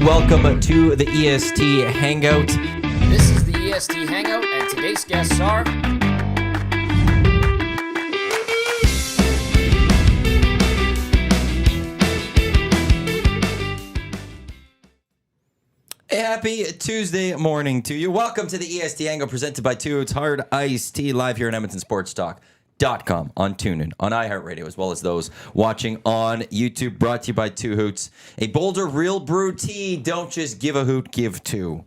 Welcome to the EST Hangout. This is the EST Hangout, and today's guests are... Happy Tuesday morning to you. Welcome to the EST Hangout presented by Two Hoots Hard Iced Tea live here on Edmonton Sports Talk. .com, on TuneIn, on iHeartRadio, as well as those watching on YouTube. Brought to you by Two Hoots. A Boulder Real Brew Tea. Don't just give a hoot, give two.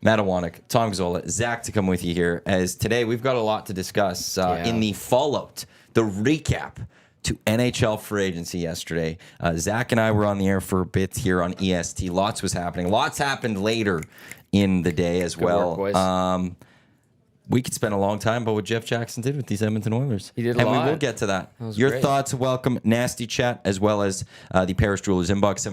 Matt Iwanyk, Tom Gazzola, Zachticum with you here. As today we've got a lot to discuss in the fallout, the recap to NHL free agency yesterday. Zach and I were on the air for a bit here on EST. Lots was happening. Lots happened later in the day as well. Good work, boys. We could spend a long time about what Jeff Jackson did with these Edmonton Oilers. He did a lot. And we will get to that. Your great. thoughts, welcome. Nasty chat, as well as the Paris Jewelers inbox,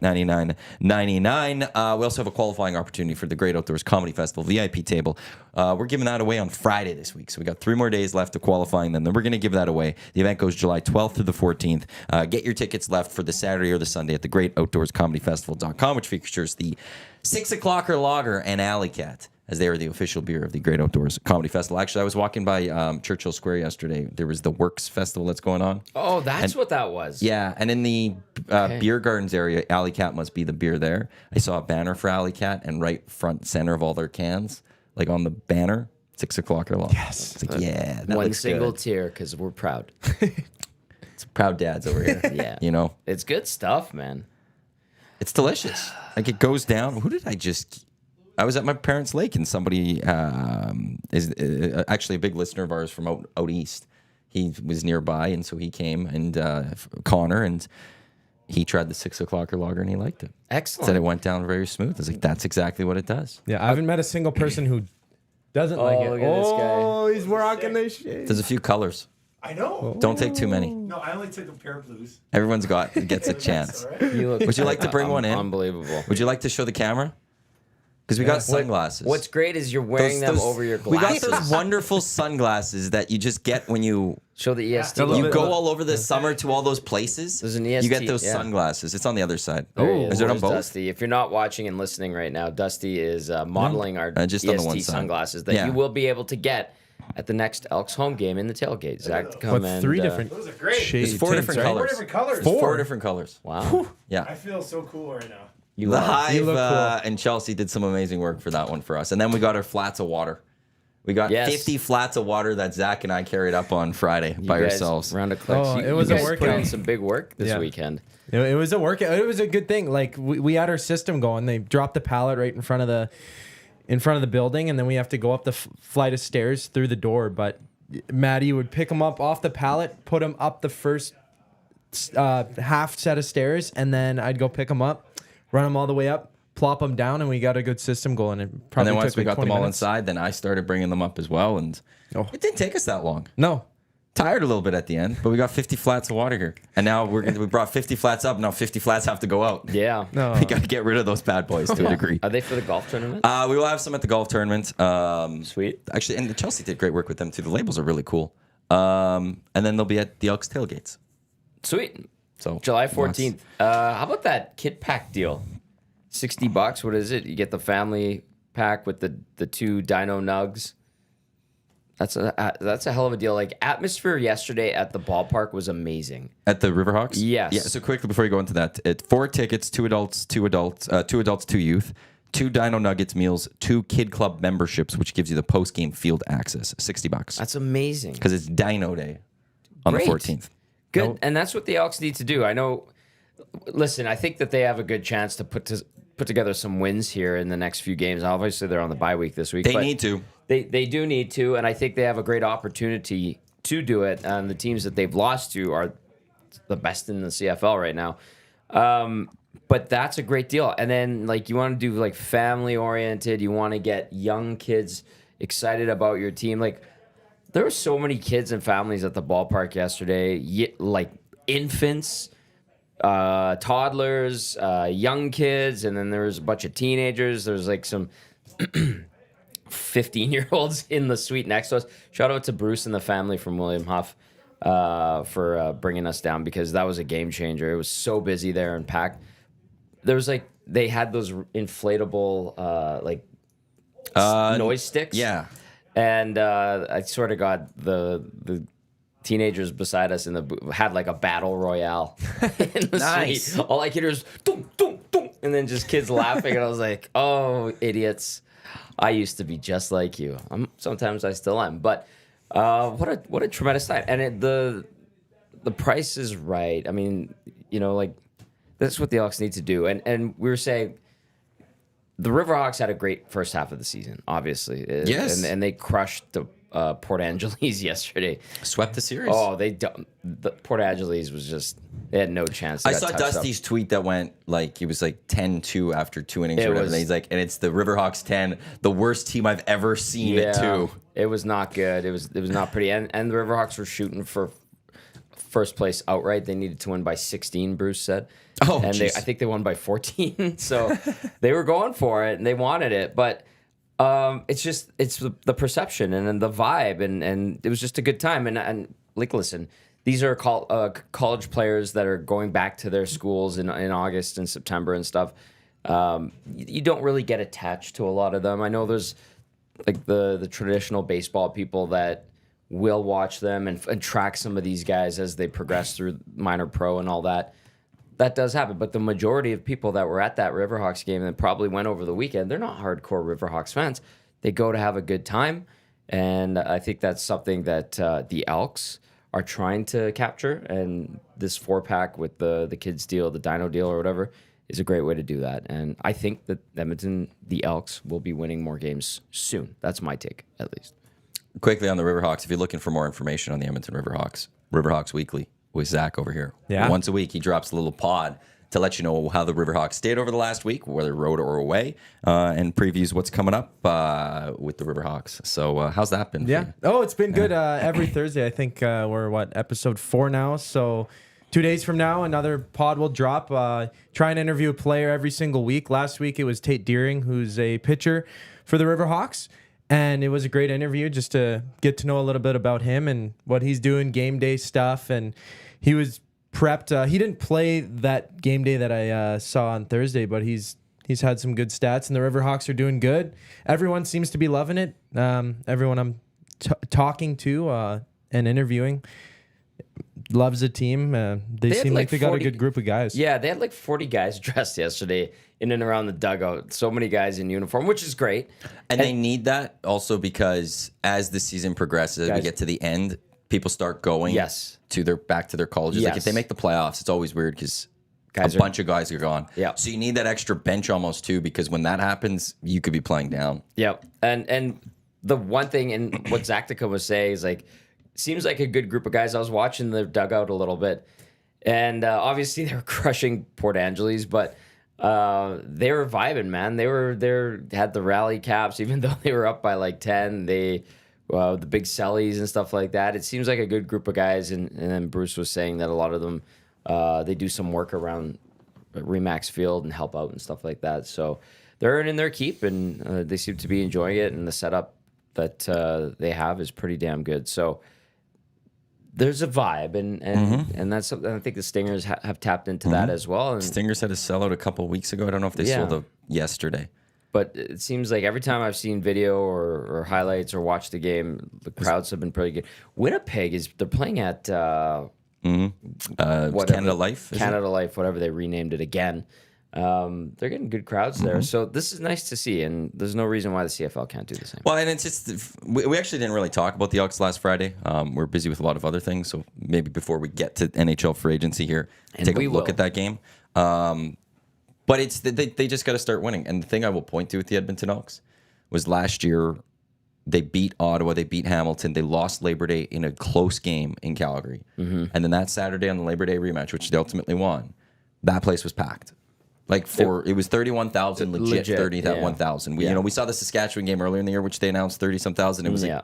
780-218-9999. We also have a qualifying opportunity for the Great Outdoors Comedy Festival VIP table. We're giving that away on Friday this week. So we got 3 more days left of qualifying them. Then we're going to give that away. The event goes July 12th through the 14th. Get your tickets left for the Saturday or the Sunday at the greatoutdoorscomedyfestival.com, which features the 6 o'clocker lager and Alley Cat, as they are the official beer of the Great Outdoors Comedy Festival. Actually, I was walking by Churchill Square yesterday. There was the Works Festival that's going on. Oh, that's what that was. Yeah, and in the beer gardens area, Alley Cat must be the beer there. I saw a banner for Alley Cat, and right front center of all their cans, like on the banner, 6 o'clock or long. Yes. It's like, yeah, that One looks single good. tier, because we're proud. It's proud dads over here. Yeah. You know? It's good stuff, man. It's delicious. Like, it goes down. Who did I just... I was at my parents' lake, and somebody is actually a big listener of ours from out east. He was nearby, and so he came, and Connor, and he tried the 6 o'clocker lager, and he liked it. Excellent. Said it went down very smooth. I was like, that's exactly what it does. Yeah, I haven't met a single person who doesn't like it. look at this guy. Oh, he's rocking this shit. There's a few colors. I know. Don't take too many. No, I only took a pair of blues. Everyone's gets a chance. All right. You look Would you like to bring one in? Unbelievable. Would you like to show the camera? Because we got sunglasses. What's great is you're wearing them over your We glasses. got those wonderful sunglasses that you just get when you Show the EST. Yeah. you bit- go all over the summer to all those places. There's an EST, You get those yeah. sunglasses. It's on the other side. There he Is it on There's both? Dusty. If you're not watching and listening right now, Dusty is modeling our just on the one EST side. sunglasses that Yeah. you will be able to get at the next Elks home game in the tailgate. Zachticum What, and 3 different Those are great. shades? There's 4 different Four colors. different colors. There's 4 Four? different colors. Wow. Yeah. I feel so cool right now. The Hive You look cool. and Chelsea did some amazing work for that one for us. And then we got our flats of water. We got Yes. 50 flats of water that Zach and I carried up on Friday by You guys, ourselves. Round of clicks. Oh, You- it was you a guys workout. put in some big work this Yeah. weekend. It was a workout. It was a good thing. Like we had our system going. They dropped the pallet right in front of the building, and then we have to go up the flight of stairs through the door. But Maddie would pick them up off the pallet, put them up the first half set of stairs, and then I'd go pick them up, run them all the way up, plop them down, and we got a good system going. It And probably then once took we like got 20 them all minutes. inside, then I started bringing them up as well. And Oh. it didn't take us that long. No. Tired a little bit at the end, but we got 50 flats of water here. And now we brought 50 flats up. Now 50 flats have to go out. Yeah. No. We got to get rid of those bad boys to a degree. Are they for the golf tournament? We will have some at the golf tournament. Sweet. Actually, and Chelsea did great work with them too. The labels are really cool. And then they'll be at the Elks tailgates. Sweet. So July 14th. How about that kit pack deal? $60. What is it? You get the family pack with the 2 Dino Nugs. That's a hell of a deal. Like, atmosphere yesterday at the ballpark was amazing. At the Riverhawks? Yes. Yeah, so quickly before you go into that, 4 tickets, 2 adults, 2 youth, 2 Dino Nuggets meals, 2 Kid Club memberships, which gives you the post-game field access, $60. That's amazing. Because it's Dino Day on Great. the 14th. Good. Nope. And that's what the Elks need to do. I know. Listen, I think that they have a good chance to put together some wins here in the next few games. Obviously, they're on the bye week this week. They but need to. They do need to, and I think they have a great opportunity to do it. And the teams that they've lost to are the best in the CFL right now. But that's a great deal. And then, like, you want to do like family oriented. You want to get young kids excited about your team. Like, there were so many kids and families at the ballpark yesterday, like infants, toddlers, young kids, and then there was a bunch of teenagers. There's like some 15-year-olds in the suite next to us. Shout out to Bruce and the family from William Huff for bringing us down, because that was a game changer. It was so busy there and packed. There was like they had those inflatable noise sticks. Yeah. And I swear to God, the teenagers beside us had like a battle royale in the Nice. suite. All I could hear is dum, dum, dum, and then just kids laughing. And I was like, oh, idiots. I used to be just like you. Sometimes I still am. But what a tremendous time. And the price is right. I mean, that's what the Elks need to do. And we were saying the Riverhawks had a great first half of the season, obviously. Yes. And they crushed the Port Angeles yesterday. Swept the series. Oh, they don't. The Port Angeles was just, they had no chance. They I got saw touched Dusty's tweet that went he was 10-2 after 2 innings It or whatever. was- And he's like, and it's the Riverhawks 10, the worst team I've ever seen at 2. It was not good. It was not pretty. And the Riverhawks were shooting for first place outright. They needed to win by 16, Bruce said. Oh, and I think they won by 14. So they were going for it and they wanted it. But it's the perception and then the vibe. And it was just a good time. And listen, these are college players that are going back to their schools in August and September and stuff. You don't really get attached to a lot of them. I know there's like the traditional baseball people that will watch them and track some of these guys as they progress through minor pro and all that. That does happen. But the majority of people that were at that Riverhawks game and probably went over the weekend, they're not hardcore Riverhawks fans. They go to have a good time. And I think that's something that the Elks are trying to capture. And this 4-pack with the kids deal, the Dino deal or whatever, is a great way to do that. And I think that Edmonton, the Elks, will be winning more games soon. That's my take, at least. Quickly on the Riverhawks, if you're looking for more information on the Edmonton Riverhawks, Riverhawks Weekly with Zach over here. Yeah. Once a week, he drops a little pod to let you know how the Riverhawks stayed over the last week, whether road or away, and previews what's coming up with the Riverhawks. So how's that been? For Yeah. you? Oh, it's been good every Thursday. I think we're episode 4 now. So 2 days from now, another pod will drop. Try and interview a player every single week. Last week it was Tate Deering, who's a pitcher for the Riverhawks. And it was a great interview just to get to know a little bit about him and what he's doing, game day stuff. And he was prepped. He didn't play that game day that I saw on Thursday, but he's had some good stats. And the Riverhawks are doing good. Everyone seems to be loving it. Everyone I'm talking to and interviewing loves the team. They seem like they got a good group of guys. Yeah, they had like 40 guys dressed yesterday in and around the dugout. So many guys in uniform, which is great. And they need that also because as the season progresses, we get to the end, people start going back to their colleges. Like if they make the playoffs, it's always weird because a bunch of guys are gone. Yeah. So you need that extra bench almost too, because when that happens, you could be playing down. Yep. And the one thing, and what Zachticum was saying is like, seems like a good group of guys. I was watching the dugout a little bit, and obviously they were crushing Port Angeles, but they were vibing, man. They had the rally caps, even though they were up by like 10. They the big sellies and stuff like that. It seems like a good group of guys, and then Bruce was saying that a lot of them they do some work around Remax Field and help out and stuff like that. So they're earning their keep, and they seem to be enjoying it, and the setup that they have is pretty damn good. So there's a vibe, and that's something I think the Stingers have tapped into that as well. And Stingers had a sellout a couple of weeks ago. I don't know if they sold out yesterday. But it seems like every time I've seen video or highlights or watched the game, the crowds have been pretty good. Winnipeg they're playing at Canada Life. Canada Life, whatever they renamed it again. They're getting good crowds there. So this is nice to see, and there's no reason why the CFL can't do the same. Well, and it's just we actually didn't really talk about the Elks last Friday. We're busy with a lot of other things, so maybe before we get to NHL free agency here, take a look at that game. But it's they just got to start winning. And the thing I will point to with the Edmonton Elks was last year they beat Ottawa, they beat Hamilton, they lost Labor Day in a close game in Calgary, and then that Saturday on the Labor Day rematch, which they ultimately won, that place was packed. Like it was 31,000 legit 1,000. We saw the Saskatchewan game earlier in the year, which they announced 30-some thousand. It was and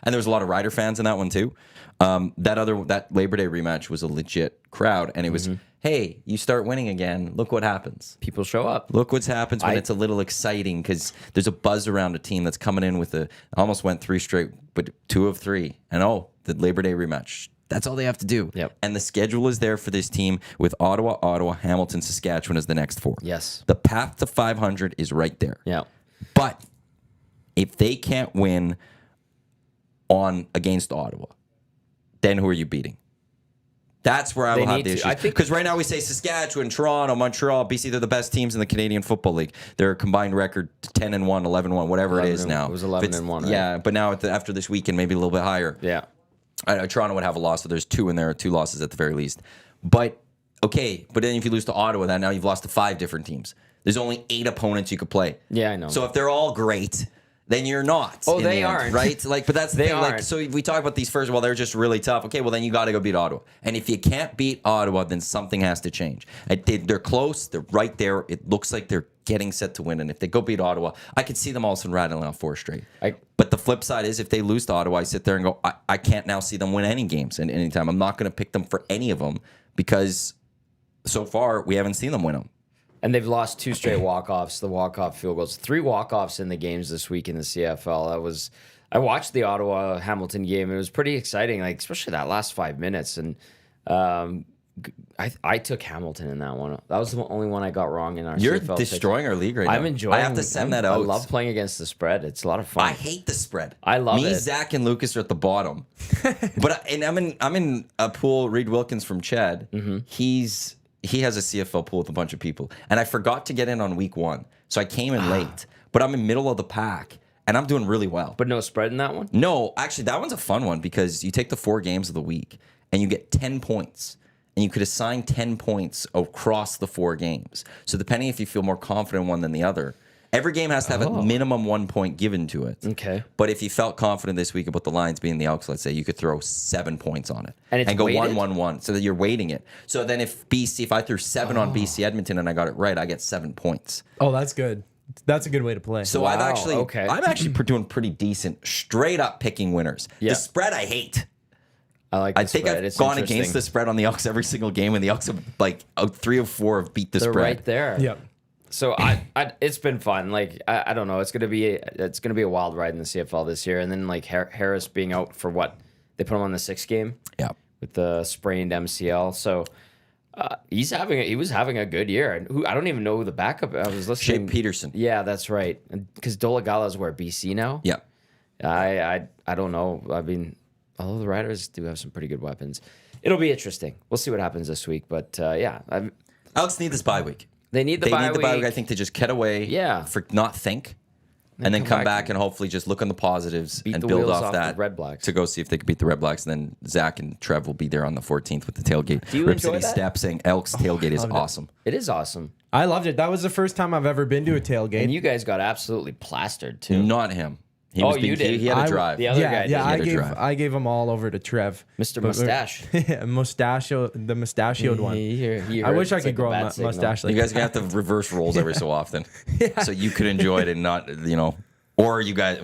there was a lot of Rider fans in that one too. That Labor Day rematch was a legit crowd, and it was, hey, you start winning again, look what happens. People show up. Look what happens when it's a little exciting because there's a buzz around a team that's coming in with almost went 3 straight, but 2 of 3, and the Labor Day rematch. That's all they have to do. Yep. And the schedule is there for this team with Ottawa, Hamilton, Saskatchewan as the next 4. Yes. The path to 500 is right there. Yeah. But if they can't win against Ottawa, then who are you beating? That's where I will have the issues. Because right now we say Saskatchewan, Toronto, Montreal, BC, they're the best teams in the Canadian Football League. Their combined record 10-1, 11-1, whatever it is now. It was 11-1, right? Yeah, but now after this weekend, maybe a little bit higher. Yeah. Toronto would have a loss, so there's 2 in there, 2 losses at the very least. But, okay, but then if you lose to Ottawa, then now you've lost to 5 different teams. There's only 8 opponents you could play. Yeah, I know. So if they're all great, then you're not. Oh, in they the end, aren't. right? Like, but that's the They thing. Like, aren't. so we talk about these first. Well, they're just really tough. Okay, well then you got to go beat Ottawa. And if you can't beat Ottawa, then something has to change. They're close. They're right there. It looks like they're getting set to win. And if they go beat Ottawa, I could see them all of a sudden rattling off 4 straight. But the flip side is if they lose to Ottawa, I sit there and go, I can't now see them win any games in any time. I'm not going to pick them for any of them because so far we haven't seen them win them. And they've lost 2 straight walk-offs, the walk-off field goals. 3 walk-offs in the games this week in the CFL. I watched the Ottawa-Hamilton game. It was pretty exciting, like especially that last 5 minutes. And I took Hamilton in that one. That was the only one I got wrong in our You're CFL destroying our league right now. I'm enjoying. I have to send that out. I love playing against the spread. It's a lot of fun. I hate the spread. I love Me, it. Zach, and Lucas are at the bottom. I'm in a pool. Reed Wilkins from Chad. Mm-hmm. He has a CFL pool with a bunch of people, and I forgot to get in on week 1, so I came in late. But I'm in middle of the pack, and I'm doing really well. But no spread in that one? No, actually, that one's a fun one because you take the 4 games of the week, and you get 10 points. And you could assign 10 points across the 4 games. So depending if you feel more confident in one than the other, every game has to have a minimum 1 point given to it. Okay. But if you felt confident this week about the Lions being the Elks, let's say, you could throw 7 points on it. And go weighted? 1-1-1 so that you're weighting it. So then if I threw 7 on BC Edmonton and I got it right, I get 7 points. Oh, that's good. That's a good way to play. So Wow, I'm actually doing pretty decent, straight up picking winners. Yeah. The spread I hate. I think spread. I've It's gone interesting. against the spread on the Elks every single game, and the Elks have 3 of 4 have beat the They're spread. right there. Yep. So it's been fun. Like I don't know. It's gonna be a wild ride in the CFL this year. And then like Harris being out for what they put him on the 6th game. Yeah. With the sprained MCL. So he was having a good year. And I don't even know who the backup. I was listening. Shea Peterson. Yeah, that's right. Because Dolagala's where BC now. Yeah. I don't know. I mean, although the Riders do have some pretty good weapons, it'll be interesting. We'll see what happens this week. But Elks need this bye week. They need the bye week. I think to just get away. Yeah. For not think. And then come back and hopefully just look on the positives Beat and the build wheels off off that the Red Blacks. to go see if they can beat the Red Blacks. And then Zach and Trev will be there on the 14th with the tailgate. Do you Rip enjoy City that? Step saying Elks tailgate is awesome. It is awesome. I loved it. That was the first time I've ever been to a tailgate. And you guys got absolutely plastered too. Not him. He you did. He had a drive. The other guy did. Yeah, He had a drive. I gave them all over to Trev. Mr. Mustache. The mustachioed one. I wish I could grow a mustache like You guys are going to have to reverse roles every so often. So you could enjoy it and not, or you guys,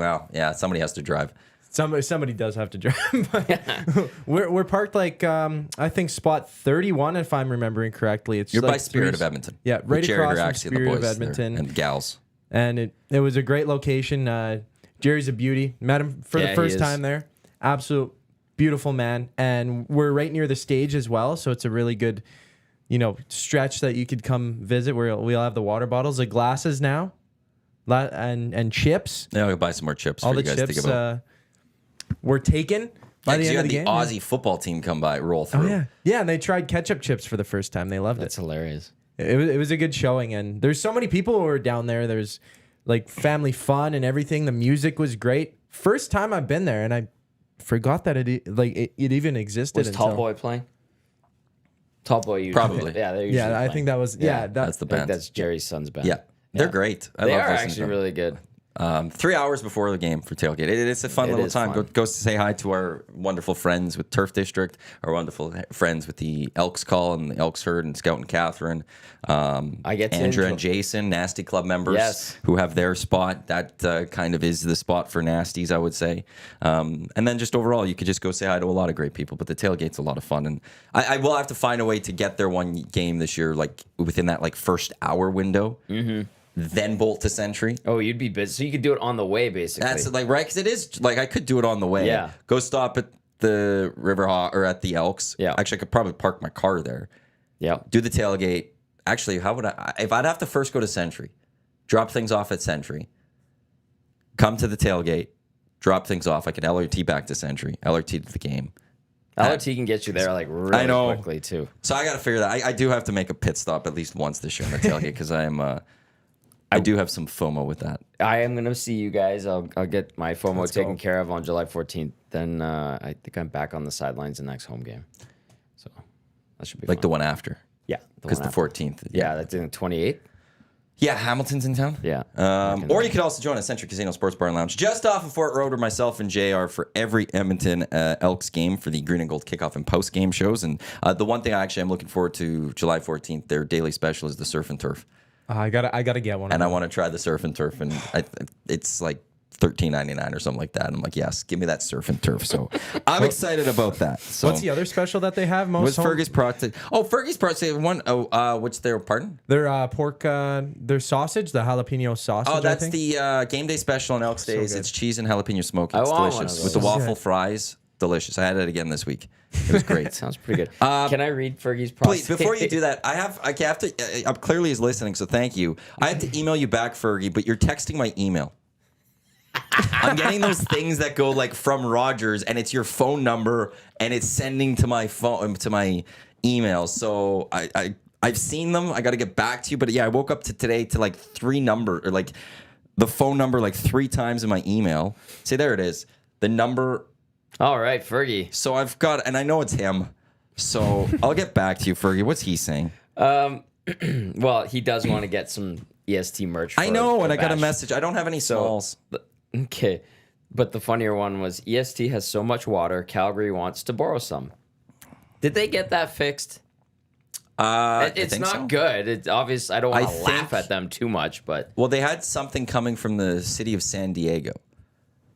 somebody has to drive. Somebody does have to drive. But we're parked I think spot 31 if I'm remembering correctly. It's You're like by Spirit of Edmonton. Yeah, right With Jared across Araxi from and the Spirit of boys there, Edmonton. and gals. And it was a great location. Jerry's a beauty. Met him for the he first is. time there. Absolute beautiful man. And we're right near the stage as well, so it's a really good, stretch that you could come visit. We'll have the water bottles, the glasses now, and chips. Yeah, I'll buy some more chips All for the you guys to chips think about. were taken by the you end had of the the game. Aussie football team come by, roll through. Oh yeah, yeah. And they tried ketchup chips for the first time. They loved That's it. hilarious. It was a good showing, and there's so many people who were down there. There's like family fun and everything. The music was great. First time I've been there, and I forgot that it even existed. Was until- Tall Boy playing? Tall Boy usually. Probably. Yeah, they're usually Yeah, I playing. think that was That's the I think band. that's Jerry's son's band. Yeah, they're great. I They love are listening to actually them. really good. 3 hours before the game for tailgate. It's a fun It little is time. fun. Go say hi to our wonderful friends with Turf District, our wonderful friends with the Elks Call and the Elks Herd and Scout and Catherine. I get to Andrea enjoy- and Jason, Nasty Club members Yes. who have their spot. That kind of is the spot for Nasties, I would say. And then just overall, you could just go say hi to a lot of great people. But the tailgate's a lot of fun, and I will have to find a way to get there one game this year, like within that first hour window. Mm-hmm. Then bolt to Century. Oh, you'd be busy. So you could do it on the way, basically. That's right, because it is I could do it on the way. Yeah. Go stop at the Riverhawks or at the Elks. Yeah. Actually, I could probably park my car there. Yeah. Do the tailgate. Actually, how would I? If I'd have to first go to Sentry, drop things off at Sentry, come to the tailgate, drop things off. I can LRT back to Sentry, LRT to the game. LRT can get you there like really quickly too. So I got to figure that. I do have to make a pit stop at least once this year on the tailgate because I do have some FOMO with that. I am gonna see you guys. I'll get my FOMO taken care of on July 14th. Then I think I'm back on the sidelines the next home game. So that should be Like fun. the one after. Yeah, Because the 14th. Yeah, that's in the 28th. Yeah, Hamilton's in town. Yeah. Or you could also join us, Century Casino Sports Bar and Lounge, just off of Fort Road, where myself and Jay are for every Edmonton Elks game for the Green and Gold kickoff and post game shows. And the one thing I actually am looking forward to, July 14th, their daily special is the surf and turf. I gotta get one. And I want to try the surf and turf, and it's like $13.99 or something like that. And I'm like, yes, give me that surf and turf. So I'm excited about that. So What's the other special that they have? was Fergie's Project? Oh, Fergie's Project. What's their pardon? Their pork, their sausage, the jalapeno sausage. Oh, that's I think. the game day special on Elks Days. good. It's cheese and jalapeno smoke. It's I want one delicious of with the those. waffle fries. Delicious. I had it again this week. It was great. Sounds pretty good. Can I read Fergie's Please, process? before you do that, I have to. Clearly, he's listening, so thank you. I have to email you back, Fergie, but you're texting my email. I'm getting those things that go like from Rogers, and it's your phone number, and it's sending to my phone to my email. So I've seen them. I got to get back to you, but yeah, I woke up to today to like the phone number like 3 times in my email. See, there it is. The number. All right, Fergie. So I've got, and I know it's him. So I'll get back to you, Fergie. What's he saying? Well, he does want to get some EST merch. I know, for and I got a Bash. message. I don't have any smalls. Okay, but the funnier one was EST has so much water, Calgary wants to borrow some. Did they get that fixed? It's not so. good. It's obvious. I don't want I to laugh think- at them too much, but Well, they had something coming from the city of San Diego.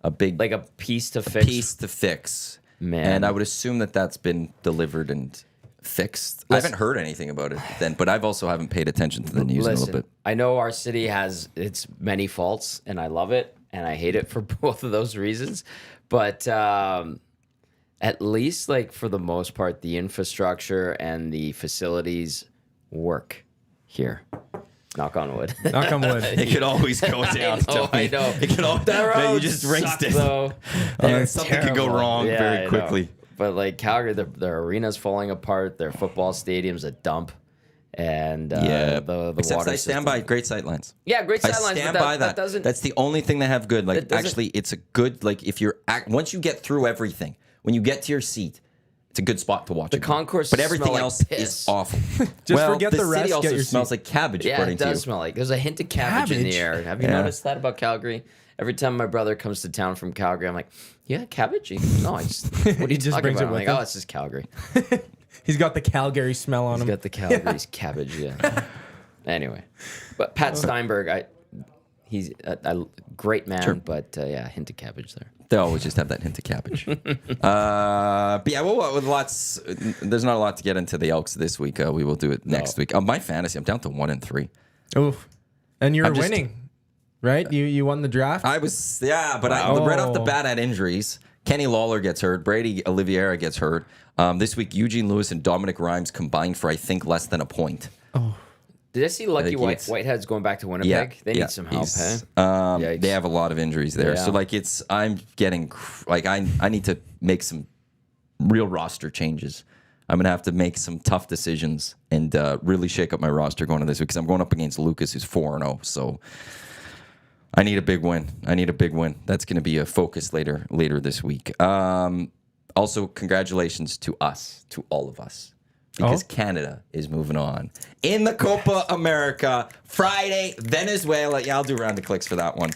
A big like a piece to fix. piece to fix. Man. And I would assume that that's been delivered and fixed. I Listen. haven't heard anything about it then, but I've also haven't paid attention to the news a Listen, little bit. I know our city has its many faults, and I love it, and I hate it for both of those reasons. But at least, like for the most part, the infrastructure and the facilities work here. Knock on wood. Knock on wood. It could always go down. I know. It could always. The You roads just rinsed suck, it. though. And They're something could go terrible. wrong Yeah, very I know. quickly. But like Calgary, their arena's falling apart. Their football stadium's a dump. And the Except water I stand by great sightlines. Yeah, great I sightlines. stand but by that. doesn't. That's the only thing they have good. Like That doesn't- actually, it's a good like if you're once you get through everything, when you get to your seat, it's a good spot to watch. The concourse but everything smell like else piss. is awful. Just forget the city rest, also get your smells seat. like cabbage. Yeah, according it to you. does smell like there's a hint of cabbage in the air. Have you Yeah. noticed that about Calgary? Every time my brother comes to town from Calgary, I'm like, "Yeah, cabbage." He goes, no, I just. What are you just talking brings about? it I'm with like, him. "Oh, it's just Calgary." He's got the Calgary smell on He's him. got the Calgary's cabbage. Yeah. Anyway, but Pat Steinberg, he's a great man, but yeah, hint of cabbage there. They always just have that hint of cabbage. But yeah, well, with lots, there's not a lot to get into the Elks this week. We will do it next week. My fantasy, I'm down to 1-3. Oof. And you're I'm just- winning, right? You won the draft. I was, but Wow. right off the bat, I had injuries. Kenny Lawler gets hurt. Brady Oliveira gets hurt. This week, Eugene Lewis and Dominic Rhymes combined for, I think, less than a point. Did I see Lucky think Whitehead's going back to Winnipeg? They need some help, he's- hey? Yikes. They have a lot of injuries there. Yeah. So, like, I'm getting, I need to make some real roster changes. I'm going to have to make some tough decisions and really shake up my roster going to this week because I'm going up against Lucas, who's 4-0. So, I need a big win. That's going to be a focus later this week. Also, congratulations to all of us. Because Canada is moving on. In the Copa America, Friday, Venezuela. Yeah, I'll do round of clicks for that one.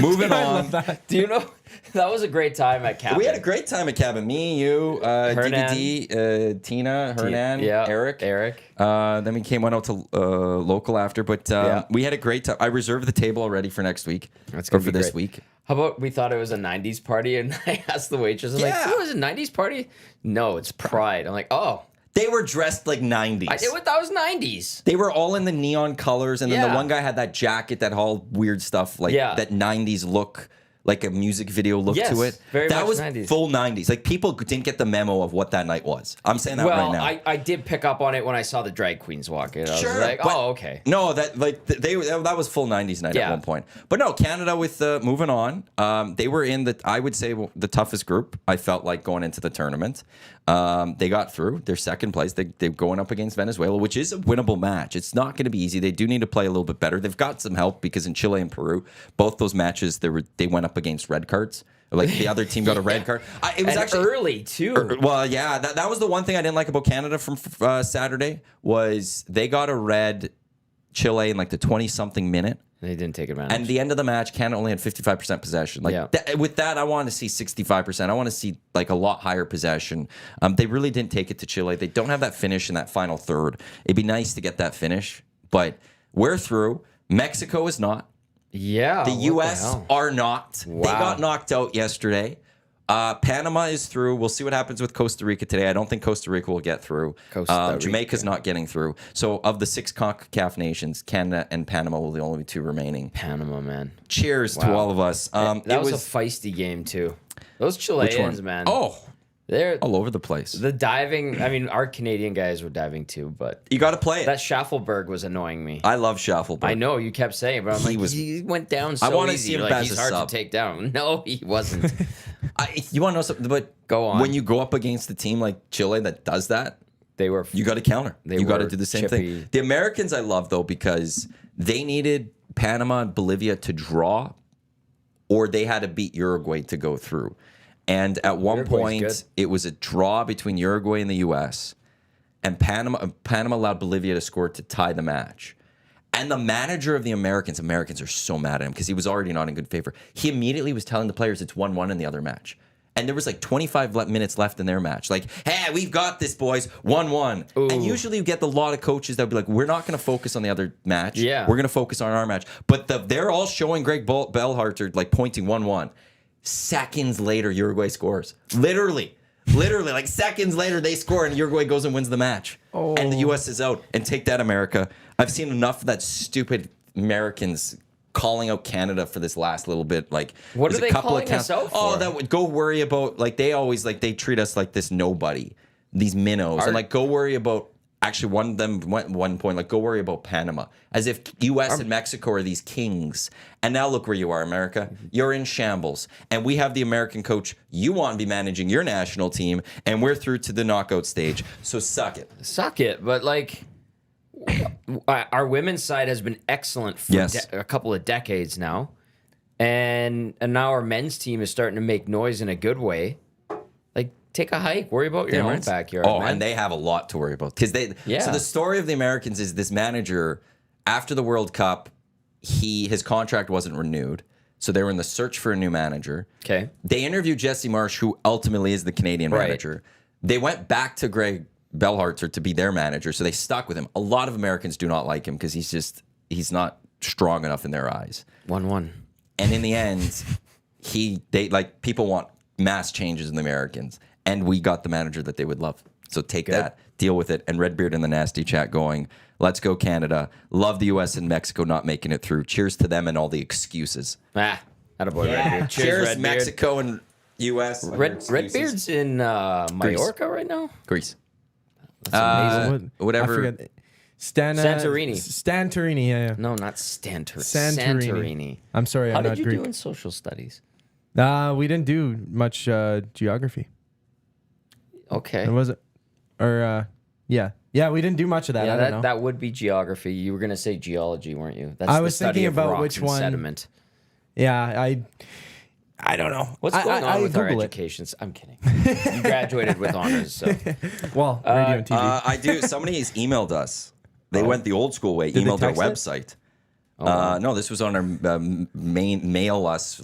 Moving on. Do you know that was a great time at Cabin? We had a great time at Cabin. Me, you, DVD, Tina, Hernan, yeah, Eric. Eric. Then we went out to local after, but we had a great time. I reserved the table already for next week. That's or gonna for be this great. week. How about we thought it was a 90s party and I asked the waitress, I'm like, Yeah. oh, is it a 90s party? No, it's Pride. I'm like, oh, They were dressed like 90s. that was 90s. They were all in the neon colors, and then the Yeah. one guy had that jacket, that all weird stuff, like Yeah. that 90s look. like a music video look Yes, to it. very that much was 90s. full 90s. Like people didn't get the memo of what that night was. I'm saying that Well, right now. I did pick up on it when I saw the drag queens walk in. I was like, but- oh, okay. No, that was full 90s night Yeah. at one point. But no, Canada with moving on. They were in I would say the toughest group. I felt like going into the tournament. They got through. They're second place. They're going up against Venezuela, which is a winnable match. It's not going to be easy. They do need to play a little bit better. They've got some help because in Chile and Peru, both those matches they went up against red cards. Like the other team got a red card. It was And actually early, too. Well, yeah, that was the one thing I didn't like about Canada from Saturday was they got a red Chile in like the 20-something minute. They didn't take advantage. And the end of the match, Canada only had 55% possession. Like Yeah. with that, I want to see 65%. I want to see like a lot higher possession. They really didn't take it to Chile. They don't have that finish in that final third. It'd be nice to get that finish, but we're through. Mexico is not. Yeah. The what U.S. hell? are not. They Wow. got knocked out yesterday. Panama is through. We'll see what happens with Costa Rica today. I don't think Costa Rica will get through. Costa Rica. Jamaica's not getting through. So of the 6 CONCACAF nations, Canada and Panama will be the only 2 remaining. Panama, man. Cheers to Wow. all of us. That It was a feisty game, too. Those Chileans, man. Oh, They're all over the place. the diving. I mean, our Canadian guys were diving, too, but You got to play it. that Schaffelberg was annoying me. I love Schaffelberg. I know you kept saying it, but I'm He like, was- he went down so wanna easy. see him Like, as he's a hard sub. to take down. No, he wasn't. You want to know something? But Go on. When you go up against a team like Chile that does that, They were. you got to counter. You got to were do the same chippy. thing. The Americans I love though because they needed Panama and Bolivia to draw, or they had to beat Uruguay to go through. And at one Uruguay's point, good. it was a draw between Uruguay and the U.S. And Panama allowed Bolivia to score to tie the match. And the manager of the Americans are so mad at him because he was already not in good favor. He immediately was telling the players it's 1-1 in the other match. And there was like 25 minutes left in their match. Like, hey, we've got this, boys. 1-1. And usually you get a lot of coaches that would be like, we're not going to focus on the other match. Yeah. We're going to focus on our match. But they're all showing Greg Bellharter like pointing 1-1. Seconds later, Uruguay scores. Literally, like seconds later, they score and Uruguay goes and wins the match. And the U.S. is out. And take that, America. I've seen enough of that stupid Americans calling out Canada for this last little bit. Like, What there's are a they couple calling of counts. us out Oh, for? that would go worry about. Like they always like they treat us like this nobody. These minnows, and like go worry about. Actually, one of them went one point like go worry about Panama, as if U.S. and Mexico are these kings. And now look where you are, America. You're in shambles, and we have the American coach. You want to be managing your national team, and we're through to the knockout stage. So suck it. Suck it. But like, our women's side has been excellent for Yes. a couple of decades now, and now our men's team is starting to make noise in a good way. Like, take a hike. Worry about your own backyard. Oh, man. and they have a lot to worry about because they. Yeah. So the story of the Americans is this manager after the World Cup, his contract wasn't renewed, so they were in the search for a new manager. Okay. They interviewed Jesse Marsh, who ultimately is the Canadian Right. manager. They went back to Greg Bellharter to be their manager, so they stuck with him. A lot of Americans do not like him because he's not strong enough in their eyes. 1-1. And in the end, people want mass changes in the Americans, and we got the manager that they would love. So take that, deal with it. And Redbeard in the nasty chat going, let's go Canada. Love the U.S. and Mexico not making it through. Cheers to them and all the excuses. Attaboy, Redbeard. Cheers, Redbeard. Mexico and U.S. Redbeard's in Mallorca right now. Greece. Amazing. Whatever. I forget. Santorini. Santorini, yeah. No, not Santorini. Santorini. I'm sorry, How I'm did not you Greek. do in social studies? We didn't do much geography. Okay. Or was it? Or yeah, we didn't do much of that. Yeah, I don't know. that would be geography. You were gonna say geology, weren't you? That's I the was study thinking of about rocks which and one. sediment. Yeah, I don't know. What's going on with our Google it. educations? I'm kidding. You graduated with honors, so Well, radio and TV. I do. Somebody has emailed us. They went the old school way. they Emailed our text it? website. No, this was on our mail us,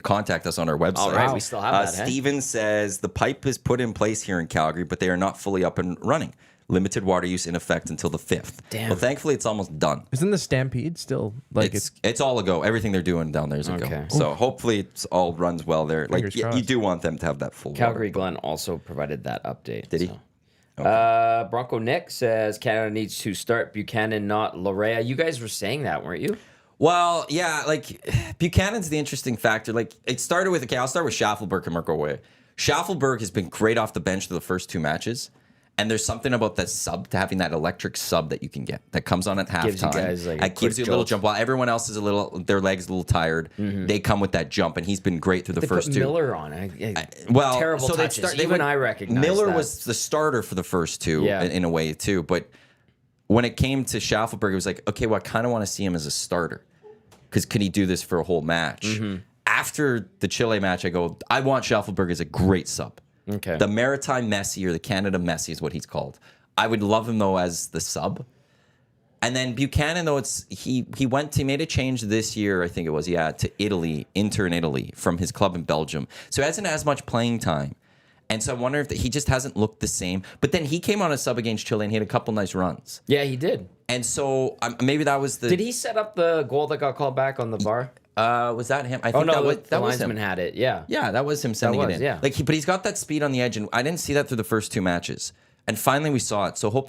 contact us on our website. All right, we still have that, huh? Steven says the pipe is put in place here in Calgary, but they are not fully up and running. Limited water use in effect until the 5th. Damn. Well, thankfully, it's almost done. Isn't the Stampede still like It's all a go. Everything they're doing down there is a go. Okay. So hopefully, it's all runs well there. Fingers You crossed. do want them to have that full Calgary water. Glenn also provided that update. Did he? So. Bronco Nick says Canada needs to start Buchanan, not Larea. You guys were saying that, weren't you? Well, yeah, like Buchanan's the interesting factor. Like it started with I'll start with Schaffelberg and work our way. Schaffelberg has been great off the bench for the first 2 matches. And there's something about that sub, to having that electric sub that you can get that comes on at halftime. Gives you guys, like, a it gives you quick a little jolt. jump while everyone else is their legs a little tired. They come with that jump, and he's been great through the They first put 2. Miller on. Terrible so they'd touches. they Even would- I recognize Miller that. was the starter for the first 2 Yeah. in a way too. But when it came to Schaffelberg, it was like, okay, well, I kind of want to see him as a starter because can he do this for a whole match? After the Chile match, I go, I want Schaffelberg as a great sub. Okay. The Maritime Messi or the Canada Messi is what he's called. I would love him though as the sub. And then Buchanan though he made a change this year, I think it was, to Italy, Inter in Italy from his club in Belgium. So he hasn't as much playing time. And so I wonder if he just hasn't looked the same. But then he came on a sub against Chile and he had a couple nice runs. Yeah, he did. And so maybe that was the Did he set up the goal that got called back on the VAR? was that him? I think Oh no, that the was him. linesman had it. Yeah. Yeah, that was him sending was, it in. yeah. But he's got that speed on the edge, and I didn't see that through the first 2 matches. And finally, we saw it. So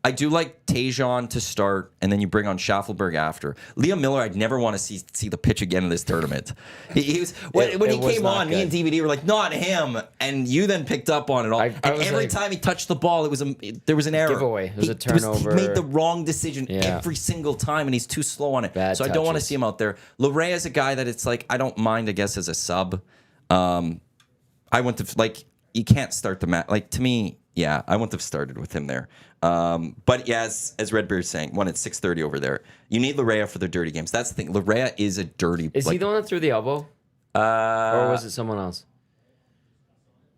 I do like Tejan to start, and then you bring on Schaffelberg after. Liam Miller, I'd never want to see the pitch again in this tournament. He was when It he was came not on, me and good. DVD were like, not him, and you then picked up on it all. I and was every like- time he touched the ball, there was an error. Giveaway. It was a He turnover. made the wrong decision Yeah. every single time, and he's too slow on it. Bad so I don't want to touches. see him out there. Larea is a guy that it's like I don't mind, I guess, as a sub. I wouldn't have you can't start the match. Like to me, yeah, I wouldn't have started with him there. But yeah, as Redbeard's saying, one at 6:30 over there. You need Larea for the dirty games. That's the thing. Larea is a dirty. Is he the one that threw the elbow? Or was it someone else?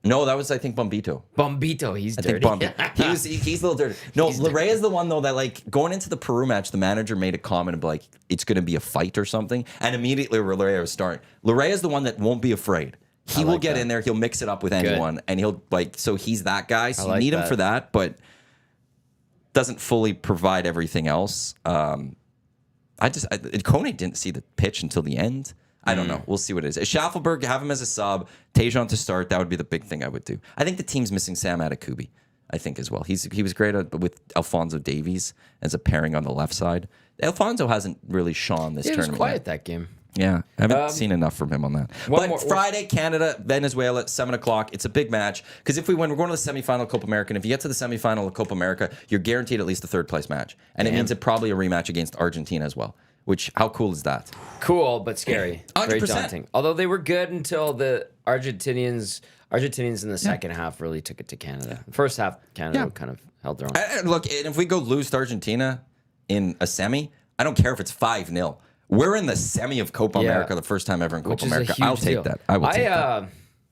No, that was I think Bombito. Bombito, he's I dirty. think Bombito. He's a little dirty. No, Larea is the one though that going into the Peru match, the manager made a comment of it's going to be a fight or something, and immediately Larea was starting. Larea is the one that won't be afraid. He will get in there. He'll mix it up with anyone, and he'll so he's that guy. So you need him for that, but doesn't fully provide everything else. Kone didn't see the pitch until the end. I don't know. We'll see what it is. Schaffelberg, have him as a sub. Tejan to start. That would be the big thing I would do. I think the team's missing Sam Adekubi, I think, as well. He was great with Alphonso Davies as a pairing on the left side. Alfonso hasn't really shone this It was tournament quiet yet. that game. Yeah, I haven't seen enough from him on that. But Friday, Canada, Venezuela, 7:00. It's a big match because if we win, we're going to the semifinal of Copa America. And if you get to the semifinal of Copa America, you're guaranteed at least a 3rd place match, and it means probably a rematch against Argentina as well. Which how cool is that? Cool, but scary. Very 100%. daunting. Although they were good until the Argentinians in the second half really took it to Canada. First half, Canada kind of held their own. And look, and if we go lose to Argentina in a semi, I don't care if it's 5-0. We're in the semi of Copa America the first time ever in Which Copa is America. a huge I'll take deal. that. I will take that.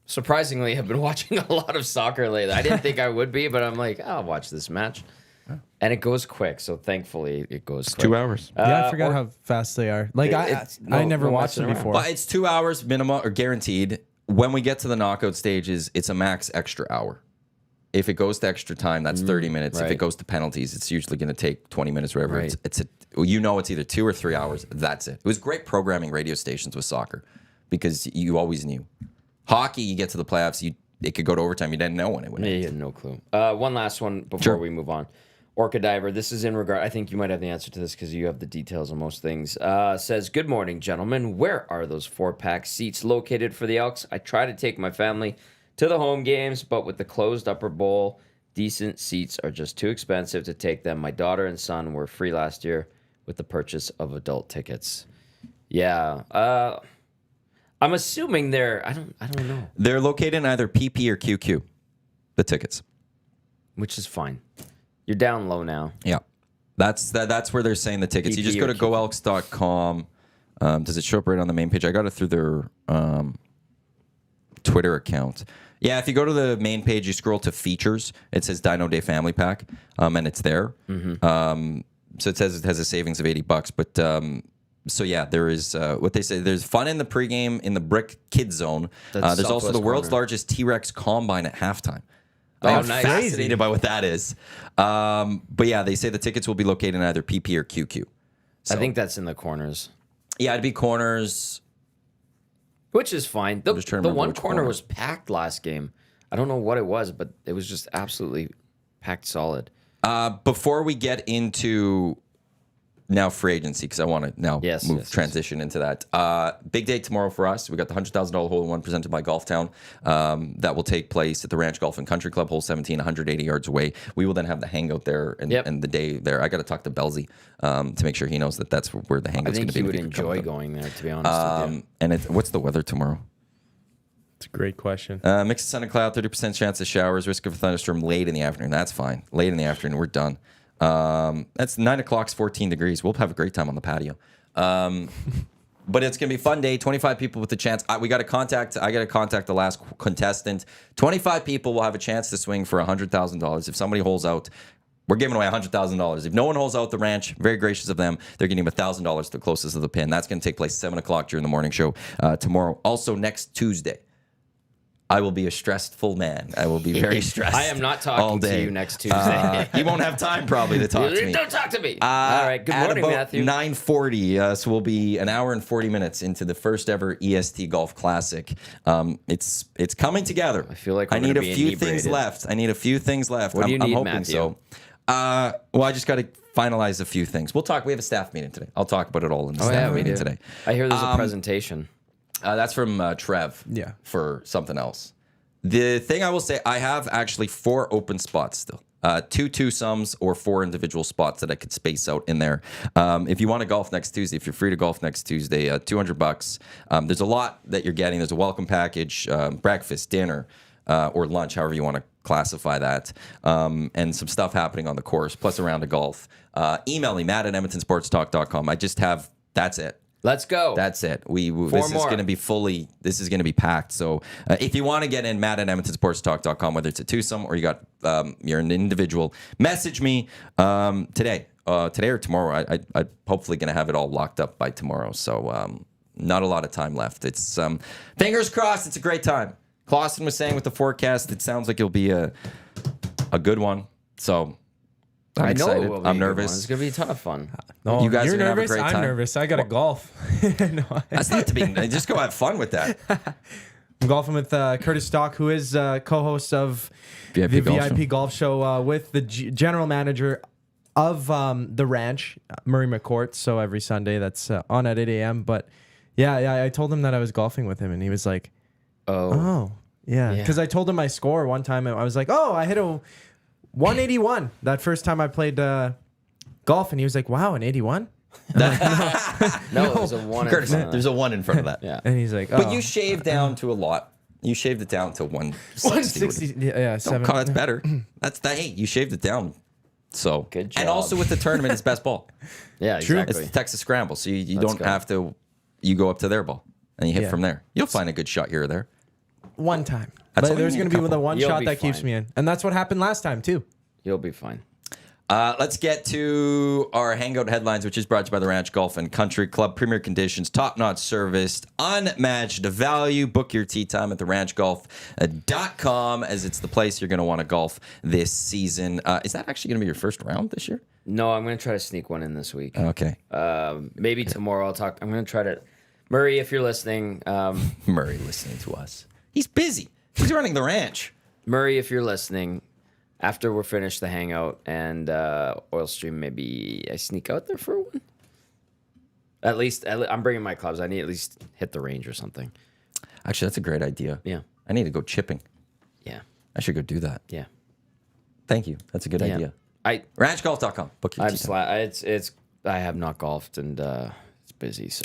Surprisingly have been watching a lot of soccer lately. I didn't think I would be, but I'm like, I'll watch this match. And it goes quick, so thankfully it goes quick. 2 hours. Yeah, I forgot how fast they are. I never watched them before. But it's 2 hours minimum or guaranteed. When we get to the knockout stages, it's a max extra hour. If it goes to extra time, that's 30 minutes. If right. it goes to penalties, it's usually going to take 20 minutes, whatever. Right. It's either 2 or 3 hours. That's it. It was great programming radio stations with soccer because you always knew. Hockey, you get to the playoffs, it could go to overtime. You didn't know when it would Yeah, end. you had no clue. One last one before we move on. Orca Diver, this is in regard, I think you might have the answer to this because you have the details on most things. Says, good morning, gentlemen. Where are those 4-pack seats located for the Elks? I try to take my family to the home games, but with the closed upper bowl, decent seats are just too expensive to take them. My daughter and son were free last year with the purchase of adult tickets. Yeah. I'm assuming I don't know. They're located in either PP or QQ, the tickets. Which is fine. You're down low now. Yeah. That's where they're saying the tickets. You PP just go or to goelks.com. Does it show up right on the main page? I got it through their Twitter account. Yeah, if you go to the main page, you scroll to features. It says Dino Day Family Pack, and it's there. So it says it has a savings of $80. But so yeah, there is what they say. There's fun in the pregame in the Brick Kids Zone. There's also Southwest the world's corner. largest T-Rex combine at halftime. Oh, I'm nice. fascinated by what that is. But yeah, they say the tickets will be located in either PP or QQ. So, I think that's in the corners. yeah, it'd be corners. Which is fine. The just trying to the remember one which corner corner. was packed last game. I don't know what it was, but it was just absolutely packed solid. Before we get into now free agency because I want to now Yes, transition into that. Big day tomorrow for us. We got the $100,000 hole-in-one presented by Golf Town that will take place at the Ranch Golf and Country Club, hole 17, 180 yards away. We will then have the hangout there and the day there. I got to talk to Belzy to make sure he knows that that's where the I hangout's going think to be. he would enjoy going there, to be honest with you. And what's the weather tomorrow? It's a great question. Mix of sun and cloud, 30% chance of showers, risk of a thunderstorm late in the afternoon. That's fine. Late in the afternoon, we're done. That's 9 o'clock, 14 degrees. We'll have a great time on the patio. But it's going to be a fun day. 25 people with the chance. I got to contact the last contestant. 25 people will have a chance to swing for $100,000. If somebody holds out, we're giving away $100,000. If no one holds out the ranch, very gracious of them, they're getting $1,000 to the closest of the pin. That's going to take place 7 o'clock during the morning show tomorrow. Also, next Tuesday, I will be a stressful man. I will be very stressed. I am not talking to you next Tuesday. He won't have time probably to talk to me. Don't talk to me. All right. Good morning, at about Matthew. 9:40, so we'll be an hour and 40 minutes into the first ever EST Golf Classic. It's coming together. I feel like I need a be few inebriated. things left. What do you I'm need, hoping Matthew? so. Well, I just got to finalize a few things. We'll talk. We have a staff meeting today. I'll talk about it all in the staff meeting today. I hear there's a presentation. That's from Trev. Yeah. For something else. The thing I will say, I have actually 4 open spots still. 2 two-sums or 4 individual spots that I could space out in there. If you want to golf next Tuesday, if you're free to golf next Tuesday, $200. There's a lot that you're getting. There's a welcome package, breakfast, dinner, or lunch, however you want to classify that, and some stuff happening on the course, plus a round of golf. Email me, matt@edmontonsportstalk.com. I just have, that's it. Let's go. That's it. This is going to be this is going to be packed. So if you want to get in, matt@edmontonsportstalk.com, whether it's a twosome or you're an individual, message me today or tomorrow. I'm hopefully going to have it all locked up by tomorrow. So not a lot of time left. It's fingers crossed. It's a great time. Clausen was saying with the forecast, it sounds like it'll be a good one. So I'm excited. It will be I'm a good nervous. one. It's gonna be a ton of fun. No, You guys you're are gonna have a nervous. great I'm time. nervous. I got to golf. No, That's not to be. Just go have fun with that. I'm golfing with Curtis Stock, who is co-host of VIP the Golf VIP Golf Show with the general manager of the ranch, Murray McCourt. So every Sunday that's on at 8 a.m. But yeah, I told him that I was golfing with him, and he was like, "Oh, yeah." Because I told him my score one time, and I was like, "Oh, I hit a 181 that first time I played golf," and he was like, "Wow, an 81." No, it was a one. Curtis, there's a 1 in front of that. Yeah. And he's like, But you shaved down to a lot. You shaved it down to 160. 160. Yeah, Oh, 7. God, that's better. That's that. Hey, you shaved it down. So Good job. And also with the tournament, it's best ball. Yeah, True. It's exactly. the Texas Scramble, so you Let's don't go. have to. You go up to their ball and you hit Yeah. from there. You'll find a good shot here or there. One time. That's But all there's you need, going to be a the couple. one You'll shot be that keeps fine. me in. And that's what happened last time, too. You'll be fine. Let's get to our Hangout headlines, which is brought to you by the Ranch Golf and Country Club. Premier conditions, top-notch service, unmatched value. Book your tee time at theranchgolf.com as it's the place you're going to want to golf this season. Is that actually going to be your first round this year? No, I'm gonna try to sneak one in this week. Okay. Maybe tomorrow I'll talk. I'm gonna try to. Murray, if you're listening, Murray listening to us. He's busy. He's running the ranch. Murray, if you're listening, after we're finished the hangout and oil stream, maybe I sneak out there for one. At least I'm bringing my clubs. I need to at least hit the range or something. Actually, that's a great idea. Yeah. I need to go chipping. Yeah. I should go do that. Yeah. Thank you. That's a good Yeah. idea. I Ranchgolf.com. Book your I'm tee time. it's I have not golfed and it's busy. So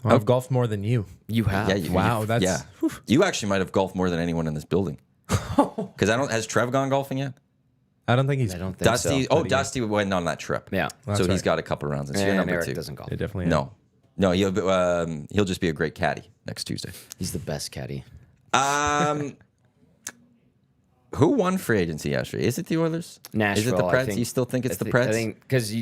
Well, I've golfed more than you. you have. Yeah, Wow, that's- yeah. You actually might have golfed more than anyone in this building. Because has Trev gone golfing yet? I don't think he's. I don't think Dusty. so. Oh, Dusty went on that trip. Yeah. So That's he's right. got a couple rounds. So you're And number Eric 2. doesn't golf. Yeah, definitely. No, he'll just be a great caddy next Tuesday. He's the best caddy. Who won free agency yesterday? Is it the Oilers? Nashville. Is it the I Preds? think. You still think it's the I Preds? think because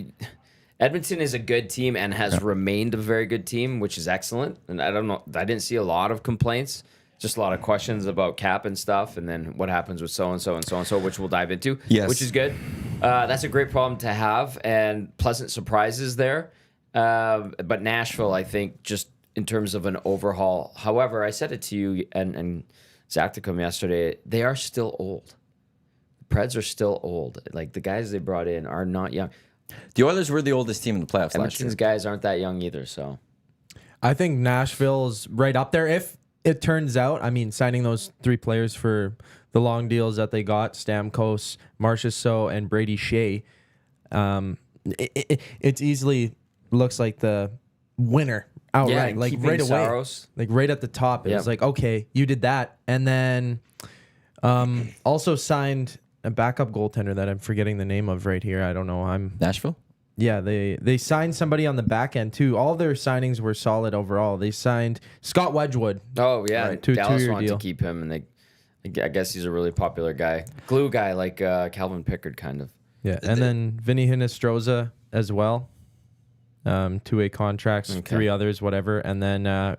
Edmonton is a good team and has remained a very good team, which is excellent. And I don't know. I didn't see a lot of complaints. Just a lot of questions about cap and stuff, and then what happens with so and so and so and so, which we'll dive into. Yes. Which is good. That's a great problem to have, and pleasant surprises there. But Nashville, I think, just in terms of an overhaul. However, I said it to you and Zachticum yesterday. They are still old. The Preds are still old. Like the guys they brought in are not young. The Oilers were the oldest team in the playoffs last year. Edmonton's guys aren't that young either, so. I think Nashville's right up there. If it turns out, I mean, signing those 3 players for the long deals that they got, Stamkos, Marchessault, and Brady Shea, it easily looks like the winner outright. Yeah, like keeping right away. Saros. Like right at the top. It Yep. was like, okay, you did that. And then also signed a backup goaltender that I'm forgetting the name of right here. I don't know. Nashville? Yeah, they signed somebody on the back end too. All their signings were solid overall. They signed Scott Wedgwood. Oh, yeah. Right, Dallas two-year wanted deal. to keep him, and I guess he's a really popular guy. Glue guy, like Calvin Pickard, kind of. Yeah, and then Vinny Hinostroza as well. 2-way contracts, Okay. 3 others, whatever, and then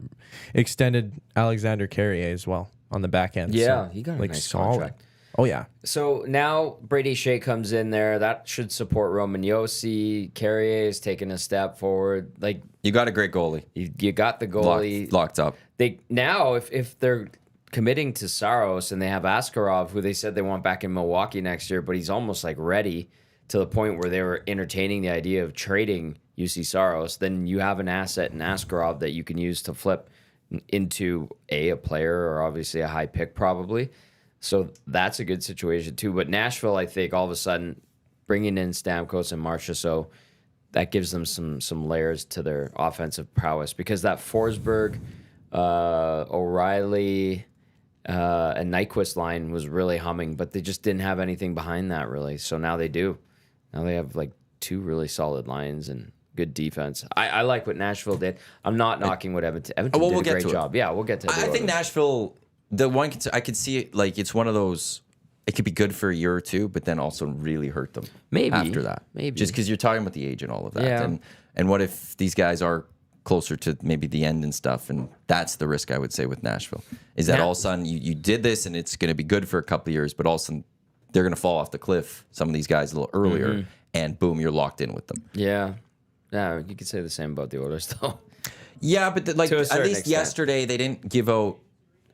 extended Alexander Carrier as well on the back end. Yeah, So, he got a like nice solid. contract. Oh yeah, So now Brady Shea comes in there. That should support Roman Yossi. Carrier is taking a step forward. Like, You got a great goalie. you got the goalie. Locked up. They now, if they're committing to Saros and they have Askarov, who they said they want back in Milwaukee next year, but he's almost like ready to the point where they were entertaining the idea of trading UC Saros, then you have an asset in Askarov that you can use to flip into a player or obviously a high pick probably. So that's a good situation too. But Nashville, I think, all of a sudden bringing in Stamkos and Marchessault, that gives them some layers to their offensive prowess because that Forsberg, O'Reilly, and Nyquist line was really humming, but they just didn't have anything behind that really. So now they do. Now they have like 2 really solid lines and good defense. I like what Nashville did. I'm not knocking what Edmonton. Edmonton Well, did we'll a get great to it. job. Yeah, we'll get to it. I think Nashville, I could see it like it's one of those. It could be good for a year or two, but then also really hurt them. Maybe. after that, Maybe. just because you're talking about the age and all of that. Yeah. And what if these guys are closer to maybe the end and stuff? And that's the risk I would say with Nashville is that all of a sudden you did this and it's going to be good for a couple of years, but all of a sudden they're going to fall off the cliff. Some of these guys a little earlier, and boom, you're locked in with them. Yeah. Yeah, you could say the same about the Oilers though. Yeah, but like To a at certain least extent. yesterday they didn't give out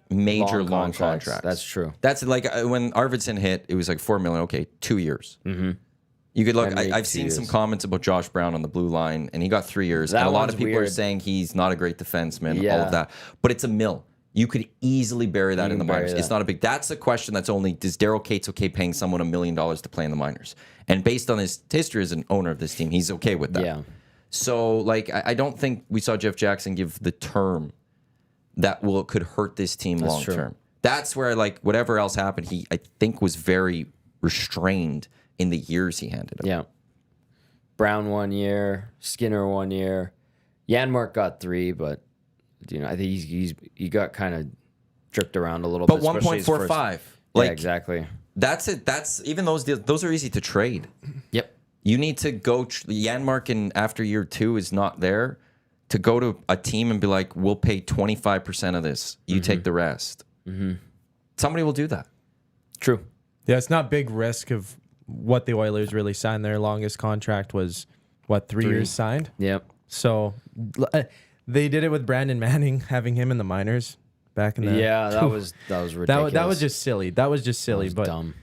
major long contracts. That's true. That's like when Arvidsson hit, it was like $4 million. Okay, 2 years. Mm-hmm. You could look. And make I've 2 seen some years. comments about Josh Brown on the blue line, and he got 3 years. That and a lot one's of people are weird. saying he's not a great defenseman. All Yeah. of that, but it's a mill. You could easily bury that in the can bury minors. It's that. not a big. That's a question. That's only does Daryl Cates okay paying someone $1 million to play in the minors? And based on his history as an owner of this team, he's okay with that. Yeah. So, like, I don't think we saw Jeff Jackson give the term that could hurt this team long true. term. That's where, like, whatever else happened, he, I think, was very restrained in the years he handed him. Yeah. Brown 1 year, Skinner 1 year. Janmark got 3, but I think he got kind of jerked around a little But bit. especially his first- 1.45. Yeah, Like, exactly. that's it. That's even those deals, those are easy to trade. Yep. You need to go. Janmark in after year 2 is not there to go to a team and be like, we'll pay 25% of this. You take the rest. Mm-hmm. Somebody will do that. True. yeah. It's not big risk of what the Oilers really signed. Their longest contract was what 3 years signed. Yep. So they did it with Brandon Manning, having him in the minors back in the Yeah, that was ridiculous. that was just silly. That was just silly, That was but dumb.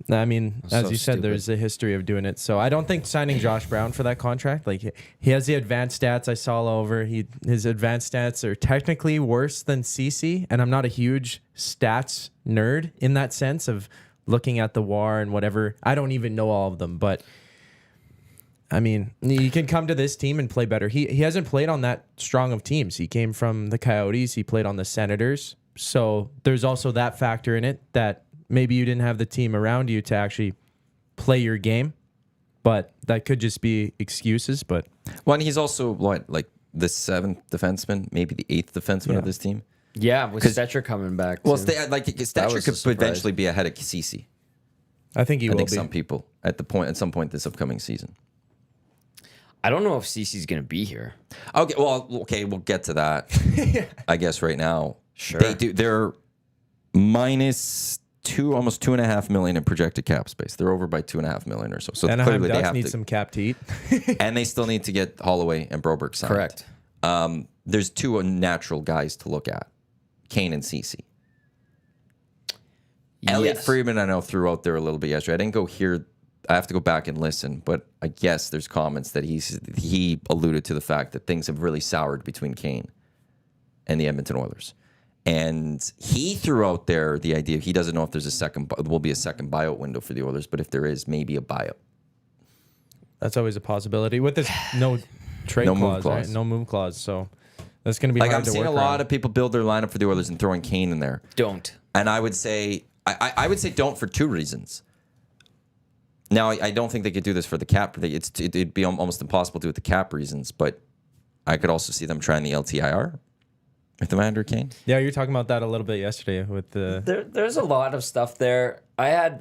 I mean, as so you said, stupid. there's a history of doing it. So I don't think signing Josh Brown for that contract, like he has the advanced stats I saw all over. His advanced stats are technically worse than Ceci, and I'm not a huge stats nerd in that sense of looking at the WAR and whatever. I don't even know all of them, but I mean, he can come to this team and play better. He hasn't played on that strong of teams. He came from the Coyotes. He played on the Senators. So there's also that factor in it that maybe you didn't have the team around you to actually play your game, but that could just be excuses. But Well, and he's also like the 7th defenseman, maybe the 8th defenseman of this team. Yeah, with Stetcher coming back. Well, too. Stetcher was a could surprise. potentially be ahead of Ceci. I think he I will think be. some people at some point this upcoming season. I don't know if Cece's going to be here. Okay, we'll get to that. I guess right now, Sure. they do. They're minus almost $2.5 million in projected cap space. They're over by $2.5 million or so. So Anaheim clearly they Ducks have need to, some cap to eat. and they still need to get Holloway and Broberg signed. Correct. There's 2 natural guys to look at: Kane and Ceci. Elliot Yes. Friedman, I know, threw out there a little bit yesterday. I didn't go hear I have to go back and listen, but I guess there's comments that he alluded to the fact that things have really soured between Kane and the Edmonton Oilers. And he threw out there the idea he doesn't know if there will be a second buyout window for the Oilers, but if there is, maybe a buyout. That's always a possibility with this no trade No move clause, clause. Right? No move clause. So that's going to be Like, hard I'm to seeing work a lot around. of people build their lineup for the Oilers and throwing Kane in there. Don't. And I would say, I would say don't for two reasons. Now, I don't think they could do this for the cap. It'd be almost impossible to do it with the cap reasons, but I could also see them trying the LTIR with Evander Kane. Yeah, you were talking about that a little bit yesterday with the. There's a lot of stuff there. I'm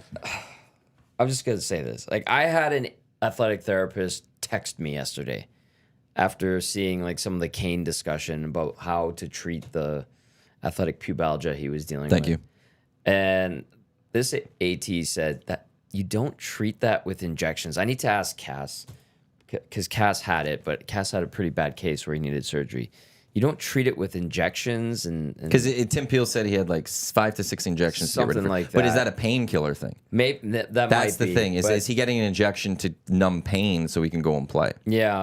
just gonna say this. Like, I had an athletic therapist text me yesterday after seeing like some of the Kane discussion about how to treat the athletic pubalgia he was dealing with. Thank you. And this AT said that you don't treat that with injections. I need to ask Cass, because Cass had it, but Cass had a pretty bad case where he needed surgery. You don't treat it with injections and Because Tim Peel said he had like 5 to 6 injections to get rid of Something it. like But is that. that a painkiller thing? maybe that That's might the be, thing. but- Is he getting an injection to numb pain so he can go and play? Yeah,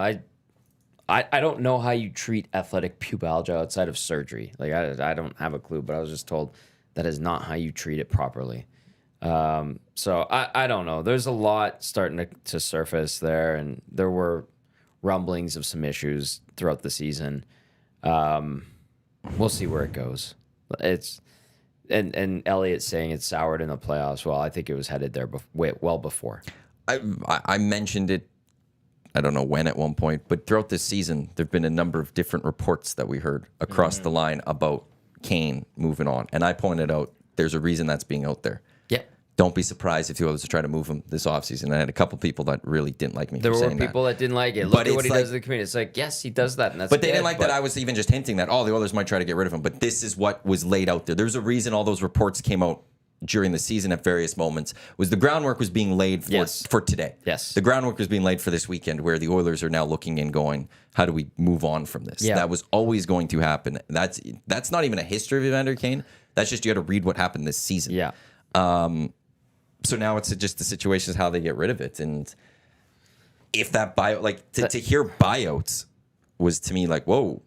I don't know how you treat athletic pubalgia outside of surgery. Like, I don't have a clue, but I was just told that is not how you treat it properly. So I don't know. There's a lot starting to surface there, and there were rumblings of some issues throughout the season. We'll see where it goes. It's and Elliot's saying it's soured in the playoffs. Well, I think it was headed there well before. I mentioned it, I don't know when at one point, but throughout this season, there have been a number of different reports that we heard across the line about Kane moving on. And I pointed out there's a reason that's being out there. Yeah. Don't be surprised if the others are trying to move him this offseason. I had a couple people that really didn't like me There for were saying people that didn't like it. But Look at what it's he like- does to the community. It's like, yes, he does that, and that's But they good, didn't like that I was even just hinting that, the Oilers might try to get rid of him. But this is what was laid out there. There's a reason all those reports came out during the season at various moments. Was the groundwork was being laid for today. Yes. The groundwork was being laid for this weekend, where the Oilers are now looking and going, how do we move on from this? Yeah. That was always going to happen. That's not even a history of Evander Kane. That's just you got to read what happened this season. Yeah. So now it's just the situation is how they get rid of it. And if that buyout, like to hear buyouts was to me like, whoa.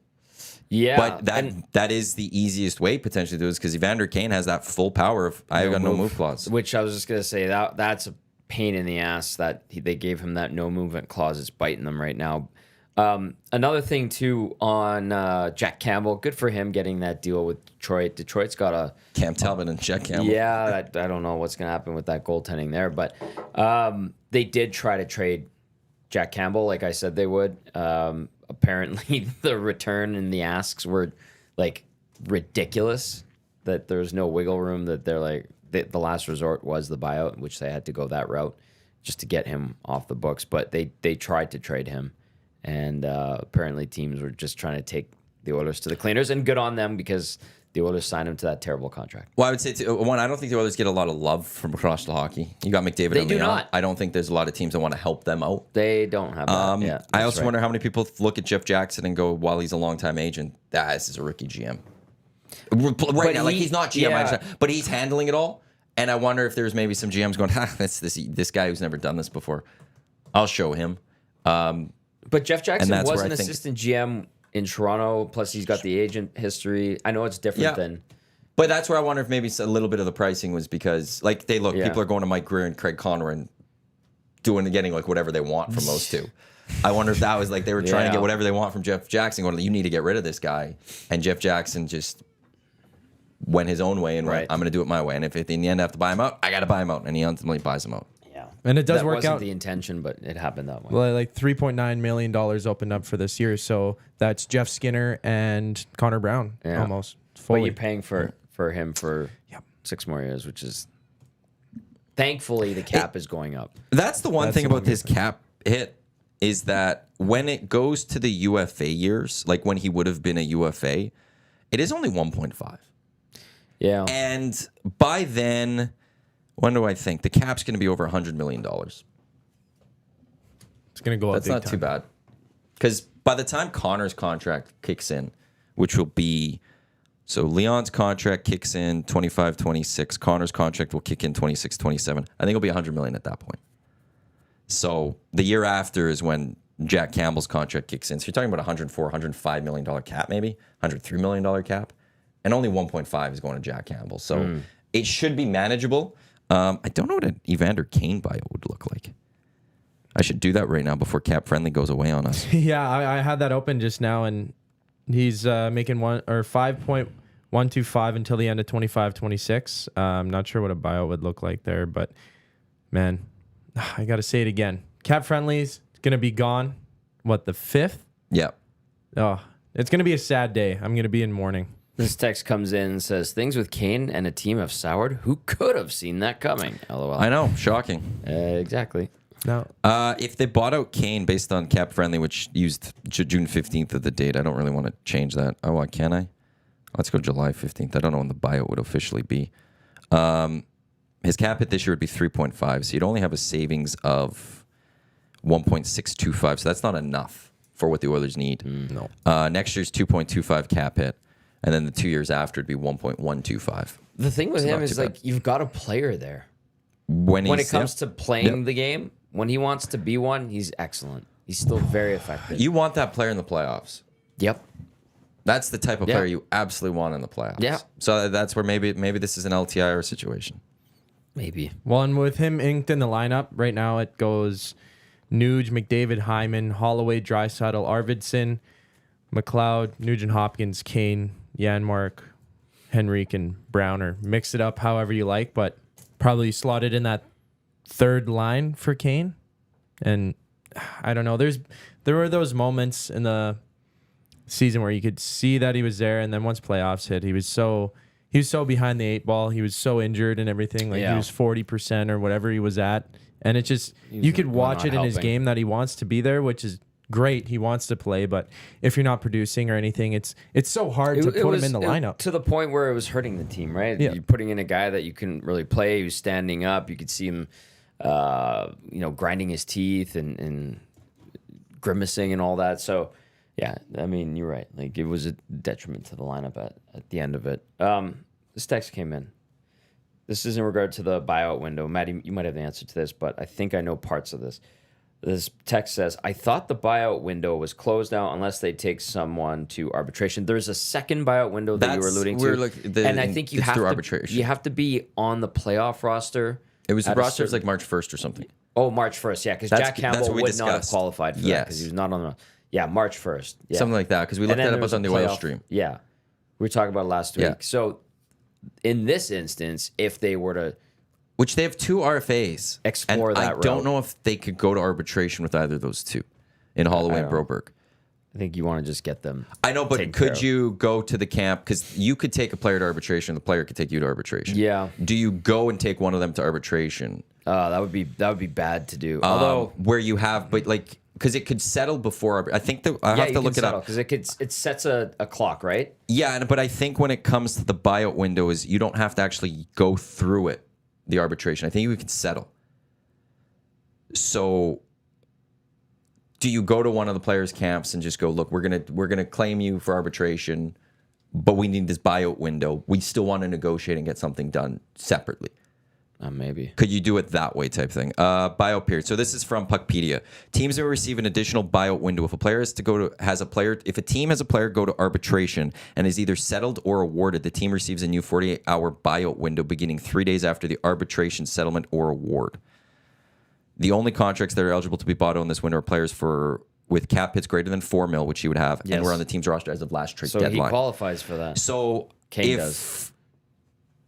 Yeah. But that is the easiest way potentially to do this because Evander Kane has that full power of I got no move clause. Which I was just gonna say that's a pain in the ass that they gave him that no movement clause. It's biting them right now. Another thing too on Jack Campbell, good for him getting that deal with Detroit. Detroit's got a Cam Talbot and Jack Campbell. yeah. I don't know what's gonna happen with that goaltending there, but they did try to trade Jack Campbell, like I said they would. Apparently, the return and the asks were like ridiculous. That there's no wiggle room. That they're like the last resort was the buyout, which they had to go that route just to get him off the books. But they tried to trade him, and apparently teams were just trying to take the Oilers to the cleaners. And good on them because the Oilers signed him to that terrible contract. Well, I would say, one, I don't think the Oilers get a lot of love from across the hockey. You got McDavid They and do Leon. not. I don't think there's a lot of teams that want to help them out. They don't have that. Yeah, I that's also right. wonder how many people look at Jeff Jackson and go, while he's a longtime agent, this is a rookie GM. Right now, like he's not GM, yeah. but he's handling it all. And I wonder if there's maybe some GMs going, this guy who's never done this before. I'll show him. But Jeff Jackson that's was where an I think- assistant GM in Toronto. Plus, he's got the agent history. I know it's different than. But that's where I wonder if maybe a little bit of the pricing was because, like, people are going to Mike Greer and Craig Conroy and getting like whatever they want from those two. I wonder if that was like they were trying to get whatever they want from Jeff Jackson, going, you need to get rid of this guy. And Jeff Jackson just went his own way and went, I'm going to do it my way. And if in the end I have to buy him out, I got to buy him out. And he ultimately buys him out. Yeah, And it does that work wasn't out. the intention, but it happened that way. Well, like $3.9 million opened up for this year. So that's Jeff Skinner and Connor Brown almost But fully. you're paying for him for 6 more years, which is thankfully the cap is going up. That's the one That's thing the about one this cap hit is that when it goes to the UFA years, like when he would have been a UFA, it is only 1.5. Yeah, And by then, when do I think? The cap's going to be over $100 million. It's going to go up That's big not time. too bad. Because by the time Connor's contract kicks in, which will be... So Leon's contract kicks in 25, 26. Connor's contract will kick in 26, 27. I think it'll be $100 million at that point. So the year after is when Jack Campbell's contract kicks in. So you're talking about $104, $105 million cap, maybe $103 million cap, and only 1.5 is going to Jack Campbell. So it should be manageable. I don't know what an Evander Kane buyout would look like. I should do that right now before Cap Friendly goes away on us. Yeah, I had that open just now, and he's making 5.125 until the end of 25-26. I'm not sure what a buyout would look like there, but man, I got to say it again. Cap Friendly's going to be gone. What, the 5th? Yeah. Oh, it's going to be a sad day. I'm going to be in mourning. This text comes in and says, things with Kane and a team have soured. Who could have seen that coming? LOL. I know. Shocking. Exactly. No. If they bought out Kane based on Cap Friendly, which used June 15th of the date, I don't really want to change that. Oh, can I? Let's go July 15th. I don't know when the buyout would officially be. His cap hit this year would be 3.5, so you'd only have a savings of 1.625, so that's not enough for what the Oilers need. No. Next year's 2.25 cap hit, and then the 2 years after it'd be 1.125. The thing with It's him not is too like bad. you've got a player there. When When it comes to playing the game, when he wants to be one, he's excellent. He's still very effective. you want that player in the playoffs. Yep. That's the type of Yeah. player you absolutely want in the playoffs. Yeah. So that's where maybe this is an LTIR situation. Maybe. Well, and with him inked in the lineup right now, it goes Nuge, McDavid, Hyman, Holloway, Draisaitl, Arvidsson, McLeod, Nugent Hopkins, Kane, Janmark, Henrique, and Browner. Mix it up however you like, but probably slotted in that third line for Kane. And I don't know. There were those moments in the season where you could see that he was there, and then once playoffs hit, he was so behind the 8 ball. He was so injured and everything. Like Yeah. he was 40% or whatever he was at. And it just, you could watch not it in his helping. game that he wants to be there, which is great. He wants to play, but if you're not producing or anything, it's so hard to put him in the lineup. To the point where it was hurting the team, right? Yeah. You're putting in a guy that you couldn't really play. He was standing up. You could see him, grinding his teeth and grimacing and all that. So, yeah, I mean, you're right. Like, it was a detriment to the lineup at the end of it. This text came in. This is in regard to the buyout window. Maddie, you might have the answer to this, but I think I know parts of this. This text says, I thought the buyout window was closed out unless they take someone to arbitration. There's a second buyout window that you were alluding to. And I think it's through arbitration. You have to be on the playoff roster. It was the at a roster was certain- like March 1st or something. Oh, March 1st, yeah, because That's- Jack that's Campbell what we would not have discussed. qualified for that Yes. because he was not on the... Yeah, March 1st. Yeah. Something like that, because we And looked then that there up was on the a oil playoff- stream. Yeah. We were talking about it last week. Yeah. So in this instance, if they were to... Which they have 2 RFAs. Explore and that I don't route. know if they could go to arbitration with either of those 2 in Holloway and don't- Broberg. I think you want to just get them... I know, but taken care could of. you go to the camp? Because you could take a player to arbitration, the player could take you to arbitration. Yeah. Do you go and take one of them to arbitration? That would be bad to do. Although... Where you have, but like, because it could settle before. I think that I have to look it up. because it sets a clock, right? Yeah, but I think when it comes to the buyout window, is you don't have to actually go through it, the arbitration. I think you can settle. So, do you go to one of the players' camps and just go, look, we're gonna claim you for arbitration, but we need this buyout window. We still want to negotiate and get something done separately. Maybe. Could you do it that way type thing? Buyout period. So this is from Puckpedia. Teams will receive an additional buyout window if a player if a team has a player go to arbitration and is either settled or awarded, the team receives a new 48-hour buyout window beginning 3 days after the arbitration settlement or award. The only contracts that are eligible to be bought out in this window are players with cap hits greater than $4 million, which he would have, Yes. and we're on the team's roster as of last trade So deadline. he qualifies for that. So Kane does.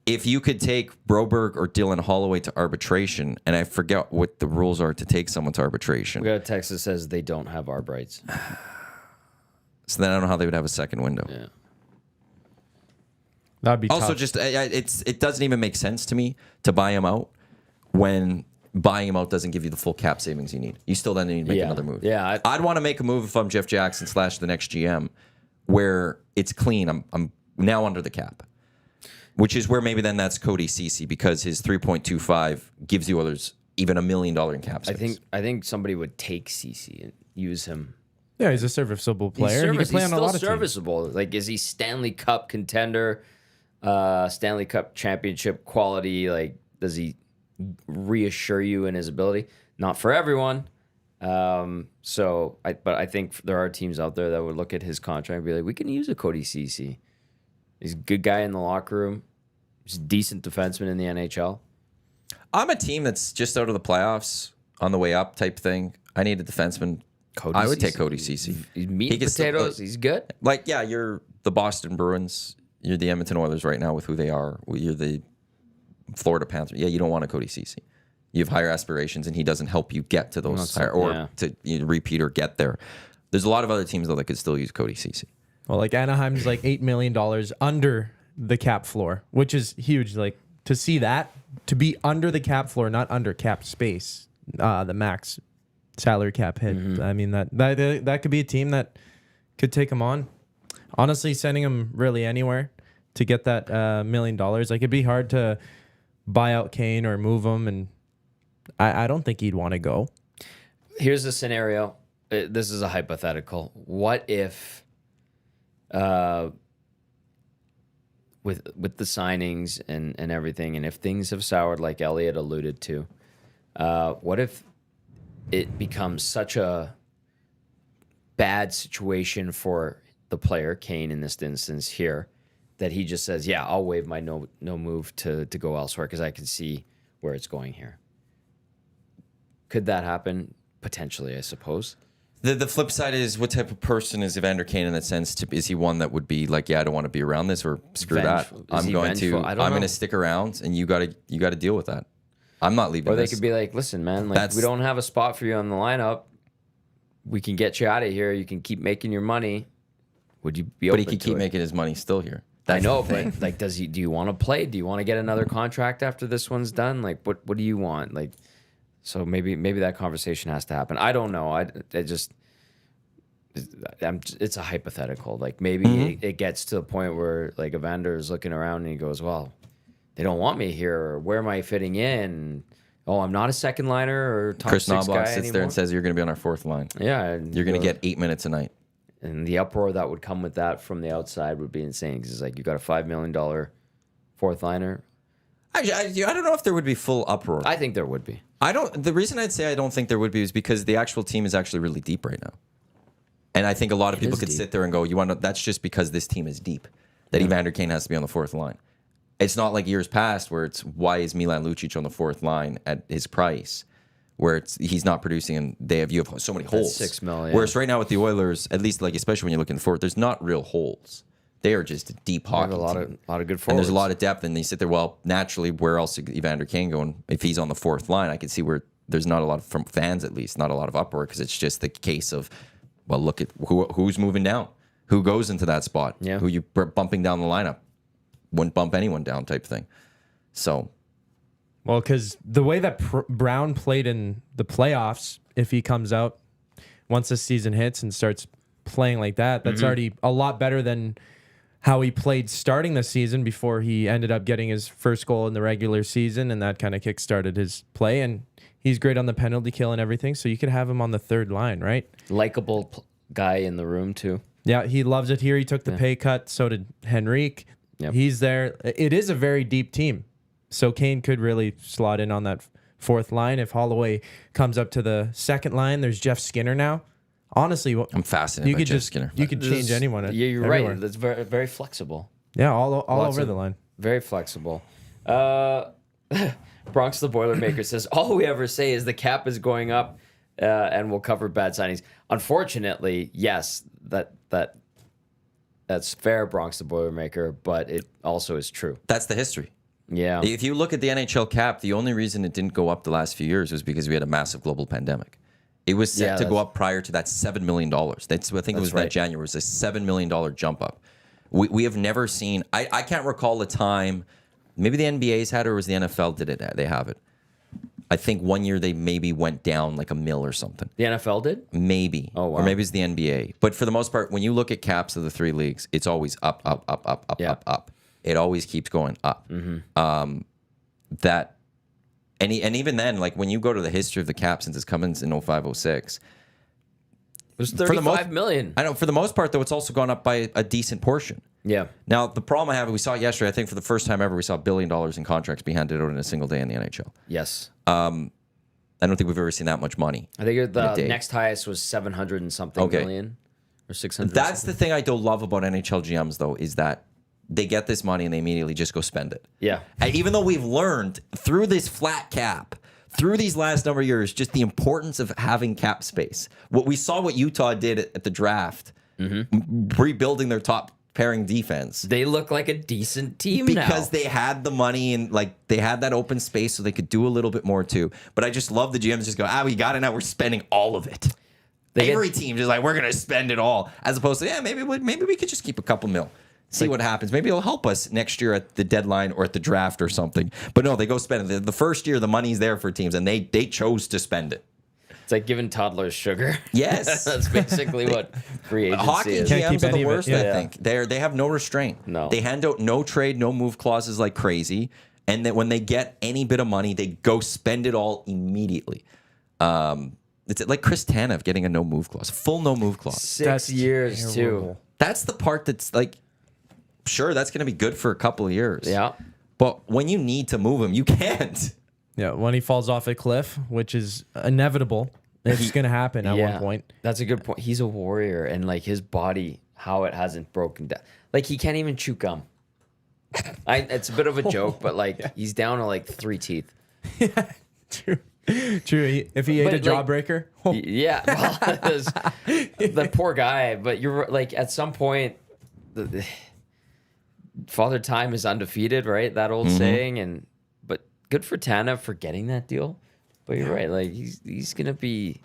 if you could take Broberg or Dylan Holloway to arbitration, and I forget what the rules are to take someone to arbitration, We got a text that says they don't have arb rights. so then I don't know how they would have a second window. Yeah. That'd be Also, tough. just it doesn't even make sense to me to buy him out when buying him out doesn't give you the full cap savings you need. You still then need to make Yeah. another move. Yeah, I'd want to make a move if I'm Jeff Jackson / the next GM, where it's clean. I'm now under the cap. Which is where maybe then that's Cody Ceci because his 3.25 gives you others even $1 million in cap space. I think somebody would take Ceci and use him. yeah, he's a serviceable player. He can play He's on a still lot of teams. serviceable. Like, is he Stanley Cup contender, Stanley Cup championship quality? Like, does he reassure you in his ability? not for everyone. But I think there are teams out there that would look at his contract and be like, we can use a Cody Ceci. He's a good guy in the locker room. He's a decent defenseman in the NHL. I'm a team that's just out of the playoffs, on the way up type thing. I need a defenseman. I would take Cody Ceci. He's meat and potatoes. He's good. Like, yeah, you're the Boston Bruins. You're the Edmonton Oilers right now with who they are. You're the Florida Panthers. Yeah, you don't want a Cody Ceci. You have higher aspirations, and he doesn't help you get to those to repeat or get there. There's a lot of other teams, though, that could still use Cody Ceci. Well, like Anaheim's like $8 million under the cap floor, which is huge. Like to see that, to be under the cap floor, not under cap space, the max salary cap hit. Mm-hmm. I mean, that could be a team that could take him on. Honestly, sending him really anywhere to get that $1 million, like it'd be hard to buy out Kane or move him, and I don't think he'd want to go. Here's a scenario. This is a hypothetical. What if, with the signings and everything, and if things have soured like Elliot alluded to, what if it becomes such a bad situation for the player, Kane in this instance here, that he just says, yeah, I'll waive my no move to go elsewhere because I can see where it's going here. Could that happen? Potentially, I suppose. The flip side is, what type of person is Evander Kane in that sense? Is he one that would be like, yeah, I don't want to be around this, or screw Vengeful. that. I'm going to stick around, and you got to deal with that. I'm not leaving. Or they could be like, listen, man, like we don't have a spot for you on the lineup. We can get you out of here. You can keep making your money. Would you be open to it? But he could keep making his money still here. I know, but like, do you want to play? Do you want to get another contract after this one's done? Like, what do you want? Like, so maybe that conversation has to happen. I don't know. It's a hypothetical. Like maybe it gets to the point where like Evander is looking around and he goes, well, they don't want me here, or where am I fitting in? Oh, I'm not a second liner or top Chris six guy Knobloch sits anymore. there and says you're going to be on our fourth line. Yeah, You're going to get 8 minutes a night. And the uproar that would come with that from the outside would be insane. Because it's like, you got a $5 million fourth liner. I don't know if there would be full uproar. I think there would be. The reason I'd say I don't think there would be is because the actual team is actually really deep right now. And I think a lot of people could sit there and go, that's just because this team is deep, that Evander Kane has to be on the fourth line. It's not like years past where it's, why is Milan Lucic on the fourth line at his price, where he's not producing, and you have so many holes. That's $6 million. Whereas right now with the Oilers, at least like especially when you're looking forward, there's not real holes. They are just a deep hockey a lot team. of good forwards. And there's a lot of depth, and they sit there. Well, naturally, where else is Evander Kane going? If he's on the fourth line, I can see where there's not a lot of, from fans at least, not a lot of uproar, because it's just the case of, well, look at who's moving down, who goes into that spot, who you bumping down the lineup, wouldn't bump anyone down type thing. So, well, because the way that Brown played in the playoffs, if he comes out once the season hits and starts playing like that, that's already a lot better than how he played starting the season before he ended up getting his first goal in the regular season, and that kind of kickstarted his play. And he's great on the penalty kill and everything, so you could have him on the third line, right? Likeable guy in the room, too. Yeah, he loves it here. He took the pay cut. So did Henrique. Yep. He's there. It is a very deep team. So Kane could really slot in on that fourth line. If Holloway comes up to the second line, there's Jeff Skinner now. Honestly, I'm fascinated by Jeff Skinner. You could change anyone. You're everywhere. right. That's very, very flexible. Yeah, all over the line. Very flexible. Bronx the Boilermaker says, all we ever say is the cap is going up and we'll cover bad signings. Unfortunately, yes, that's fair, Bronx the Boilermaker, but it also is true. That's the history. Yeah. If you look at the NHL cap, the only reason it didn't go up the last few years was because we had a massive global pandemic. It was set to go up prior to that $7 million. I think it was that January. It was a $7 million jump up. We have never seen, I can't recall a time, maybe the NBA's had it, or was the NFL did it? They have it. I think one year they maybe went down like $1 million or something. The NFL did? Maybe. Oh, wow. Or maybe it's the NBA. But for the most part, when you look at caps of the three leagues, it's always up, up, up, up, up, up, up. It always keeps going up. And even then, like when you go to the history of the cap since it's come in 05-06, it was $35 million. I know. For the most part, though, it's also gone up by a decent portion. Yeah. Now, the problem I have, we saw it yesterday, I think for the first time ever, we saw $1 billion in contracts be handed out in a single day in the NHL. Yes. I don't think we've ever seen that much money. I think in a the day. next highest was 700 and something million or 600. That's the thing I don't love about NHL GMs, though, is that they get this money and they immediately just go spend it. Yeah. And even though we've learned through this flat cap, through these last number of years, just the importance of having cap space. We saw what Utah did at the draft, rebuilding their top pairing defense. They look like a decent team Because now. they had the money and like they had that open space so they could do a little bit more too. But I just love the GMs just go, we got it now. We're spending all of it. Every team just like, we're going to spend it all. As opposed to, maybe we could just keep a couple mil. See what happens. Maybe it'll help us next year at the deadline or at the draft or something. But no, they go spend it. The first year, the money's there for teams, and they chose to spend it. It's like giving toddlers sugar. Yes. That's basically what free agency Hockey is. Can't GMs keep are any the of it. worst, Yeah. I think. They have no restraint. No. They hand out no trade, no move clauses like crazy. And then when they get any bit of money, they go spend it all immediately. It's like Chris Tanev getting a no move clause, full no move clause. 6 years, terrible. too. That's the part that's like, sure, that's going to be good for a couple of years. Yeah. But when you need to move him, you can't. Yeah, when he falls off a cliff, which is inevitable. It's going to happen at one point. That's a good point. He's a warrior, and like his body, how it hasn't broken down. Like he can't even chew gum. It's a bit of a joke, but like he's down to like 3 teeth. True. If he ate But, a like, jawbreaker, Yeah, well, the poor guy. But you're like, at some point, Father Time is undefeated, right? That old saying. But good for Tanev for getting that deal. But you're right. Like he's gonna be.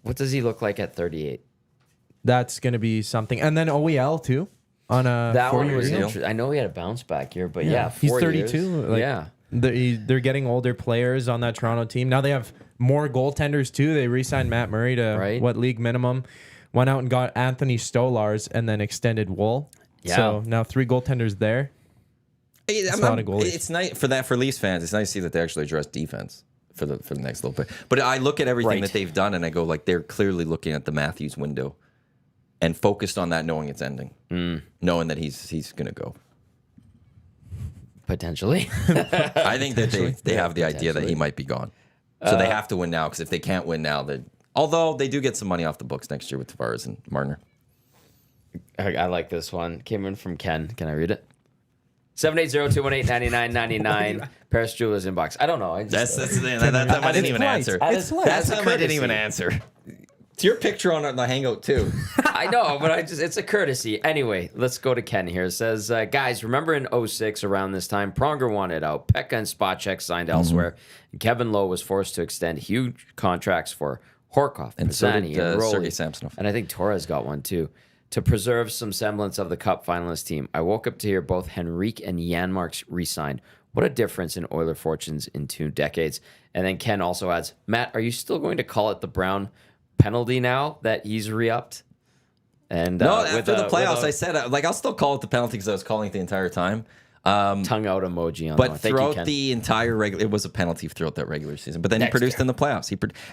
What does he look like at 38? that's going to be something. And then OEL too on a That one 4-year was deal. interesting. I know he had a bounce back here, but yeah, He's 4 32. years. Like, yeah. They're getting older players on that Toronto team. Now they have more goaltenders too. They re-signed Matt Murray to what league minimum. Went out and got Anthony Stolars and then extended Wool. Yeah. So now 3 goaltenders there. It's a lot of goalies. It's nice for Leafs fans. It's nice to see that they actually address defense for the next little bit. But I look at everything that they've done and I go like they're clearly looking at the Matthews window and focused on that, knowing it's ending, knowing that he's going to go. Potentially. I think that they have the idea that he might be gone, so they have to win now. Because if they can't win now, although they do get some money off the books next year with Tavares and Marner. I like this one. Came in from Ken. Can I read it? 780-218-9999. Paris Jewelers inbox. I don't know. I just, That's I didn't even answer. It's light. That's how I didn't even answer. It's your picture on the Hangout too. I know, but it's a courtesy. Anyway, let's go to Ken here. It says, guys, remember in 06 around this time, Pronger wanted out. Pekka and Spacek signed elsewhere. And Kevin Lowe was forced to extend huge contracts for Horkoff, And so Pisani, did and Rolly. Sergei Samsonov. And I think Torres got one too. To preserve some semblance of the Cup finalist team, I woke up to hear both Henrique and Janmark's re-signed. What a difference in Oiler fortunes in 2 decades. And then Ken also adds, Matt, are you still going to call it the Brown penalty now that he's re-upped? And No, after the playoffs, I said I'll still call it the penalty because I was calling it the entire time. tongue out emoji on that But one. Thank you, throughout Ken. the entire it was a penalty throughout that regular season. But then he Next produced year. in the playoffs.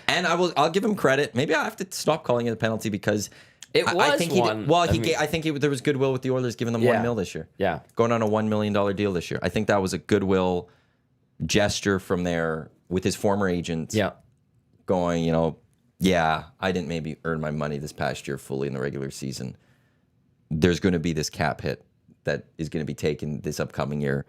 And I'll give him credit. Maybe I have to stop calling it a penalty because I think he one. did, well, I think there was goodwill with the Oilers giving them Yeah. $1 million this year. Yeah. Going on a $1 million deal this year. I think that was a goodwill gesture from there with his former agent. Yeah. Going, I didn't maybe earn my money this past year fully in the regular season. There's going to be this cap hit that is going to be taken this upcoming year.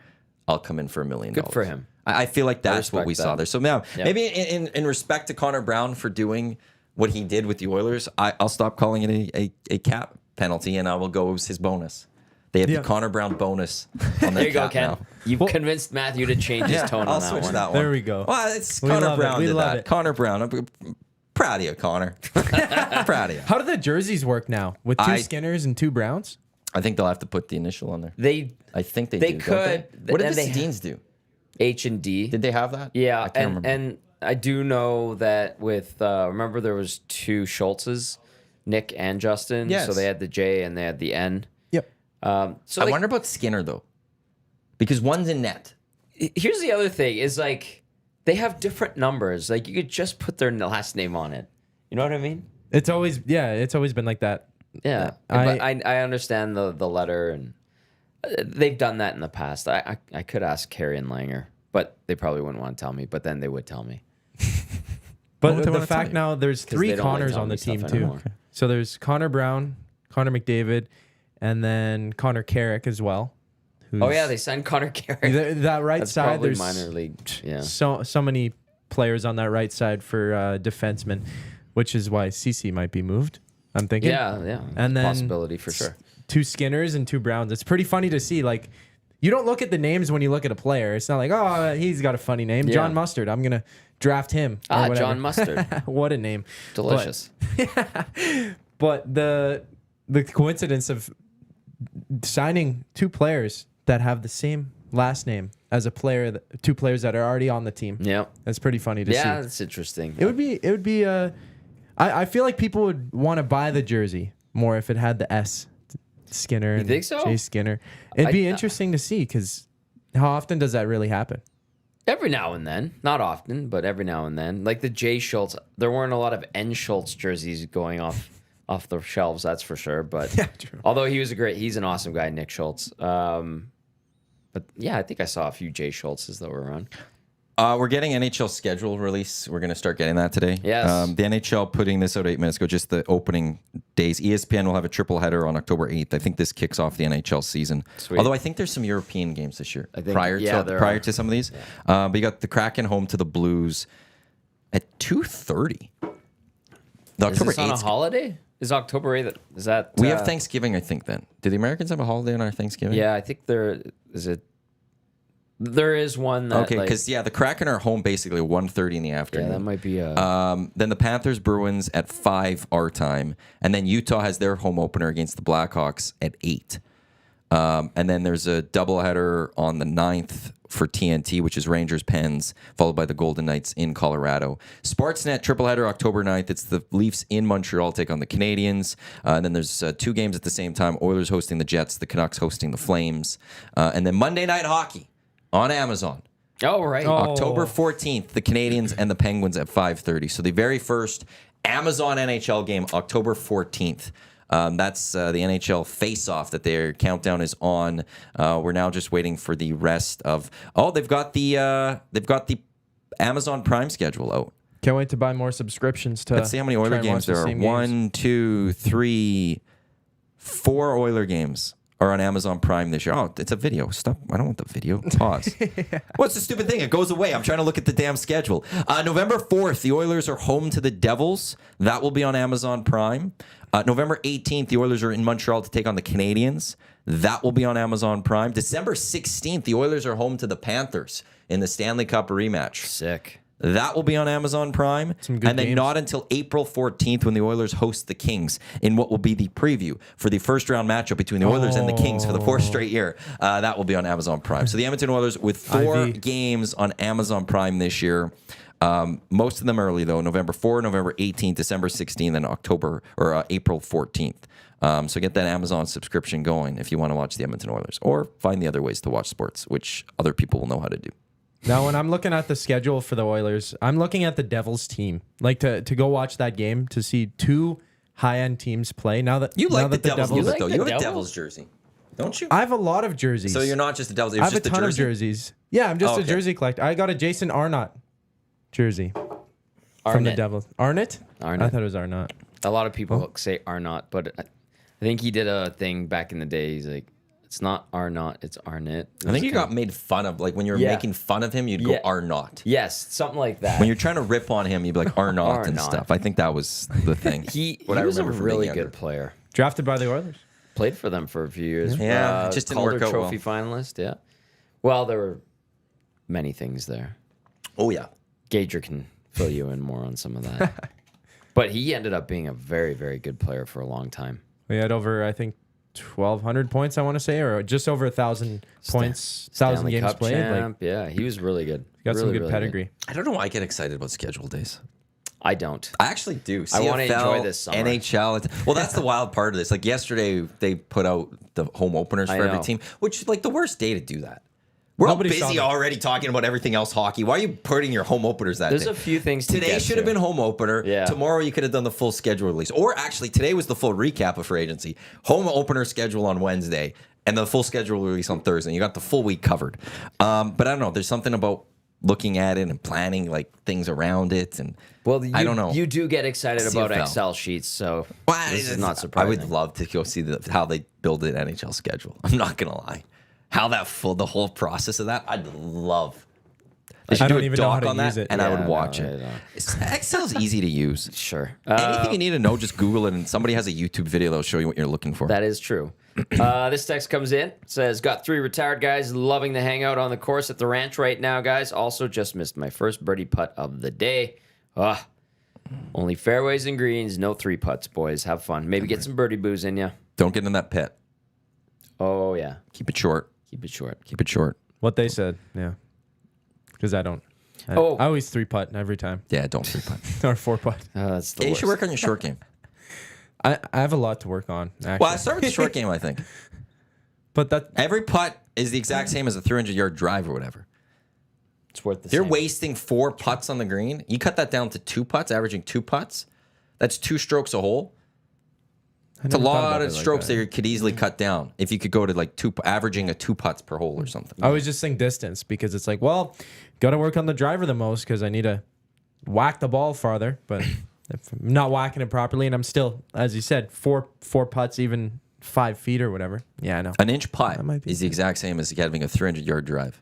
I'll come in for $1 million. Good for him. I feel like that's what we respect saw that. there. So now, Yep. maybe in respect to Connor Brown for doing what he did with the Oilers, I'll stop calling it a cap penalty, and I will go as his bonus. They have the Connor Brown bonus on There their you go, cap Ken. now. You've convinced Matthew to change his tone I'll on that switch one. that one. There we go. Well, it's We Connor love it. Brown We did love that. it. Connor Brown. I'm proud of you, Connor. Proud of you. How do the jerseys work now with 2 Skinners and 2 Browns? I think they'll have to put the initial on there. I think they They do. Don't could. they? What did And the they- Sedins do? H&D. Did they have that? Yeah, I can't remember. and I do know that with remember there was 2 Schultzes, Nick and Justin. Yes. So they had the J and they had the N. Yep. So I like, wonder about Skinner though, because one's in net. here's the other thing: is like they have different numbers. Like you could just put their last name on it. You know what I mean? It's always been like that. Yeah, but I understand the letter, and they've done that in the past. I could ask Carrie and Langer, but they probably wouldn't want to tell me. But then they would tell me. But What they the wanna tell fact you? now there's 3 they don't like Connors telling on the me stuff team too. anymore. So there's Connor Brown, Connor McDavid, and then Connor Carrick as well. Oh yeah, they signed Connor Carrick. That right That's side. probably There's minor league. Yeah. so many players on that right side for defensemen, which is why Ceci might be moved. I'm thinking. Yeah. And then possibility for sure. 2 Skinners and 2 Browns. It's pretty funny to see. Like, you don't look at the names when you look at a player. It's not like, oh, he's got a funny name, Yeah. John Mustard. I'm gonna draft him. or whatever. John Mustard. What a name. Delicious. But the coincidence of signing 2 players that have the same last name as a player, 2 players that are already on the team. Yeah. That's pretty funny to see. Yeah, that's interesting. It would be. I feel like people would want to buy the jersey more if it had the S, Skinner. You think so? Jay Skinner. It'd be I- interesting to see because how often does that really happen? Every now and then, not often, but every now and then. Like the Jay Schultz, there weren't a lot of N Schultz jerseys going off the shelves, that's for sure. But Yeah, true. although he's an awesome guy, Nick Schultz. But yeah, I think I saw a few Jay Schultzes that were around. We're getting NHL schedule release. We're going to start getting that today. Yes. The NHL putting this out 8 minutes ago, just the opening days. ESPN will have a triple header on October 8th. I think this kicks off the NHL season. Sweet. Although I think there's some European games this year I think- prior yeah, there prior are. to some of these. But you got the Kraken home to the Blues at 2:30. The Is October this on a 8th. hole? Is October 8th? Is that We have Thanksgiving, I think. Then do the Americans have a holiday on our Thanksgiving? Yeah, I think there is it. There is one that Okay, because the Kraken are home basically 1:30 in the afternoon. that might be a Then the Panthers Bruins at 5 our time, and then Utah has their home opener against the Blackhawks at 8. And then there's a doubleheader on the 9th for TNT, which is Rangers Pens, followed by the Golden Knights in Colorado. Sportsnet tripleheader October 9th. It's the Leafs in Montreal take on the Canadiens. And then there's 2 games at the same time. Oilers hosting the Jets, the Canucks hosting the Flames. And then Monday Night Hockey on Amazon. oh right. October 14th, the Canadians and the Penguins at 5:30. So the very first Amazon NHL game, October 14th. That's the NHL face-off that their countdown is on. We're now just waiting for the rest of. Oh, they've got the Amazon Prime schedule out. Can't wait to buy more subscriptions to. Let's see how many try Oiler and games watch the there are. same games. 1, 2, 3, 4 Oiler games are on Amazon Prime this year. Oh, it's a video. Stop. I don't want the video. Pause. What's the stupid thing? It goes away. I'm trying to look at the damn schedule. November 4th, the Oilers are home to the Devils. That will be on Amazon Prime. November 18th, the Oilers are in Montreal to take on the Canadiens. That will be on Amazon Prime. December 16th, the Oilers are home to the Panthers in the Stanley Cup rematch. Sick. That will be on Amazon Prime. Some good And then games. not until April 14th when the Oilers host the Kings in what will be the preview for the first round matchup between the Oilers and the Kings for the 4th straight year. That will be on Amazon Prime. So the Edmonton Oilers with 4 IV. games on Amazon Prime this year. Most of them early, though. November 4, November 18th, December 16th, and April 14th. So get that Amazon subscription going if you want to watch the Edmonton Oilers. Or find the other ways to watch sports, which other people will know how to do. Now, when I'm looking at the schedule for the Oilers, I'm looking at the Devils team. Like to go watch that game to see 2 high-end teams play. Now that You now like the that Devils, You though. like the You have a Devils? Devils jersey, don't you? I have a lot of jerseys. So you're not just a Devils. It I was have a just ton the of jersey. jerseys. Yeah, I'm just Oh, a okay. jersey collector. I got a Jason Arnott jersey from the Arnott. Devils. Arnott? Arnott. I thought it was Arnott. A lot of people say Arnott, but I think he did a thing back in the day. He's like, it's not Arnott, it's Arnott. I think you got made fun of. Like when you were Yeah. making fun of him, you'd go Yeah. Arnott. Yes, something like that. When you're trying to rip on him, you'd be like Arnott and Arnott. stuff. I think that was the thing. he What I was a remember from being really younger. good player. Drafted by the Oilers. Played for them for a few years. Yeah, it just didn't Calder work out Trophy finalist. Yeah. Well, there were many things there. Oh yeah. Gager can fill you in more on some of that. But he ended up being a very, very good player for a long time. We had over, I think, 1,200 points, I want to say, or just over 1,000 points, 1,000 Stanley games Cup played. Like, champ. Yeah, he was really good. got some Really, good really pedigree. I don't know why I get excited about schedule days. I don't. I actually do. I wanna CFL, enjoy this summer. NHL. Well, that's the wild part of this. Like yesterday, they put out the home openers I for every know. team, which is like the worst day to do that. We're Nobody all saw busy that. already talking about everything else hockey. Why are you putting your home openers that There's day? a few things to Today get should have to. been home opener. Yeah. Tomorrow you could have done the full schedule release. Or actually, today was the full recap of free agency. Home opener schedule on Wednesday and the full schedule release on Thursday. You got the full week covered. But I don't know. There's something about looking at it and planning like things around it. And I don't know. You do get excited about CFL. Excel sheets, so Well, this is not I surprising. would love to go see how they build an NHL schedule. I'm not gonna lie, how the whole process of that. I'd love. They should I do don't a even know how doc to on that, use it. and I Yeah, would watch no, it. I know. Excel's easy to use. Sure. Anything you need to know, just Google it, and somebody has a YouTube video that'll show you what you're looking for. That is true. This text comes in, says, got 3 retired guys loving the hangout on the course at the ranch right now, guys. Also just missed my first birdie putt of the day. Only fairways and greens, no 3 putts, boys. Have fun. Maybe get some birdie booze in you. Don't get in that pit. Oh, yeah. Keep it short. Keep it short. Keep it short. What they said, yeah. Because I don't. I always 3-putt every time. Yeah, don't 3-putt. Or 4-putt. That's the Yeah, you worst. should work on your short game. I have a lot to work on, actually. Well, I start with the short game, I think. But that Every putt is the exact same as a 300-yard drive or whatever. It's worth the If you're same. wasting 4 putts on the green, you cut that down to 2 putts, averaging 2 putts. That's 2 strokes a hole. It's a never thought lot about of it like strokes that. that you could easily cut down if you could go to like averaging a 2 putts per hole or something. I always just think distance because it's like, well, got to work on the driver the most because I need to whack the ball farther. But if I'm not whacking it properly, and I'm still, as you said, four putts, even 5 feet or whatever. Yeah, I know. An inch putt That might be is the exact same as having a 300-yard drive.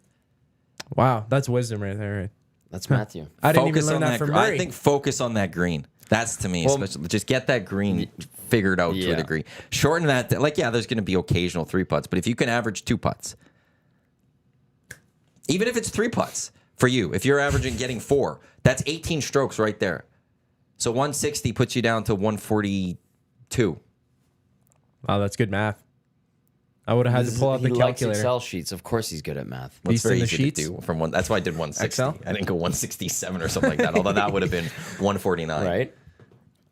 Wow, that's wisdom right there. Right? That's Matthew. I didn't even Focus learn on that from I Murray. think focus on that green. That's to me, especially just get that green figured out to Yeah. a degree. Shorten that. Like, yeah, there's going to be occasional 3 putts, but if you can average 2 putts, even if it's 3 putts for you, if you're averaging getting 4, that's 18 strokes right there. So 160 puts you down to 142. Wow, that's good math. I would have had to pull out the He likes calculator. Excel sheets. Of course he's good at math. Well, it's Beast in very the easy sheets? to do from one. That's why I did 160. Excel? I didn't go 167 or something like that. Although that would have been 149. Right?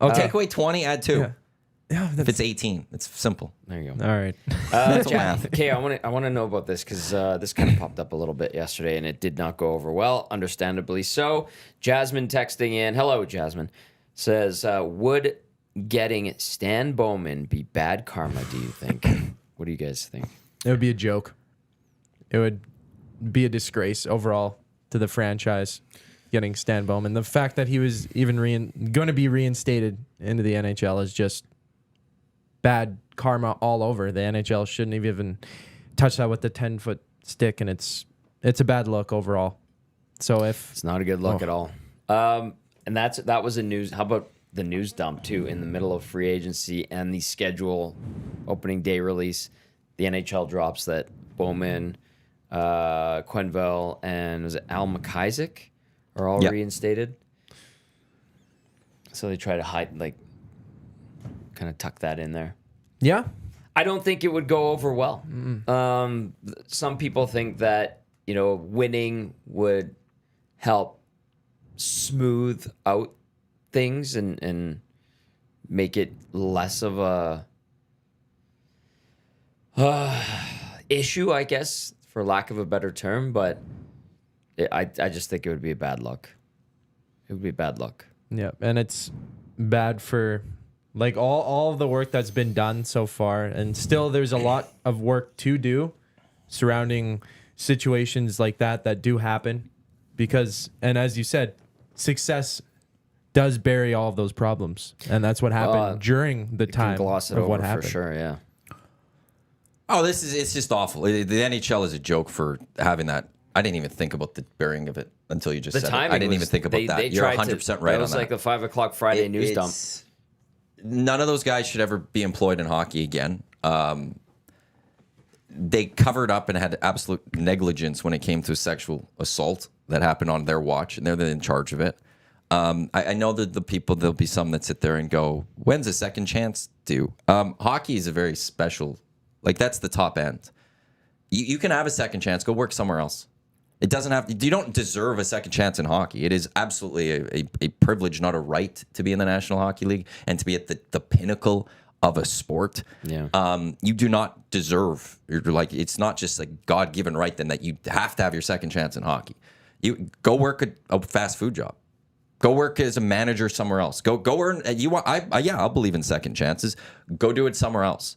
Okay. Take away 20, add 2. Yeah. Yeah, If it's 18, it's simple. There you go. all right. Mental Jack, math. okay, I want to know about this because this kind of popped up a little bit yesterday and it did not go over well, understandably so. Jasmine texting in, hello, Jasmine, says, would getting Stan Bowman be bad karma, do you think? What do you guys think? It would be a joke. It would be a disgrace overall to the franchise getting Stan Bowman. The fact that he was even going to be reinstated into the NHL is just bad karma all over. The NHL shouldn't have even touched that with the 10-foot stick, and it's a bad look overall. So if It's not a good look at all. And that was a news. How about the news dump too in the middle of free agency and the schedule opening day release? The NHL drops that Bowman, Quenneville, and was it Al McIsaac are all Yep. reinstated. So they try to hide, like, kind of tuck that in there. yeah, I don't think it would go over well. Some people think that, winning would help smooth out things and make it less of a issue, I guess, for lack of a better term. But I just think it would be a bad look. It would be bad luck. yeah, and it's bad for like all of the work that's been done so far, and still there's a lot of work to do surrounding situations like that do happen because, and as you said, success does bury all of those problems, and that's what happened during the You can time gloss it of over what for happened. sure, yeah. Oh, it's just awful. The NHL is a joke for having that. I didn't even think about the burying of it until you just The said it. timing I didn't even was- think about they that. You're tried 100% to, right that on was that. like the 5 o'clock Friday news dump. None of those guys should ever be employed in hockey again. They covered up and had absolute negligence when it came to sexual assault that happened on their watch, and they're in charge of it. I know that there'll be some that sit there and go, when's a second chance due? Hockey is a very special, like that's the top end. You can have a second chance, go work somewhere else. It doesn't have, you don't deserve a second chance in hockey. It is absolutely a privilege, not a right, to be in the National Hockey League and to be at the pinnacle of a sport. Yeah. You do not deserve, it's not just a God-given right then that you have to have your second chance in hockey. You go work a fast food job. Go work as a manager somewhere else. Go earn. I'll believe in second chances. Go do it somewhere else,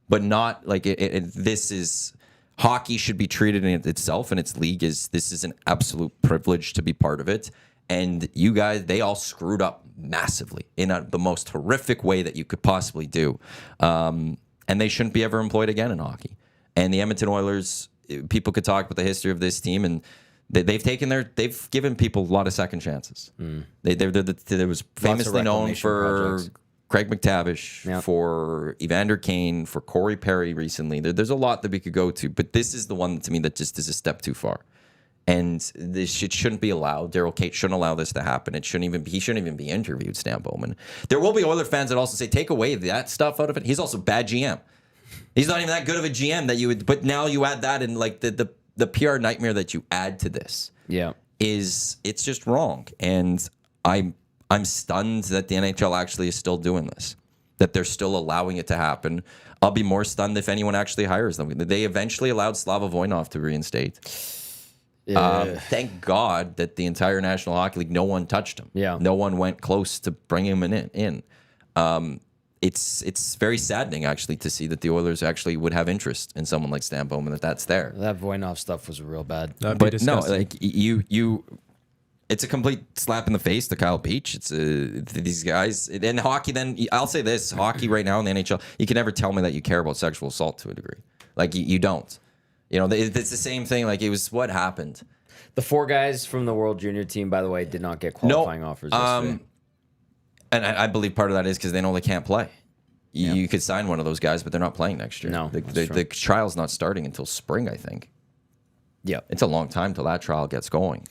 but not like this is hockey should be treated in itself and its league is this is an absolute privilege to be part of it. And you guys, they all screwed up massively in the most horrific way that you could possibly do. And they shouldn't be ever employed again in hockey. And the Edmonton Oilers, people could talk about the history of this team, and they've given people a lot of second chances. They was famously known for projects. Craig McTavish, Yep. for Evander Kane, for Corey Perry recently. There's a lot that we could go to, but this is the one to me that just is a step too far. And this it shouldn't be allowed. Daryl Kate shouldn't allow this to happen. He shouldn't even be interviewed, Stan Bowman. There will be Oiler fans that also say, take away that stuff out of it. He's also bad GM. He's not even that good of a GM that you would, but now you add that and like the PR nightmare that you add to this it's just wrong. And I'm stunned that the NHL actually is still doing this, that they're still allowing it to happen. I'll be more stunned if anyone actually hires them. They eventually allowed Slava Voinov to reinstate. Thank God that the entire National Hockey League, no one touched him. Yeah. No one went close to bringing him in. It's very saddening, actually, to see that the Oilers actually would have interest in someone like Stan Bowman, that's there. That Voinov stuff was real bad. But no, like you, it's a complete slap in the face to Kyle Beach. It's these guys in hockey. Then I'll say this: hockey right now in the NHL, you can never tell me that you care about sexual assault to a degree. Like you don't. You know, it's the same thing. Like it was what happened. The 4 guys from the World Junior team, by the way, did not get qualifying offers yesterday. And I believe part of that is because they know they can't play. You could sign one of those guys, but they're not playing next year. No, the trial's not starting until spring, I think. Yeah, It's a long time till that trial gets going.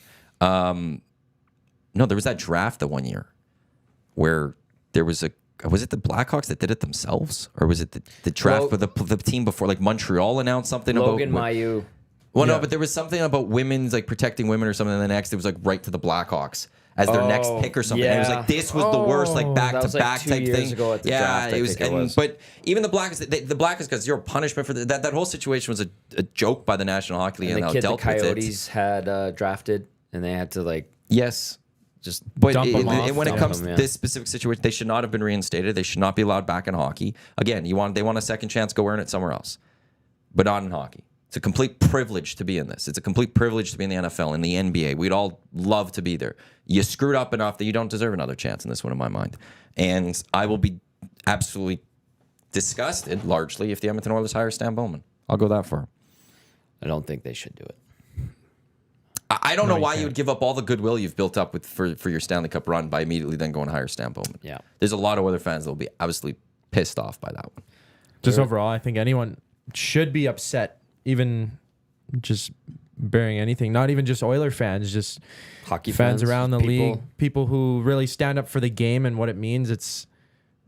No, there was that draft the one year where there was was it the Blackhawks that did it themselves? Or was it the draft for the team before, like Montreal announced something Logan about... Mailloux. Well, no, but there was something about women's, like protecting women or something, and the next it was like right to the Blackhawks as their next pick or something. And it was like, this was the worst, like back-to-back That was like 2 type years thing. ago at the draft, it was, I think it was. But even the Blackhawks got zero punishment for that whole situation was a joke by the National Hockey League And and the how kid the dealt with it. Coyotes had drafted, and they had to like Yes. just But Dump 'em off. when it Dump comes 'em, to yeah. this specific situation, they should not have been reinstated. They should not be allowed back in hockey. Again, they want a second chance, go earn it somewhere else, but not in hockey. It's a complete privilege to be in this. It's a complete privilege to be in the NFL, in the NBA. We'd all love to be there. You screwed up enough that you don't deserve another chance in this one, in my mind. And I will be absolutely disgusted, largely, if the Edmonton Oilers hire Stan Bowman. I'll go that far. I don't think they should do it. I don't know why you would give up all the goodwill you've built up with for your Stanley Cup run by immediately then going to hire Stan Bowman. Yeah. There's a lot of other fans that will be absolutely pissed off by that one. Just overall, I think anyone should be upset, even just bearing anything. Not even just Oiler fans, just Hockey fans fans, around the people. league, people who really stand up for the game and what it means. It's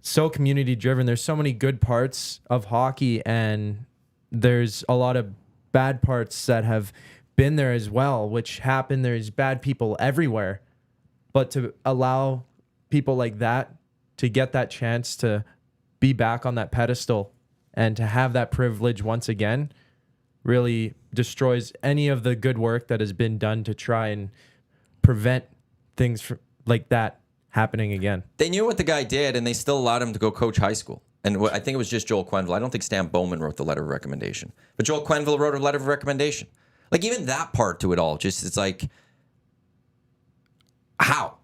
so community driven. There's so many good parts of hockey, and there's a lot of bad parts that have been there as well, which happen. There's bad people everywhere, but to allow people like that to get that chance to be back on that pedestal and to have that privilege once again really destroys any of the good work that has been done to try and prevent things like that happening again. They knew what the guy did, and they still allowed him to go coach high school. And I think it was just Joel Quenneville. I don't think Stan Bowman wrote the letter of recommendation, but Joel Quenneville wrote a letter of recommendation. Like, even that part to it all, just it's like, how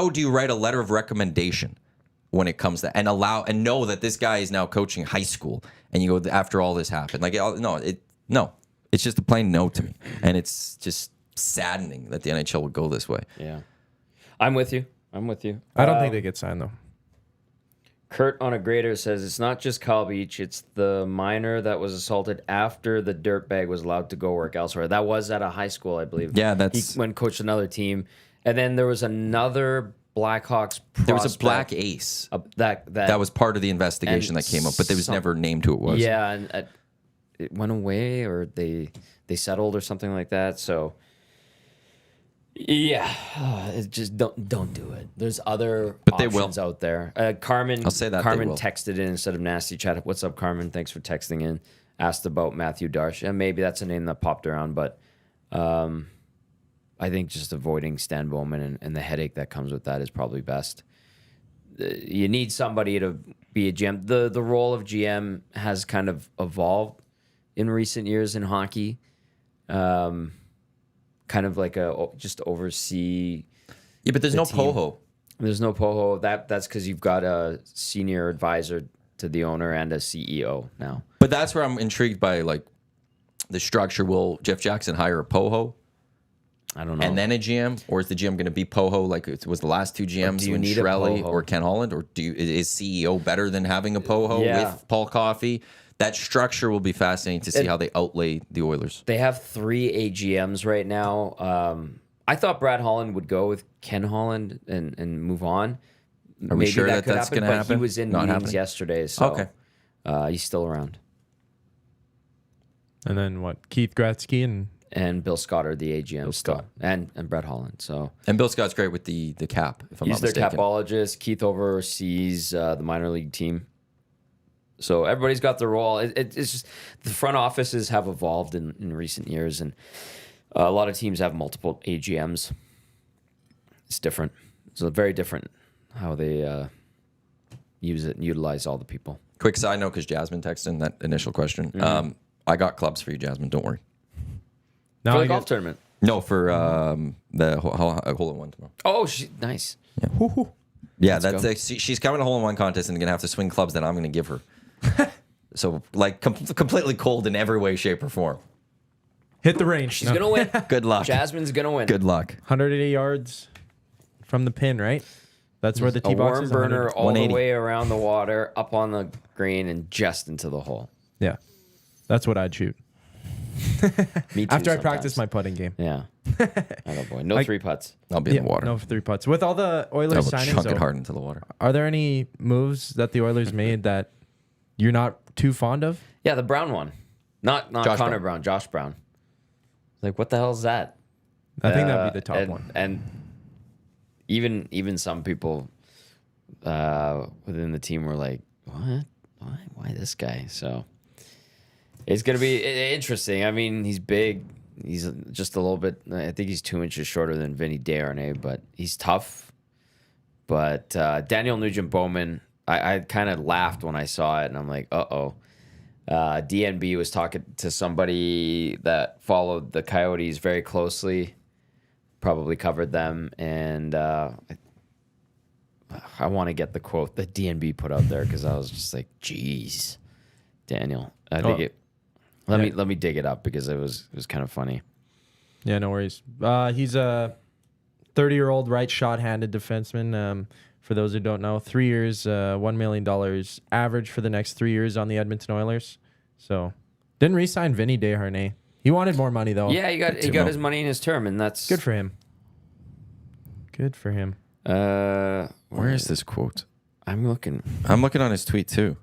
do you write a letter of recommendation when it comes to and know that this guy is now coaching high school, and you go after all this happened? Like, no, it's just a plain no to me, and it's just saddening that the NHL would go this way. Yeah, I'm with you. I don't think they get signed though. Kurt on a grader says it's not just Kyle Beach, it's the minor that was assaulted after the dirtbag was allowed to go work elsewhere. That was at a high school, I believe. Yeah, that's... He went and coached another team. And then there was another Blackhawks prospect. There was a black ace. That was part of the investigation that came up, but there was never named who it was. Yeah, and it went away, or they settled or something like that. So... yeah, it's just don't do it. There's other options out there. Carmen, I'll say that Carmen they will. texted in instead of nasty chat. What's up, Carmen? Thanks for texting in. Asked about Matthew Darsh, and maybe that's a name that popped around, but I think just avoiding Stan Bowman and the headache that comes with that is probably best. You need somebody to be a GM. The role of GM has kind of evolved. in recent years in hockey. Kind of like just oversee. Yeah, but there's the no team. Poho. There's no Poho. That's because you've got a senior advisor to the owner and a CEO now. But that's where I'm intrigued by like the structure. Will Jeff Jackson hire a Poho I don't know. and then a GM, or is the GM going to be Poho like it was the last two GMs do you when need a Shirelli Poho? or Ken Holland, or is CEO better than having a Poho Yeah. with Paul Coffey? That structure will be fascinating to see how they outlay the Oilers. They have 3 AGMs right now. I thought Brad Holland would go with Ken Holland and move on. Are we sure that could that's going to but happen? He was in Not meetings happening? yesterday, so Okay. He's still around. And then what? Keith Gretzky And Bill Scott are the AGM still, Scott. and Brad Holland. So And Bill Scott's great with the cap, if I'm he's not their mistaken. capologist. Keith oversees the minor league team. So everybody's got their role. It's just the front offices have evolved in recent years, and a lot of teams have multiple AGMs. It's different. It's very different how they use it and utilize all the people. Quick side note, because Jasmine texted in that initial question. I got clubs for you, Jasmine. Don't worry. now For I the get- golf tournament. No, for the hole-in-one tomorrow. Oh, nice. Yeah, go. she's coming to hole-in-one contest and going to have to swing clubs that I'm going to give her. So, like, completely cold in every way, shape, or form. hit the range. She's gonna win. Good luck. Jasmine's gonna win. Good luck. 180 yards from the pin, right? That's where the A tee box worm is. burner 100. all the 180. way around the water, up on the green, and just into the hole. Yeah, that's what I'd shoot Me too. after I sometimes. practice my putting game. Yeah. Oh boy, no 3 putts. I'll be in the water. No 3 putts. With all the I Oilers will signings, chunk it though, hard into the water. are there any moves that the Oilers made that you're not too fond of? Yeah, the Brown one, not Josh Connor Brown. Josh Brown. Like, what the hell is that? I think that'd be the top and, one. And even some people within the team were like, "What? Why this guy?" So it's gonna be interesting. I mean, he's big. He's just a little bit. I think he's 2 inches shorter than Vinny Desharnais, but he's tough. But Daniel Nugent Bowman, I kind of laughed when I saw it, and I'm like, uh-oh. DNB was talking to somebody that followed the Coyotes very closely, probably covered them, and I want to get the quote that DNB put out there because I was just like, "Geez, Daniel." I think Let me dig it up because it was kind of funny. Yeah, no worries. He's a 30-year-old right shot-handed defenseman. For those who don't know, 3 years, $1 million average for the next 3 years on the Edmonton Oilers. So, didn't re-sign Vinny Desharnais. He wanted more money though. Yeah, he got his money in his term, and that's Good for him. Good for him. Where is this quote? I'm looking. I'm looking on his tweet, too.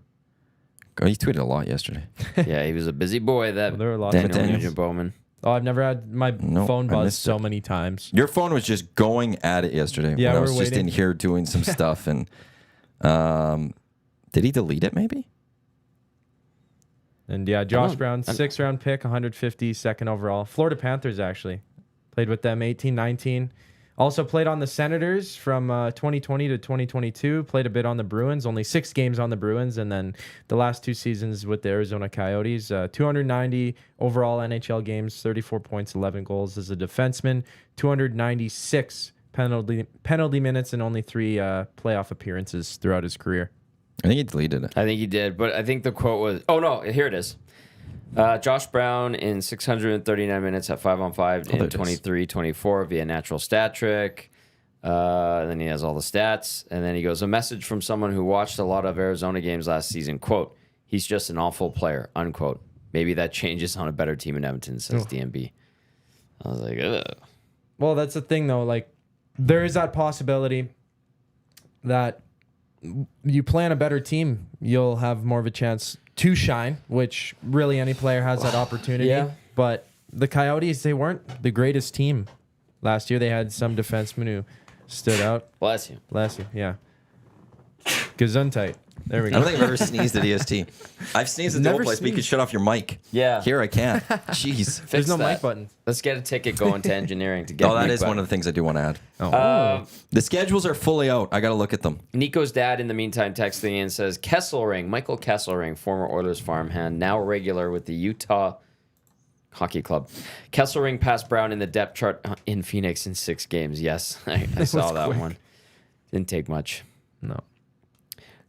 Oh, he tweeted a lot yesterday. Yeah, he was a busy boy. That Well, there were lots Damn of it, Daniel Daniels. Nugent Bowman. Oh, I've never had my Nope, phone I buzzed missed so it. many times. Your phone was just going at it yesterday Yeah, when I we're was just in waiting. here doing some stuff. And did he delete it, maybe? And yeah, Josh know. Brown, 6th round pick, 152nd overall. Florida Panthers, actually. Played with them 18-19. Also played on the Senators from 2020 to 2022. Played a bit on the Bruins, only 6 games on the Bruins. And then the last 2 seasons with the Arizona Coyotes. 290 overall NHL games, 34 points, 11 goals as a defenseman. 296 penalty minutes and only 3 playoff appearances throughout his career. I think he deleted it. I think he did, but I think the quote was, "Oh no, here it is." Josh Brown in 639 minutes at 5-on-5 there in it is. 23-24 via natural stat trick. Then he has all the stats, and then he goes, "A message from someone who watched a lot of Arizona games last season. Quote: He's just an awful player. Unquote. Maybe that changes on a better team in Edmonton," says DMB. I was like, ugh. Well, that's the thing, though. Like, there is that possibility that you play on a better team, you'll have more of a chance to shine, which really any player has that opportunity. Yeah. But the Coyotes, they weren't the greatest team last year. They had some defensemen who stood out. Bless you. Bless you. Yeah. Gesundheit. There we I go. don't think I've ever sneezed at EST. I've sneezed at the Never old place, but you could sneezed. shut off your mic. Yeah. Here I can't. Jeez. There's Fix no that. mic button. Let's get a ticket going to engineering to get. Oh, that is one of the things I do want to add. Oh. The schedules are fully out. I got to look at them. Nico's dad, in the meantime, texting in says Kesselring, Michael Kesselring, former Oilers farmhand, now regular with the Utah Hockey Club. Kesselring passed Brown in the depth chart in Phoenix in 6 games. Yes, I saw was that quick. one. Didn't take much. No.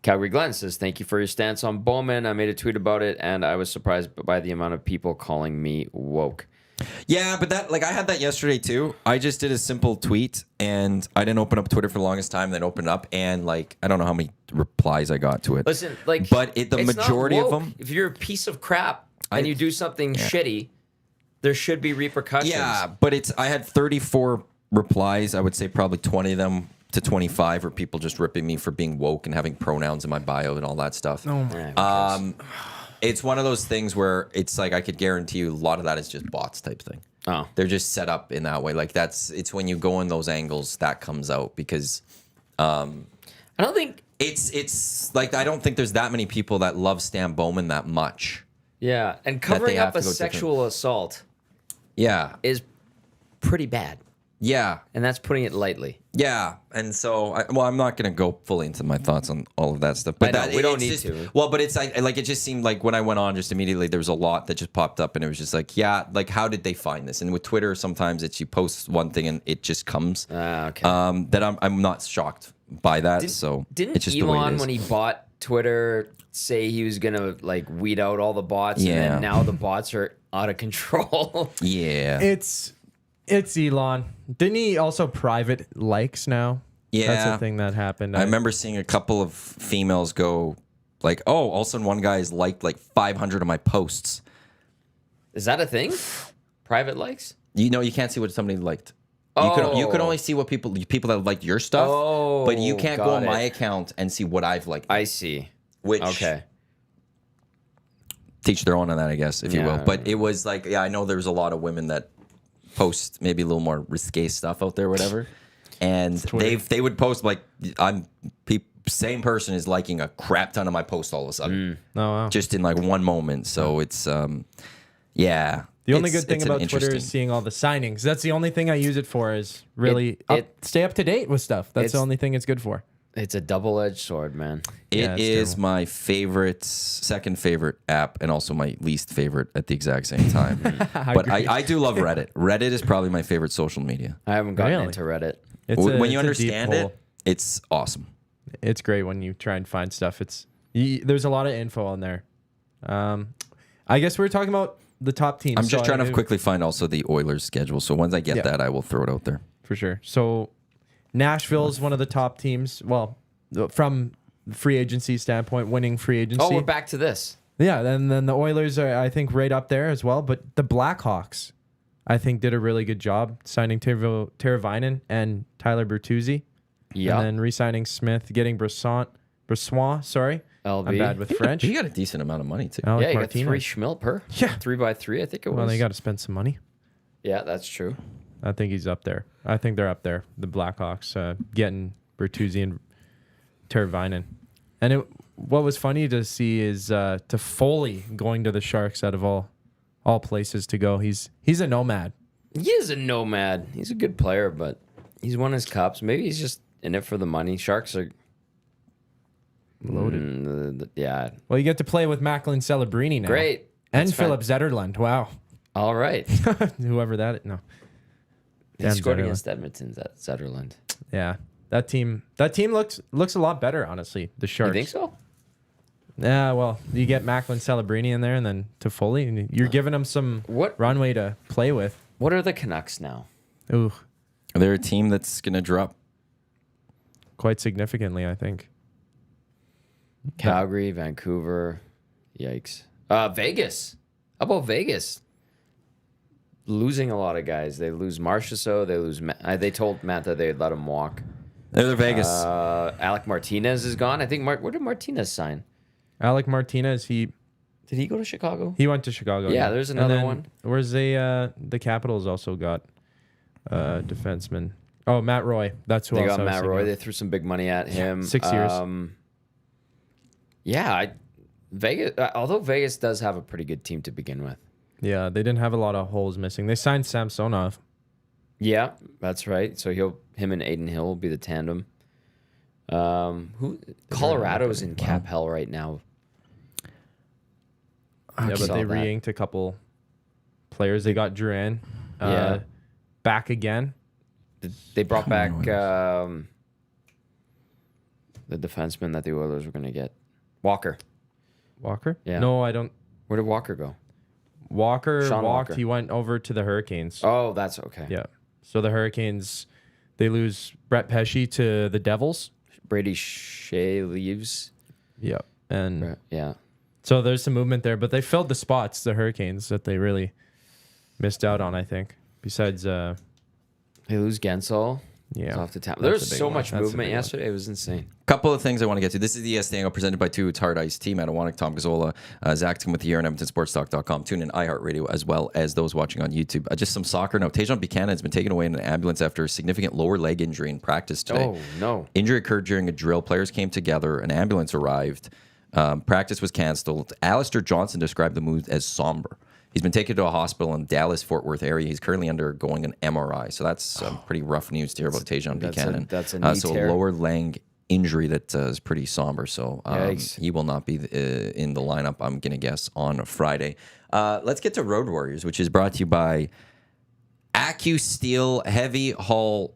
Calgary Glenn says, thank you for your stance on Bowman. I made a tweet about it, and I was surprised by the amount of people calling me woke. Yeah, but that, like, I had that yesterday too. I just did a simple tweet and I didn't open up Twitter for the longest time, then opened up and, like, I don't know how many replies I got to it. Listen, like, but the it's not majority of woke. them. If you're a piece of crap and you do something shitty, there should be repercussions. Yeah, but I had 34 replies. I would say probably 20 of them to 25 are people just ripping me for being woke and having pronouns in my bio and all that stuff. Oh my. It's one of those things where it's like I could guarantee you a lot of that is just bots type thing. Oh. They're just set up in that way. Like it's when you go in those angles that comes out because I don't think. it's like I don't think there's that many people that love Stan Bowman that much. Yeah, and covering have up to a go sexual assault Yeah. is pretty bad, Yeah. and that's putting it lightly. Yeah, and so I'm not going to go fully into my thoughts on all of that stuff. But I know, we don't need just, to. Well, but it's like it just seemed like when I went on, just immediately there was a lot that just popped up, and it was just like, yeah, like how did they find this? And with Twitter, sometimes it's you post one thing and it just comes. Okay. That I'm not shocked by that. So Didn't it's just the way it Elon, is. when he bought Twitter, say he was gonna like weed out all the bots, Yeah. and then now the bots are out of control? Yeah. It's Elon. Didn't he also private likes now? Yeah. That's the thing that happened. I remember seeing a couple of females go like, oh, all of a sudden one guy's liked like 500 of my posts. Is that a thing? Private likes? You know, you can't see what somebody liked. Oh. You could only see what people that liked your stuff. Oh, but you can't go got on it. my account and see what I've liked. I see. Which Okay. teach their own on that, I guess, if you will. Yeah. But it was like, yeah, I know there's a lot of women that post maybe a little more risque stuff out there, whatever. And they would post like same person is liking a crap ton of my posts all of a sudden, Oh, wow. just in like one moment. So it's yeah. The only It's- good thing it's an about Twitter interesting- is seeing all the signings. That's the only thing I use it for. Is really It- stay up to date with stuff. That's the it's- only thing it's good for. It's a double-edged sword, man. Yeah, It it's is terrible. my second favorite app, and also my least favorite at the exact same time. But agree. I do love Reddit. Reddit is probably my favorite social media. I haven't gotten Really? into Reddit. It's When you it's a deep understand hole. it, it's awesome. It's great when you try and find stuff. There's a lot of info on there. I guess we're talking about the top teams. I'm just So trying to quickly find also the Oilers schedule. So once I get Yeah. that, I will throw it out there. for sure. So Nashville is one of the top teams. Well, from free agency standpoint, winning free agency. Oh, we're back to this. Yeah, and then the Oilers are, I think, right up there as well. But the Blackhawks, I think, did a really good job signing Teravainen and Tyler Bertuzzi. Yeah. And then re-signing Smith, getting Brossoit, sorry. LB. I'm bad with French. He got a decent amount of money too. Alec Yeah, you got Martinez. 3 schmil per. Yeah. 3x3, I think it was. Well, they got to spend some money. Yeah, that's true. I think he's up there. I think they're up there. The Blackhawks getting Bertuzzi and Teravainen. And what was funny to see is Toffoli going to the Sharks out of all places to go. He's a nomad. He is a nomad. He's a good player, but he's won his cups. Maybe he's just in it for the money. Sharks are Loaded. Yeah. Well, you get to play with Macklin Celebrini now. Great. And That's Philip Zetterlund. Wow. All right. Whoever that is. No. He Damn, scored Zetterlund. against Edmonton at Zetterlund. Yeah. That team looks a lot better, honestly. The Sharks. You think so? Yeah, well, you get Macklin Celebrini in there and then Toffoli, and you're giving them some What- runway to play with. What are the Canucks now? Ooh, They're a team that's gonna drop. quite significantly, I think. Calgary, Vancouver. Yikes. Vegas. How about Vegas? Losing a lot of guys. They lose Marchessault. They lose. They told Matt that they'd let him walk. They're Vegas. Alec Martinez is gone. I think. Where did Martinez sign? Alec Martinez, he Did he go to Chicago? went to Chicago. Yeah, there's And another then one. Where's the Capitals also got defenseman? Oh, Matt Roy. That's who They else got I was Matt thinking Roy. of. They threw some big money at him. 6 years. Yeah, Vegas. Although Vegas does have a pretty good team to begin with. Yeah, they didn't have a lot of holes missing. They signed Samsonov. Yeah, that's right. So him and Aiden Hill will be the tandem. Colorado's in cap hell right now. Yeah, but saw they that. re-inked a couple players. They got Duran Yeah. back again. They brought back the defenseman that the Oilers were going to get, Walker. Walker? Yeah. No, I don't. Where did Walker go? Walker Sean walked. Walker. He went over to the Hurricanes. Oh, that's okay. Yeah. So the Hurricanes, they lose Brett Pesce to the Devils. Brady Shea leaves. Yep. And Yeah. so there's some movement there, but they filled the spots, the Hurricanes, that they really missed out on, I think. Besides, They lose Gensel. yeah. It's off the top. That's There a was big so one. much That's a movement big one. yesterday. It was insane. Couple of things I want to get to. This is the EST Hangout presented by Two. It's Hard Ice Team. Matt Iwanyk, Tom Gazzola, Zachticum with you on EdmontonSportsTalk.com. Tune in iHeartRadio as well as those watching on YouTube. Just some soccer note. Tajon Buchanan has been taken away in an ambulance after a significant lower leg injury in practice today. Oh, no. Injury occurred during a drill. Players came together. An ambulance arrived. Practice was canceled. Alistair Johnson described the move as somber. He's been taken to a hospital in Dallas-Fort Worth area. He's currently undergoing an MRI. So that's pretty rough news to hear about Tajon Buchanan. That's a knee so tear. a lower leg injury that is pretty somber. So Yikes. he will not be in the lineup, I'm going to guess, on Friday. Let's get to Road Warriors, which is brought to you by AccuSteel Heavy Haul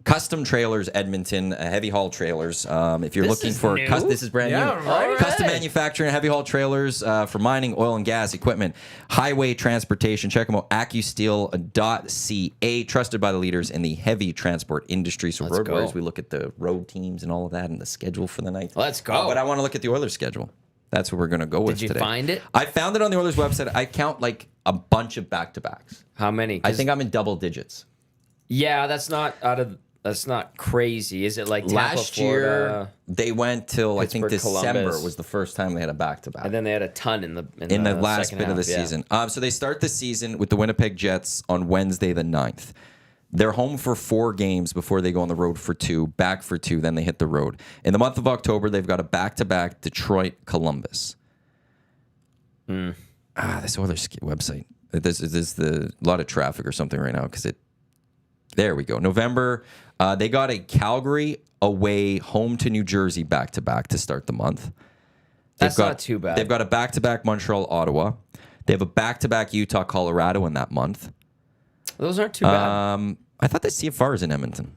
Custom Trailers Edmonton, heavy haul trailers. If you're looking is for new? this is brand Yeah, new. right. Custom manufacturing heavy haul trailers for mining, oil and gas equipment, highway transportation. Check them out, accusteel.ca. Trusted by the leaders in the heavy transport industry. So Let's Road go. Warriors, we look at the road teams and all of that and the schedule for the night. Let's go. But I want to look at the Oilers schedule. That's what we're going to go with Did you today. find it? I found it on the Oilers website. I count like a bunch of back-to-backs. How many? I think I'm in double digits. Yeah, that's not crazy. Is it like Tampa, Last year, Florida, they went till I think Pittsburgh, December Columbus. was the first time they had a back-to-back. and then they had a ton in the last second bit of the half, yeah. season. So they start the season with the Winnipeg Jets on Wednesday the 9th. They're home for 4 games before they go on the road for 2, back for 2, then they hit the road. In the month of October, they've got a back-to-back Detroit-Columbus. This Oilers website. There's a lot of traffic or something right now because it. There we go. November, they got a Calgary away, home to New Jersey back-to-back to start the month. That's not too bad. They've got a back-to-back Montreal-Ottawa. They have a back-to-back Utah-Colorado in that month. Those aren't too bad. I thought the CFR is in Edmonton.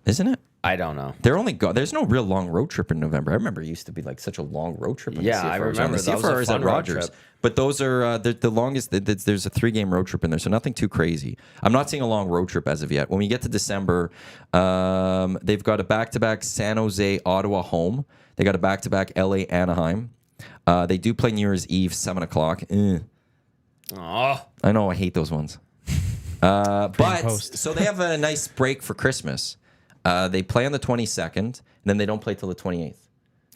Isn't it? I don't know. They're only there's no real long road trip in November. I remember it used to be like such a long road trip. When Yeah, the CFR I was on. remember. The That was a CFR is fun at road Rogers, trip. but those are the longest. There's a 3-game road trip in there, so nothing too crazy. I'm not seeing a long road trip as of yet. When we get to December, they've got a back-to-back San Jose, Ottawa home. They got a back-to-back LA, Anaheim. They do play New Year's Eve, 7:00. Oh, I know, I hate those ones. But post. so they have a nice break for Christmas. They play on the 22nd, and then they don't play till the 28th.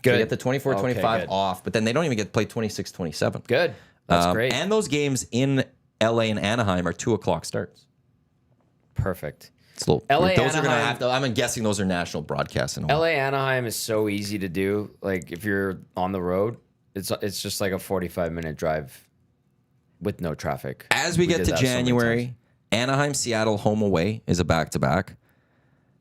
good. They get the 24, Okay, 25 good. off, but then they don't even get to play 26, 27. Good. That's great. And those games in LA and Anaheim are 2:00 starts. Perfect. It's a little, LA, those are going to Anaheim- have to, I'm guessing those are national broadcasts and all. LA Anaheim is so easy to do. Like if you're on the road, it's just like a 45-minute drive with no traffic. As we get did to that so many January, times. Anaheim, Seattle, home away is a back-to-back.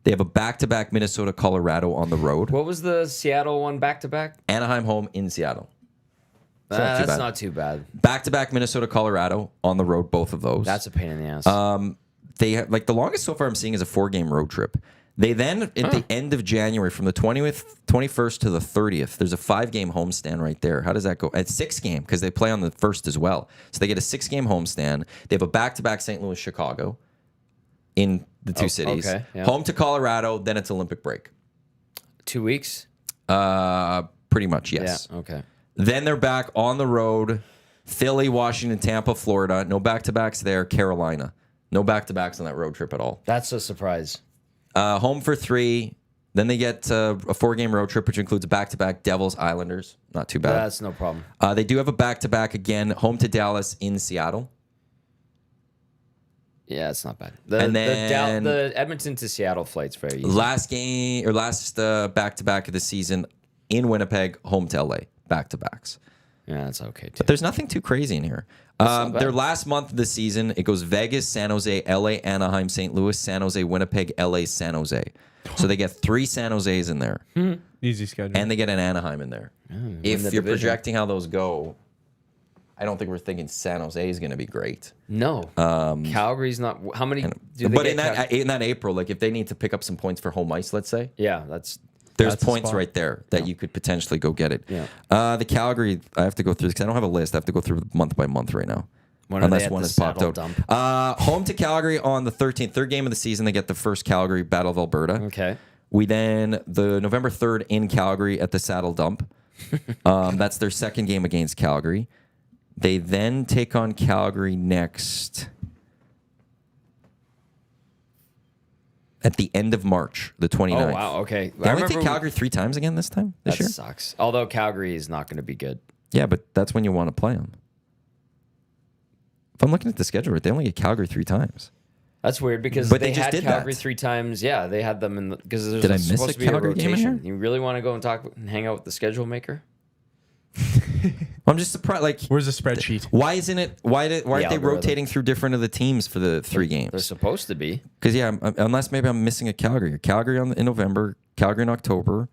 They have a back-to-back Minnesota, Colorado on the road. What was the Seattle one back to back? Anaheim home in Seattle. not too That's bad. not too bad. Back-to-back Minnesota, Colorado on the road, both of those. That's a pain in the ass. They have, like the longest so far I'm seeing is a 4-game road trip. They then at the end of January, from the 21st to the 30th, there's a 5-game homestand right there. How does that go? It's 6-game because they play on the 1st as well. So they get a 6-game homestand. They have a back-to-back St. Louis, Chicago in the two cities. okay, yeah. Home to Colorado, then it's Olympic break. 2 weeks? Pretty much, yes. Yeah. Okay. Then they're back on the road. Philly, Washington, Tampa, Florida. No back-to-backs there. Carolina. No back-to-backs on that road trip at all. That's a surprise. Home for 3. Then they get a 4-game road trip, which includes a back-to-back Devils, Islanders. Not too bad. That's no problem. They do have a back-to-back again, home to Dallas, in Seattle. Yeah, it's not bad. And then- the Edmonton to Seattle flight's very easy. Last back-to-back of the season, in Winnipeg, home to LA, back-to-backs. Yeah, that's okay too. But there's nothing too crazy in here. not bad. Their last month of the season, it goes Vegas, San Jose, LA, Anaheim, St. Louis, San Jose, Winnipeg, LA, San Jose. So they get 3 San Jose's in there. Easy schedule. And they get an Anaheim in there. win If the you're division. projecting how those go, I don't think we're thinking San Jose is going to be great. No, Calgary's not. How many? Do they But get in that April, like if they need to pick up some points for home ice, let's say, yeah, that's there's That's the points spot. right there that you could potentially go get it. Yeah. The Calgary, I have to go through because I don't have a list. I have to go through month by month right now. When are they Unless at one the has popped saddle out. dump? Home to Calgary on the 13th, third game of the season. They get the first Calgary Battle of Alberta. okay. We then, the November 3rd in Calgary at the Saddle Dump. That's their second game against Calgary. They then take on Calgary next at the end of March, the 29th. Oh wow. Okay. They only take Calgary 3 times again this time, this That year? sucks. Although Calgary is not going to be good. Yeah, but that's when you want to play them. If I'm looking at the schedule, right, they only get Calgary 3 times. That's weird because But they they just had did Calgary that. 3 times. Yeah, they had them in because there's Did I miss supposed a to be a Calgary game in rotation. here? You really want to go and talk and hang out with the schedule maker? I'm just surprised. Like, Where's the spreadsheet? why isn't it? Why aren't they algorithm. rotating through different of the teams for the 3 They're games? supposed to be. Because unless maybe I'm missing a Calgary. Calgary in November, Calgary in October.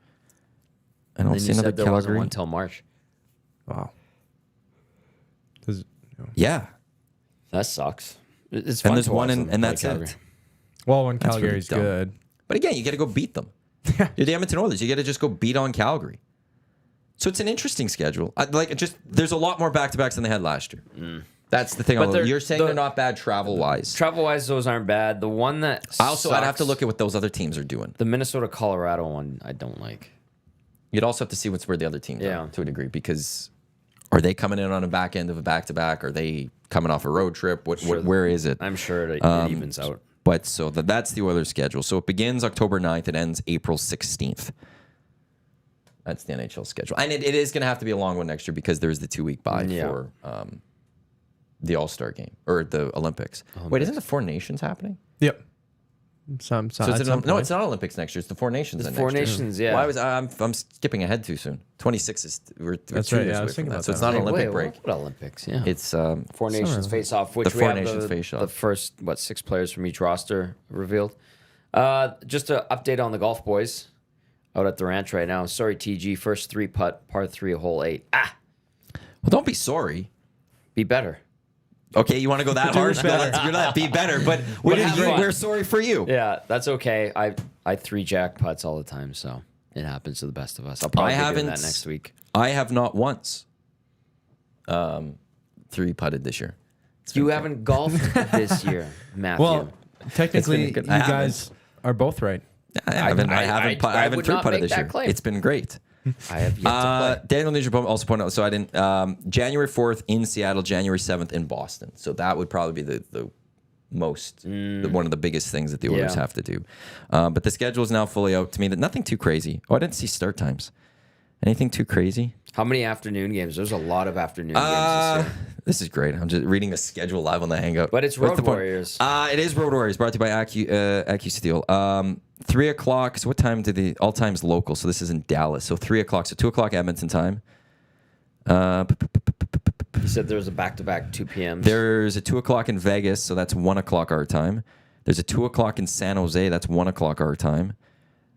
I don't Then see you another said there wasn't Calgary. one till March. Wow. Does- Yeah, That sucks. It's fun and there's to one watch in, them and play that's Calgary. it. Well, when That's really Calgary's dumb. good. But again, you got to go beat them. You're the Edmonton Oilers. You got to just go beat on Calgary. So it's an interesting schedule. There's a lot more back-to-backs than they had last year. That's the thing. But You're saying they're not bad travel-wise. Travel-wise, those aren't bad. The one that I'd have to sucks- look at what those other teams are doing. the Minnesota-Colorado one. I don't like. You'd also have to see where the other teams Yeah. are to a degree, because are they coming in on a back end of a back-to-back? Are they coming off a road trip? Where is it? I'm sure it evens out. But so that's the Oilers schedule. So it begins October 9th. It ends April 16th. That's the NHL schedule. And it is going to have to be a long one next year because there's the 2-week bye Yeah. for the All-Star game or the Olympics. Wait, isn't the Four Nations happening? Yep. So No, it's not Olympics next year. It's the Four Nations. The next Four year. Nations, yeah. Why was I'm skipping ahead too soon? 26 is we're That's 2 right, years yeah, I away was from thinking that. about So it's that. not an Olympic Wait, break. What Olympics? Yeah. It's Four Nations face off, which the we Four have Nations face-off. the first 6 players from each roster revealed. Just an update on the golf boys out at the ranch right now. Sorry, TG, first 3-putt, par 3, hole 8. Well, don't be sorry. Be better. Okay, you want to go that harsh? You're not be better, but we're sorry for you. Yeah, that's okay. I 3 jack putts all the time, so it happens to the best of us. I'll probably be doing that next week. I have not once 3-putted this year. You haven't golfed this year, Matthew. Well, technically, you good- I haven't. guys are both right. I haven't I 3-putted make this that year. claim. It's been great. I have yet to play. Daniel Nugent also pointed out, so I didn't. January 4th in Seattle, January 7th in Boston. So that would probably be the most, one of the biggest things that the Oilers Yeah. have to do. But the schedule is now fully out to me. That nothing too crazy. Oh, I didn't see start times. Anything too crazy? How many afternoon games? There's a lot of afternoon games this year. This is great. I'm just reading the schedule live on the Hangout. But it's What's Road the point? Warriors. It is Road Warriors, brought to you by AccuSteel. 3 o'clock. So what time do the all times local? So this is in Dallas. So 3 o'clock. So 2 o'clock Edmonton time. You said there was a back-to-back 2 p.m. There's a 2 o'clock in Vegas. So that's 1 o'clock our time. There's a 2 o'clock in San Jose. That's 1 o'clock our time.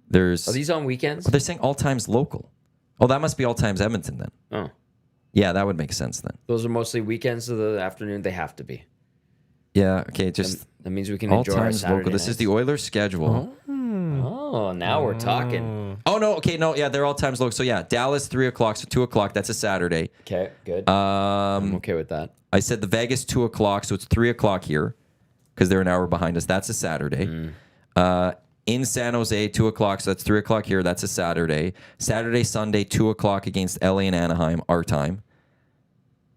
There's. Are these on weekends? They're saying all times local. Oh, that must be all times Edmonton then. Oh, Yeah, that would make sense then. those are mostly weekends of the afternoon. They have to be. Yeah. Okay. Just That means we can all enjoy our times Saturday local. This is nights. the Oilers schedule. Oh, now we're talking. Oh no, okay, no, yeah, they're all times local. So yeah, Dallas 3 o'clock, so 2 o'clock. That's a Saturday. Okay, good. I'm okay with that. I said the Vegas 2 o'clock, so it's 3 o'clock here because they're an hour behind us. That's a Saturday. In San Jose 2 o'clock, so that's 3 o'clock here. That's a Saturday. Saturday, Sunday 2 o'clock against LA and Anaheim, our time.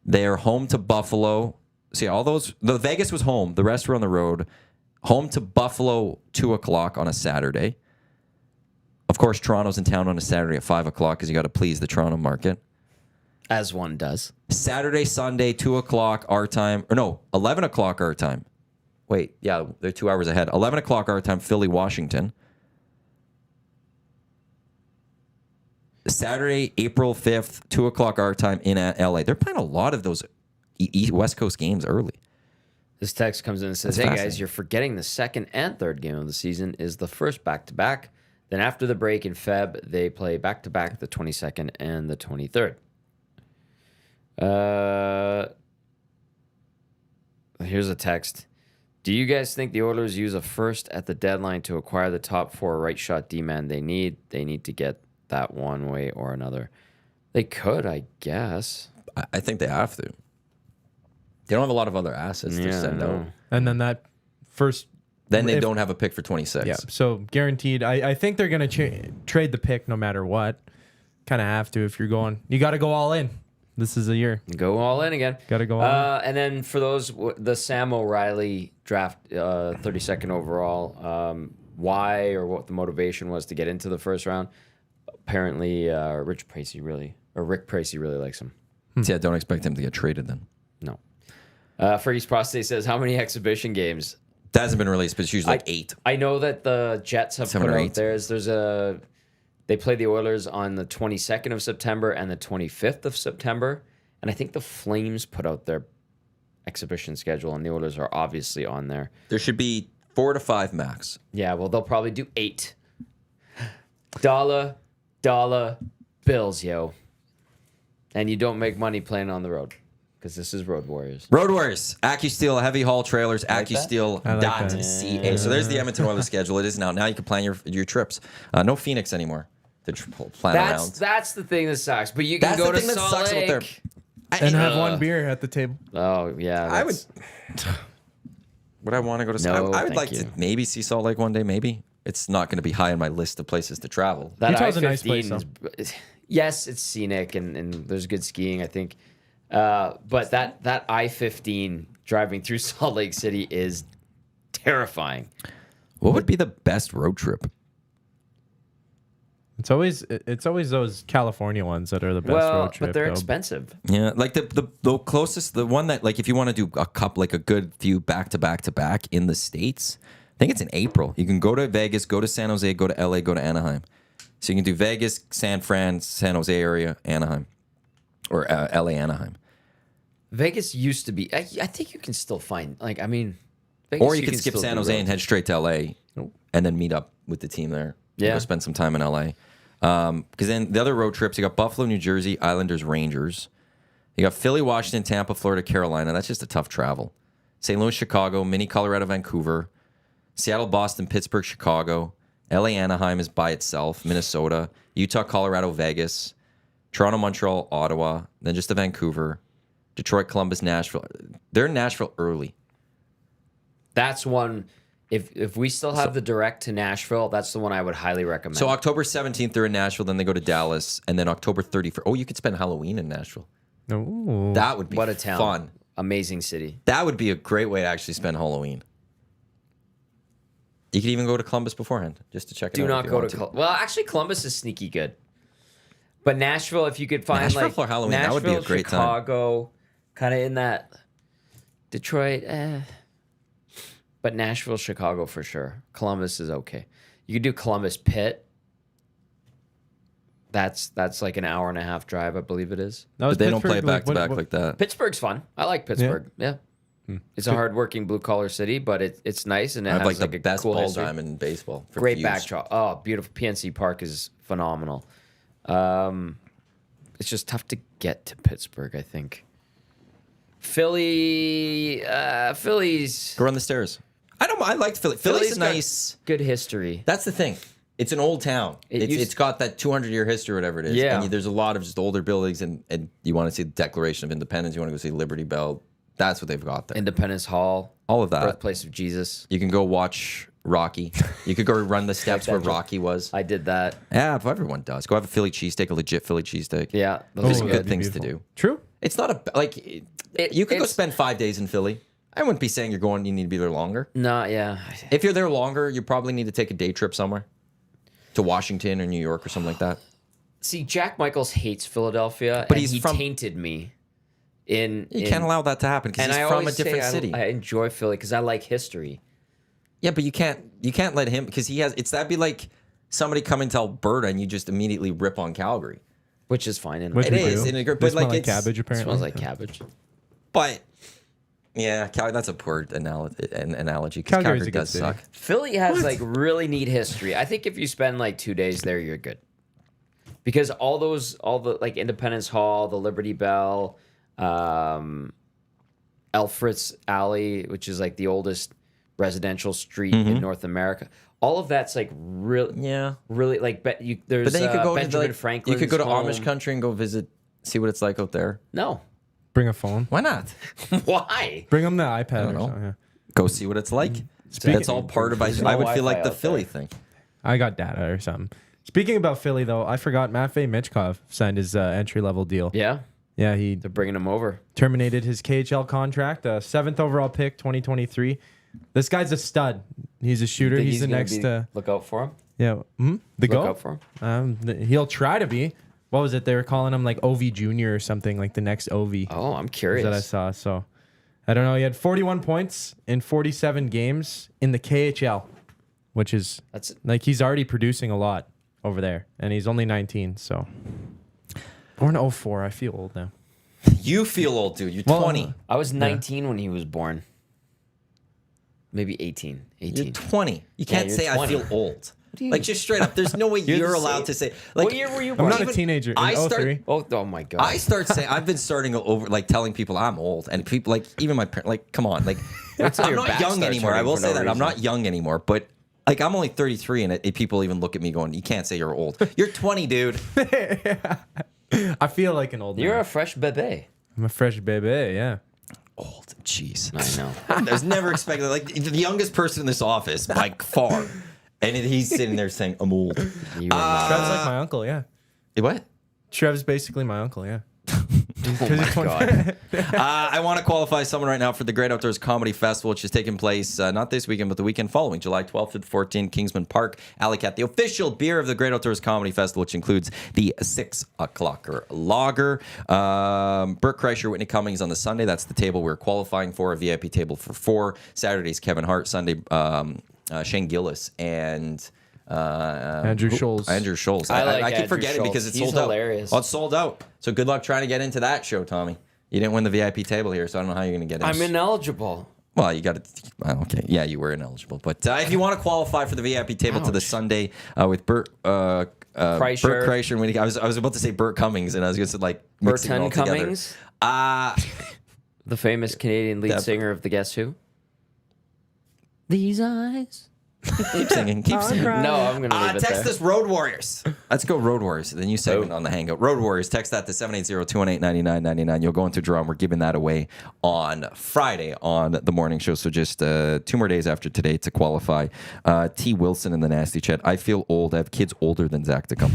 They're home to Buffalo. See, all those. The Vegas was home. The rest were on the road. Home to Buffalo 2 o'clock on a Saturday. Of course, Toronto's in town on a Saturday at 5 o'clock because you got to please the Toronto market. As one does. Saturday, Sunday, 2 o'clock our time. Or no, 11 o'clock our time. Wait, yeah, they're 2 hours ahead. 11 o'clock our time, Philly, Washington. Saturday, April 5th, 2 o'clock our time in LA. They're playing a lot of those West Coast games early. This text comes in and says, That's "Hey guys, fascinating. you're forgetting the second and third game of the season is the first back-to-back. Then after the break in Feb, they play back-to-back the 22nd and the 23rd." Here's a text. "Do you guys think the Oilers use a first at the deadline to acquire the top 4 right shot D-man they need? They need to get that one way or another." They could, I guess. I think they have to. They don't have a lot of other assets to send out. And then that first. Then they don't have a pick for 26. Yeah. So guaranteed. I think they're going to trade the pick no matter what. Kind of have to if you're going. You got to go all in. This is a year. Go all in again. Got to go all in. And then for those, the Sam O'Reilly draft, 32nd overall, why or what the motivation was to get into the first round. Apparently, Rick Pracey really likes him. See, I don't expect him to get traded then. No. Fergie's Prostate says, "How many exhibition games?" That hasn't been released, but it's usually like 8. I know that the Jets have 7 put or out 8. They play the Oilers on the 22nd of September and the 25th of September. And I think the Flames put out their exhibition schedule, and the Oilers are obviously on there. There should be 4 to 5 max. Yeah, well, they'll probably do 8. Dollar bills, yo. And you don't make money playing on the road because this is Road Warriors. Road Warriors, AccuSteel Heavy Haul Trailers, AccuSteel.ca. that. So there's the Edmonton Oilers schedule. It is now. Now you can plan your trips. No Phoenix anymore to plan around. That's the thing that sucks. But you can That's go the to thing that Salt sucks about their. Lake. And have one beer at the table. Oh, yeah. I would. that's- Would I want to go to? No, I would thank like you. to maybe see Salt Lake one day. Maybe it's not going to be high on my list of places to travel. That Utah's a I-15 nice place, is, yes, it's scenic and there's good skiing, I think. But that I-15 driving through Salt Lake City is terrifying. What would be the best road trip? It's always those California ones that are the best road trip. But they're though. expensive. Yeah, like the closest, the one that like if you want to do a couple, like a good few back to back in the States, I think it's in April. You can go to Vegas, go to San Jose, go to LA, go to Anaheim. So you can do Vegas, San Fran, San Jose area, Anaheim, or LA, Anaheim. Vegas used to be. I think you can still find Vegas, Or you can skip still San do Jose and roads. head straight to LA, and then meet up with the team there. Yeah. Go spend some time in LA. Because then the other road trips, you got Buffalo, New Jersey, Islanders, Rangers. You got Philly, Washington, Tampa, Florida, Carolina. That's just a tough travel. St. Louis, Chicago, mini Colorado, Vancouver, Seattle, Boston, Pittsburgh, Chicago. LA, Anaheim is by itself. Minnesota, Utah, Colorado, Vegas, Toronto, Montreal, Ottawa. Then just to Vancouver, Detroit, Columbus, Nashville. They're in Nashville early. That's one. If we still have the direct to Nashville, that's the one I would highly recommend. So October 17th, they're in Nashville. Then they go to Dallas. And then October 31st. Oh, you could spend Halloween in Nashville. Ooh. That would be what a town. fun. Amazing city. That would be a great way to actually spend Halloween. You could even go to Columbus beforehand just to check it out. Do if not you go want to Well, actually, Columbus is sneaky good. But Nashville, if you could find Nashville for Halloween, that would be a great time. Chicago, kind of in that Detroit, but Nashville, Chicago for sure. Columbus is okay. You could do Columbus Pitt. That's like an hour and a half drive, I believe it is. That was But they don't play Pittsburgh, back to back what- like that. Pittsburgh's fun. I like Pittsburgh. Yeah. It's a hardworking blue collar city, but it's nice and it I have has like the a best cool ball history. diamond in baseball. For Great views. backdrop. Oh, beautiful. PNC Park is phenomenal. It's just tough to get to Pittsburgh, I think. Philly's Go run the stairs. I liked Philly. Philly's got nice. good history. That's the thing. It's an old town. It's got that 200-year history, or whatever it is. Yeah. And there's a lot of just older buildings, and you want to see the Declaration of Independence. You want to go see Liberty Bell. That's what they've got there. Independence Hall, All of that. birthplace of Jesus. You can go watch Rocky. You could go run the steps where Rocky was. I did that. Yeah, everyone does. Go have a Philly cheesesteak, a legit Philly cheesesteak. Yeah, those There's are some good. good things to Beautiful. do. True. It's not you could go it's- spend 5 days in Philly. I wouldn't be saying you need to be there longer. No, yeah. If you're there longer, you probably need to take a day trip somewhere to Washington or New York or something like that. See, Jack Michaels hates Philadelphia, But and he's he from- tainted me. You can't allow that to happen because And he's I from a always say different city. I enjoy Philly because I like history. Yeah, but you can't let him because he has. That'd be like somebody coming to Alberta and you just immediately rip on Calgary. Which is fine. Which It we is, do. and it- They but smell like like it's cabbage It apparently. smells like cabbage. But yeah, Calgary. That's a poor analogy. 'Cause Calgary's Calgary a good does city. suck. Philly has like really neat history. I think if you spend like 2 days there, you're good. Because all the like Independence Hall, the Liberty Bell, Elfritz Alley, which is like the oldest residential street in North America. All of that's like really, really like. There's But then you could go Benjamin to Franklin's you could go to home. Amish country and go visit, see what it's like out there. No, Bring a phone. Why not? why? Bring them the iPad or know. something. Yeah. Go see what it's like. Speaking- That's all part of. I no would feel like Wi-Fi the out Philly there. thing. I got data or something. Speaking about Philly, though, I forgot Matvei Michkov signed his entry-level deal. Yeah, Yeah, he they're bringing him over. terminated his KHL contract, 7th overall pick, 2023. This guy's a stud. He's a shooter. Think He's the gonna next. look out for him. The Look goal. out for him. He'll try to be. What was it? They were calling him like OV Junior or something, like the next OV Oh, I'm curious. that I saw. So I don't know. He had 41 points in 47 games in the KHL, which is That's like he's already producing a lot over there, and he's only 19. So born 04. I feel old now. You feel old, dude. You're Well, 20. I was 19 when he was born. Maybe 18. 18. You're 20. You can't you're say 20. I feel old. do you Like mean? just straight up. There's no way You're you're the allowed same. to say. Like, What year were you I'm born? not a even- teenager. In I start- 03. Oh my god. I start saying I've been starting over like telling people I'm old, and people like even my parents like come on, like till I'm your not back young starts anymore. I hurting will for say no that I'm reason. not young anymore, but like I'm only 33, and people even look at me going, "You can't say you're old. You're 20, dude." I feel like an old man. You're a fresh bebe. I'm a fresh baby. Yeah. Old, jeez. I know. I was never expecting like the youngest person in this office by far, and he's sitting there saying, "I'm old." You are not. Trev's like my uncle. Yeah. What? Trev's basically my uncle. Yeah. Oh my god. I want to qualify someone right now for the Great Outdoors Comedy Festival, which is taking place not this weekend, but the weekend following, July 12th to the 14th, Kingsman Park, Alley Cat, the official beer of the Great Outdoors Comedy Festival, which includes the 6 o'clocker lager. Burt Kreischer, Whitney Cummings on the Sunday. That's the table we're qualifying for, a VIP table for 4. Saturday's Kevin Hart. Sunday, Shane Gillis and... Andrew Scholes. Andrew Scholes. I like I keep Andrew forgetting because Scholes. it's He's sold hilarious. out. Oh, it's sold out. So good luck trying to get into that show, Tommy. You didn't win the VIP table here, so I don't know how you're going to get in. I'm ineligible. Well, you got to. Okay, yeah, you were ineligible. But if you want to qualify for the VIP table to the Sunday with Burt Kreischer and Winnie, I was about to say Burt Cummings, and I was going to say like mixing it all Burton together. Cummings, the famous Canadian lead singer of the Guess Who. These eyes. Keep singing. Keep singing. No, I'm gonna leave it Text there. us Road Warriors. Let's go Road Warriors. The new segment on the Hangout. Road Warriors. Text that to 780-218-9999. You'll go into a draw, and we're giving that away on Friday on the morning show. So just 2 more days after today to qualify. T. Wilson in the nasty chat. I feel old. I have kids older than Zachticum.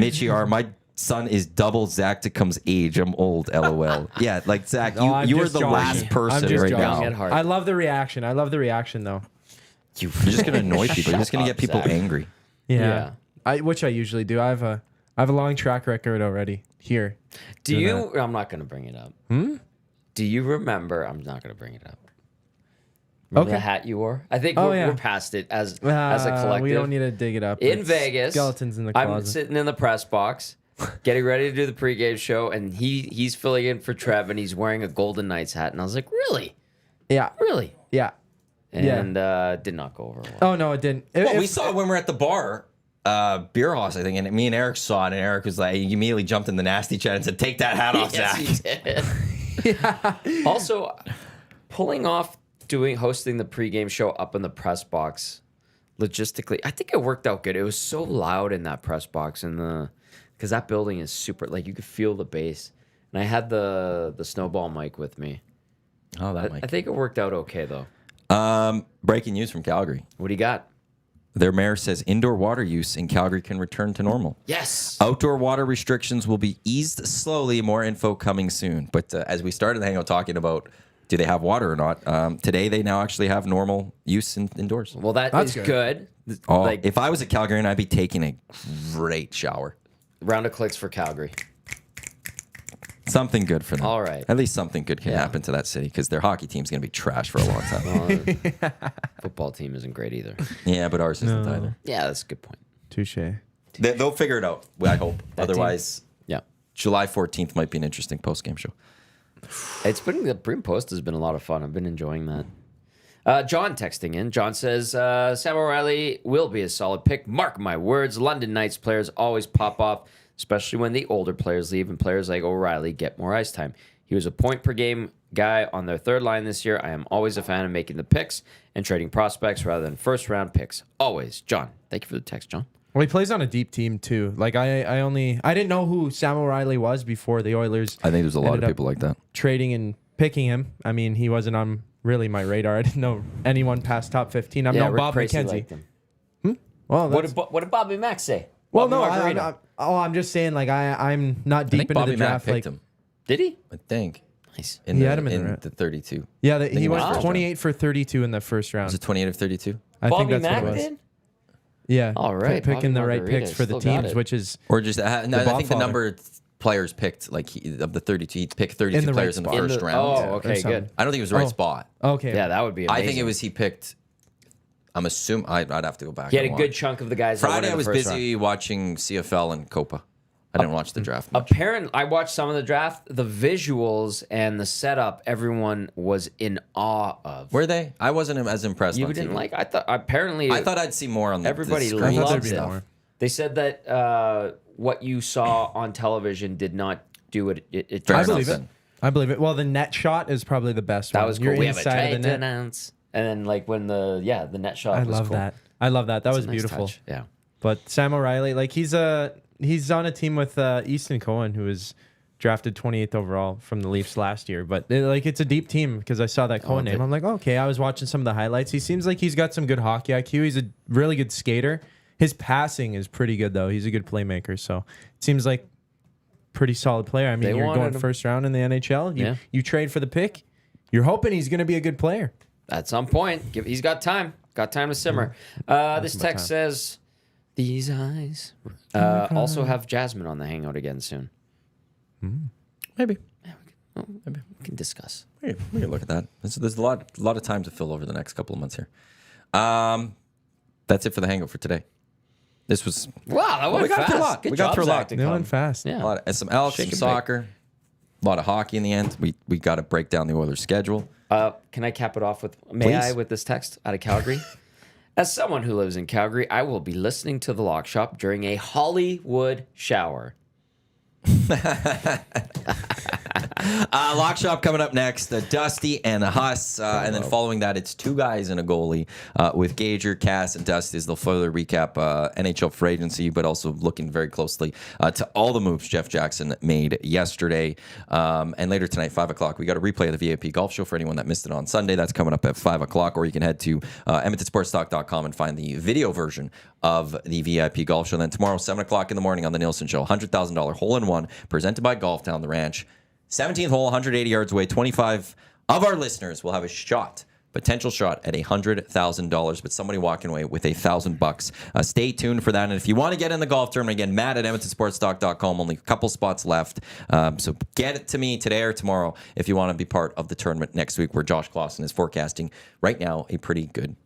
Mitchie R. My son is double Zachticum's age. I'm old. LOL. Yeah, like Zach, Oh, I'm you are just the joking. last I'm person just right joking. now. At heart. I love the reaction. I love the reaction though. You're just gonna annoy people. You're just gonna Shut get people up, Zach. angry. Yeah. Which I usually do. I have a long track record already here. Do doing you? I'm not gonna bring it up. Do you remember? I'm not gonna bring it up. Remember Okay. the hat you wore? I think Oh, we're, yeah. we're past it as a collective. We don't need to dig it up. In It's Vegas, skeletons in the I'm closet. sitting in the press box, getting ready to do the pregame show, and he's filling in for Trev, and he's wearing a Golden Knights hat, and I was like, really, Yeah, really, yeah. and did not go over well. Oh no, it didn't. Well, we saw it when we were at the bar, Beer House, I think, and me and Eric saw it, and Eric was like, he immediately jumped in the nasty chat and said, "Take that hat off, Yes, Zach." he did. Also, pulling off hosting the pregame show up in the press box, logistically, I think it worked out good. It was so loud in that press box, and because that building is super, like you could feel the bass. And I had the snowball mic with me. Oh, that I think it worked out okay though. Breaking news from Calgary. What do you got? Their mayor says indoor water use in Calgary can return to normal. Yes. Outdoor water restrictions will be eased slowly. More info coming soon. But as we started the hangout talking about, do they have water or not? Today they now actually have normal use indoors. Well, That's is good. Oh, Like if I was a Calgarian, I'd be taking a great shower. round of clicks for Calgary. Something good for them. All right. At least something good can Yeah. happen to that city because their hockey team's going to be trash for a long time. football team isn't great either. Yeah, but ours isn't either. Yeah, that's a good point. Touche. They'll figure it out, I hope. Otherwise, Yeah. July 14th might be an interesting post-game show. The pre-post has been a lot of fun. I've been enjoying that. John texting in. John says, Sam O'Reilly will be a solid pick. Mark my words. London Knights players always pop off, especially when the older players leave and players like O'Reilly get more ice time. He was a point per game guy on their third line this year. I am always a fan of making the picks and trading prospects rather than first round picks. Always. John, thank you for the text, John. Well, he plays on a deep team too. Like I didn't know who Sam O'Reilly was before the Oilers. I think there's a lot of ended up people like that. trading and picking him. I mean, he wasn't on really my radar. I didn't know anyone past top 15. I'm no Bob Rick Tracy McKenzie. liked him. Well, What did Bobby Mack say? well, Bobby no, Margarito. I'm just saying, like I'm not I deep think into Bobby the Mack draft. picked Like, him. Did he? I think. Nice. In He the, had him in in the- the 32. yeah, think he it was went first 28 for 32 in the first round. Was it 28 of 32? I Bobby think that's Mack what it was. did? Yeah. All right, Picking Bobby the right picks Margarita for the still got teams, it. which is Or just, no, I think the Bobfather. number of players picked, like of the 32, he picked 32 In the right players in the spot. first round. Oh, okay, or something. good. I don't think it was the right Oh. spot. okay. Yeah, that would be amazing. I think it was he picked, I'm assuming, I'd have to go back. He had a and good watch. chunk of the guys. that went Friday in I the was first round. busy watching CFL and Copa. I didn't watch the draft much. I watched some of the draft. The visuals and the setup, everyone was in awe of. Were they? I wasn't as impressed You on didn't TV. like? I thought apparently. I thought I'd see more on the everybody screen. I thought loved there'd be it. more. They said that what you saw on television did not do it. It Fair I enough believe it. then. I believe it. Well, the net shot is probably the best That one. was cool. You're We have a inside trade of to the net. announce, and then like when the net shot. I was love cool. that. I love that. That It's was a nice beautiful. touch. Yeah. But Sam O'Reilly, like he's on a team with Easton Cohen, who was drafted 28th overall from the Leafs last year. But it's a deep team because I saw that Cohen okay. name. I'm like, okay. I was watching some of the highlights. He seems like he's got some good hockey IQ. He's a really good skater. His passing is pretty good though. He's a good playmaker. So it seems like pretty solid player. I mean, They you're wanted going him. first round in the NHL. Yeah. You trade for the pick. You're hoping he's going to be a good player. At some point, he's got time. Got time to simmer. This text says, "These eyes." Also have Jasmine on the Hangout again soon. Maybe. We can discuss. We can look at that. There's a lot of time to fill over the next couple of months here. That's it for the Hangout for today. This was Wow, that went we got fast. through a lot. Good We got job, through a lot. Zachticum. They went fast. Yeah. a lot of some Elks, some Shake and soccer, a lot of hockey in the end. We got to break down the Oilers' schedule. Can I cap it off with? May Please. I with this text out of Calgary? As someone who lives in Calgary, I will be listening to the Lock Shop during a Hollywood shower. Lock Shop coming up next. Dusty and Huss. And then following that, it's two guys and a goalie with Gager, Cass, and Dusty as they'll further recap NHL free agency, but also looking very closely to all the moves Jeff Jackson made yesterday. And later tonight, 5 o'clock, we got a replay of the VIP Golf Show for anyone that missed it on Sunday. That's coming up at 5 o'clock, or you can head to EdmontonSportsTalk.com and find the video version of the VIP Golf Show. And then tomorrow, 7 o'clock in the morning on the Nielsen Show, $100,000 hole-in-one presented by Golf Town, the ranch. 17th hole, 180 yards away. 25 of our listeners will have a potential shot at $100,000, but somebody walking away with $1,000. Stay tuned for that. And if you want to get in the golf tournament, again, Matt at EdmontonSportsTalk.com. Only a couple spots left. So get it to me today or tomorrow if you want to be part of the tournament next week, where Josh Clausen is forecasting right now a pretty good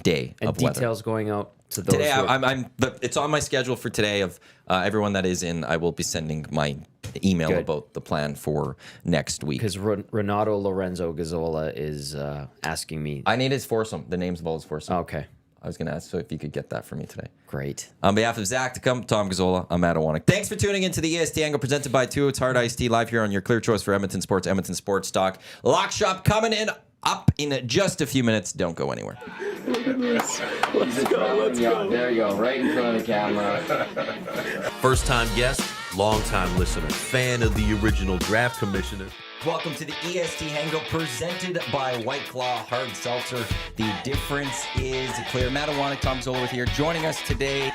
day and of weather. Details going out to those. Today, it's on my schedule for today of everyone that is in. I will be sending my email about the plan for next week. Because Renato Lorenzo Gazzola is asking me. I need his foursome, the names of all his foursome. Okay. I was going to ask if you could get that for me today. Great. On behalf of Zachticum, Tom Gazzola, I'm Matt Iwanyk. Thanks for tuning into the EST Angle presented by Two. It's Hard Iced Tea live here on your clear choice for Edmonton Sports, Edmonton Sports Talk. Lock Shop coming in up in just a few minutes. Don't go anywhere. Let's go. There you go, right in front of the camera. First-time guest, long-time listener, fan of the original draft commissioner. Welcome to the EST Hangout presented by White Claw Hard Seltzer. The difference is clear. Matt Iwanyk, Tom Zola with here. Joining us today